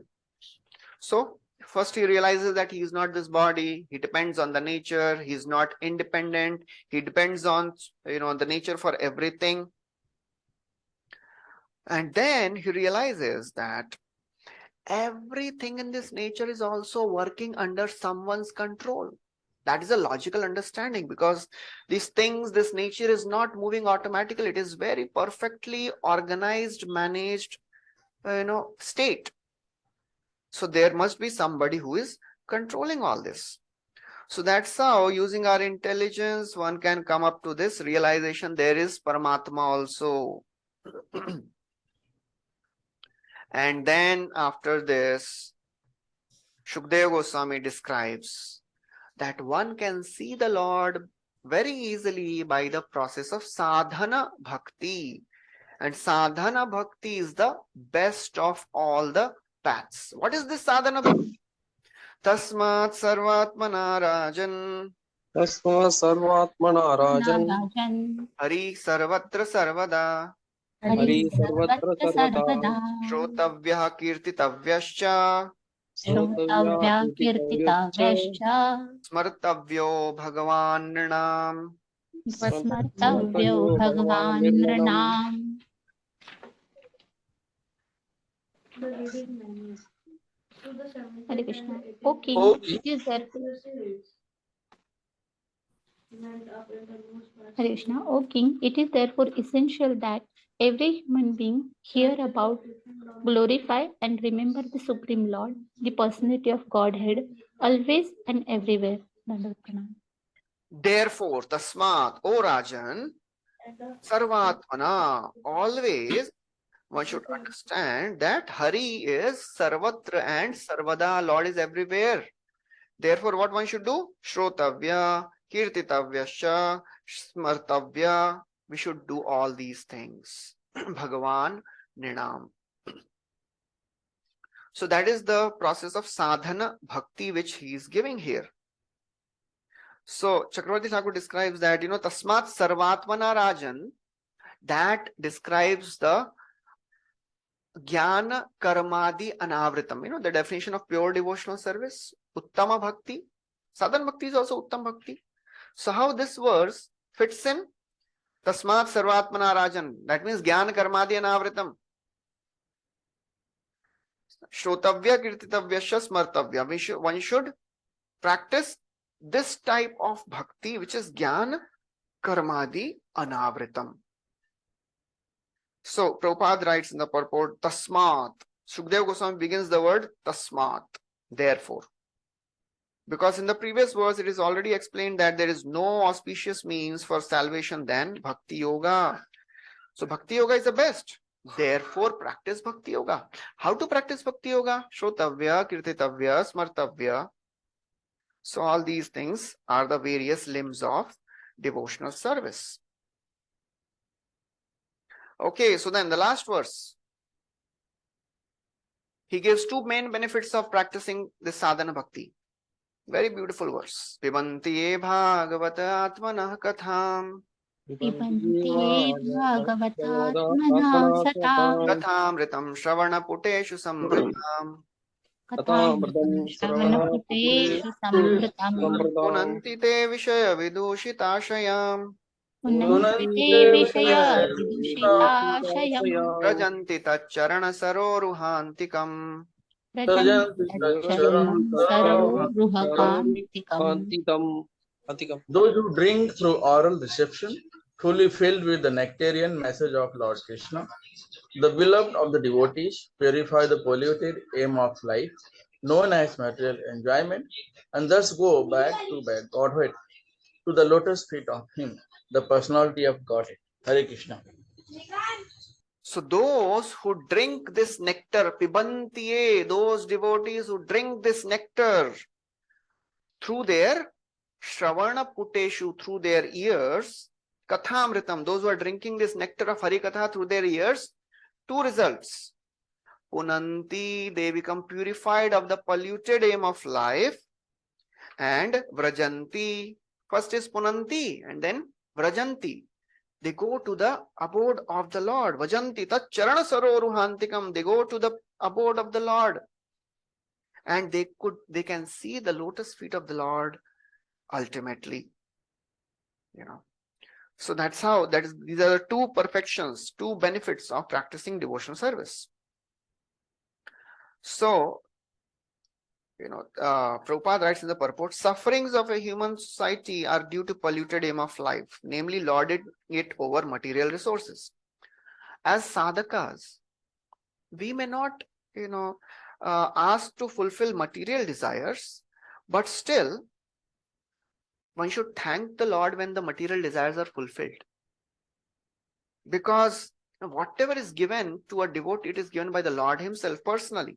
So first he realizes that he is not this body, he depends on the nature, he is not independent, he depends on the nature for everything. And then he realizes that everything in this nature is also working under someone's control. That is a logical understanding, because these things, this nature is not moving automatically. It is very perfectly organized, managed, state. So there must be somebody who is controlling all this. So that's how, using our intelligence, one can come up to this realization there is Paramatma also. And then after this, Shukdev Goswami describes that one can see the Lord very easily by the process of sadhana bhakti. And sadhana bhakti is the best of all the paths. What is this sadhana bhakti? Tasmat sarvatmana rajan. Tasma sarvatmana rajan. Hari sarvatra sarvada. Hari sarvatra sarvada. Shrotavyah kirtitavyascha. Shrotavya kirtitavyascha. Smartavyo bhagavan nrinam. Smartavyo bhagavan nrinam. Hare Krishna. O king, it is therefore Hare Krishna. O king, it is therefore essential that every human being hear about, glorify, and remember the Supreme Lord, the personality of Godhead, always and everywhere. Therefore, tasmat, O Rajan, sarvatmana, always one should understand that Hari is sarvatra and sarvada, Lord is everywhere. Therefore, what one should do? Shrotavya, kirtitavyascha, smartavya. We should do all these things. Bhagavan Nrinam. So that is the process of sadhana bhakti which he is giving here. So Chakravarti Thakur describes that, tasmat sarvatmana rajan, that describes the jnana karmadi anavritam, the definition of pure devotional service, uttama bhakti. Sadhana bhakti is also uttama bhakti. So how this verse fits in? Tasmat sarvatmana rajan, that means jnana karmadi anavritam. Shrotavya kirtitavyascha smartavya. One should practice this type of bhakti, which is jnana karmadi anavritam. So Prabhupada writes in the purport, tasmat. Shukdev Goswami begins the word tasmat, therefore. Because in the previous verse it is already explained that there is no auspicious means for salvation than bhakti yoga. So bhakti yoga is the best. Therefore practice bhakti yoga. How to practice bhakti yoga? Shrotavya, kirtitavya, smartavya. So all these things are the various limbs of devotional service. Okay, so then the last verse. He gives two main benefits of practicing this sadhana bhakti. Very beautiful verse. Pibanti bhagavata atmanah katham. Pibanti bhagavata atmanah satam. Kathamritam shravana puteshu samvritam. Kathamritam shravana puteshu samvritam. Punanti te vishaya vidushitashayam. Punante vishaya vidushitashayam. Rajanti tacharana saroruhantikam. Rajanti taccharanam saroruhakantikam. Those who drink through oral reception, fully filled with the nectarian message of Lord Krishna, the beloved of the devotees, purify the polluted aim of life, known as material enjoyment, and thus go back to Godhead, to the lotus feet of Him, the personality of Godhead. Hare Krishna. So those who drink this nectar, pibantiye, those devotees who drink this nectar through their shravana puteshu, through their ears, kathamritam, those who are drinking this nectar of Harikatha through their ears, two results. Punanti, they become purified of the polluted aim of life, and vrajanti, first is punanti and then vrajanti. They go to the abode of the Lord. Vajanti tat charana saroruhantikam. They go to the abode of the Lord. And they can see the lotus feet of the Lord ultimately. So that's how, these are the two perfections, two benefits of practicing devotional service. So, Prabhupada writes in the purport, sufferings of a human society are due to polluted aim of life, namely lording it over material resources. As sadhakas, we may not, ask to fulfill material desires, but still, one should thank the Lord when the material desires are fulfilled. Because whatever is given to a devotee, it is given by the Lord himself personally.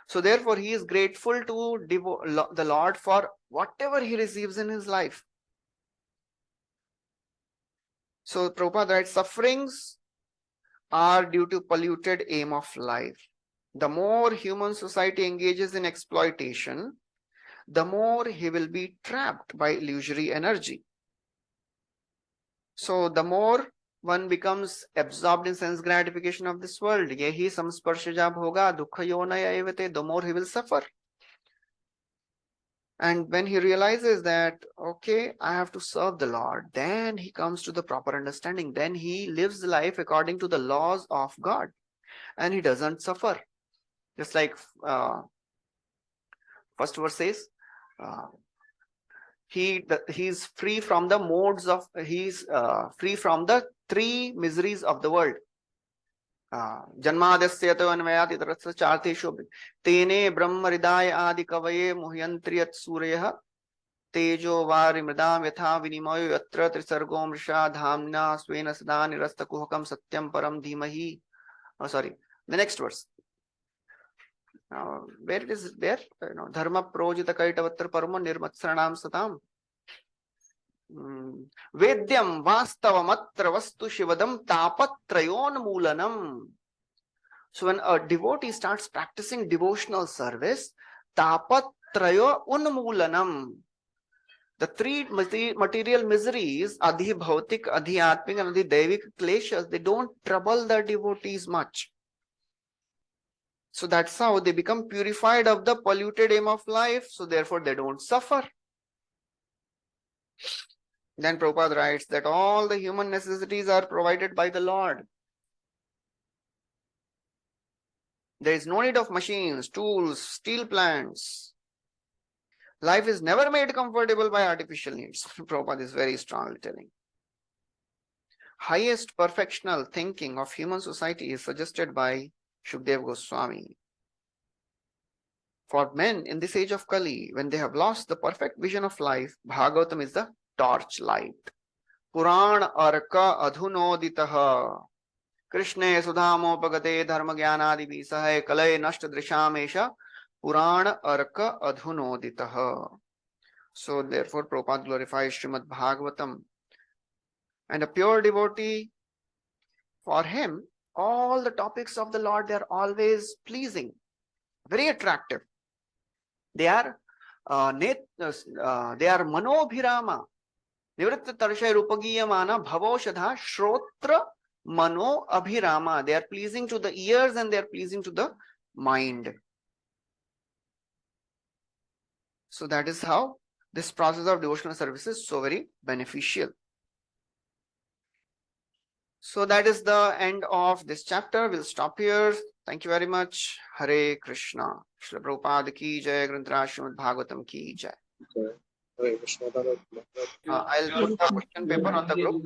So therefore, he is grateful to the Lord for whatever he receives in his life. So Prabhupada writes, sufferings are due to polluted aim of life. The more human society engages in exploitation, the more he will be trapped by illusory energy. So the more one becomes absorbed in sense gratification of this world, yehi samsparshaja bhoga dukkha yonaya evate, the more he will suffer. And when he realizes that, okay, I have to serve the Lord, then he comes to the proper understanding. Then he lives life according to the laws of God and he doesn't suffer. Just like first verse says, he's free from the modes of, he's free from the three miseries of the world. Janmadasya anvayati tarasya charteshu tene brahma hridaya adi kavaye muhyantriyat surya tejo vari mridam yatha vinimayo yatra trisargo mrisha dhamna swena sada nirasta kuhakam satyam param dhimahi. Oh, sorry. The next verse. Where it is there? Dharma projita kaitavatra parma nirmatsaranam satam. Vedyam vastavam atra vastu shivadam tapatrayon moolanam. So when a devotee starts practicing devotional service, tapatrayo unmoolanam. The three material miseries, adhi bhautik, adhi atmik, and adhi devik kleshas, they don't trouble the devotees much. So that's how they become purified of the polluted aim of life. So therefore they don't suffer. Then Prabhupada writes that all the human necessities are provided by the Lord. There is no need of machines, tools, steel plants. Life is never made comfortable by artificial needs. Prabhupada is very strongly telling. Highest perfectional thinking of human society is suggested by Shukdev Goswami. For men in this age of Kali, when they have lost the perfect vision of life, Bhagavatam is the torchlight. Puran arka adhunoditaha Krishne sudhamopagate dharma jnanadi visahay kalay nashta drishamesha Puran arka adhunoditaha. So therefore Prabhupada glorifies Srimad Bhagvatam. And a pure devotee, for him, all the topics of the Lord, they are always pleasing, very attractive. They are manobhirama. Nivritta tarshay rupagiyamana bhavoshadha shrotra mano abhirama. They are pleasing to the ears and they are pleasing to the mind. So that is how this process of devotional service is so very beneficial. So that is the end of this chapter. We'll stop here. Thank you very much. Hare Krishna. Srila Prabhupada ki jai. Granth Srimad Bhagavatam ki jai. I'll put the question paper on the group.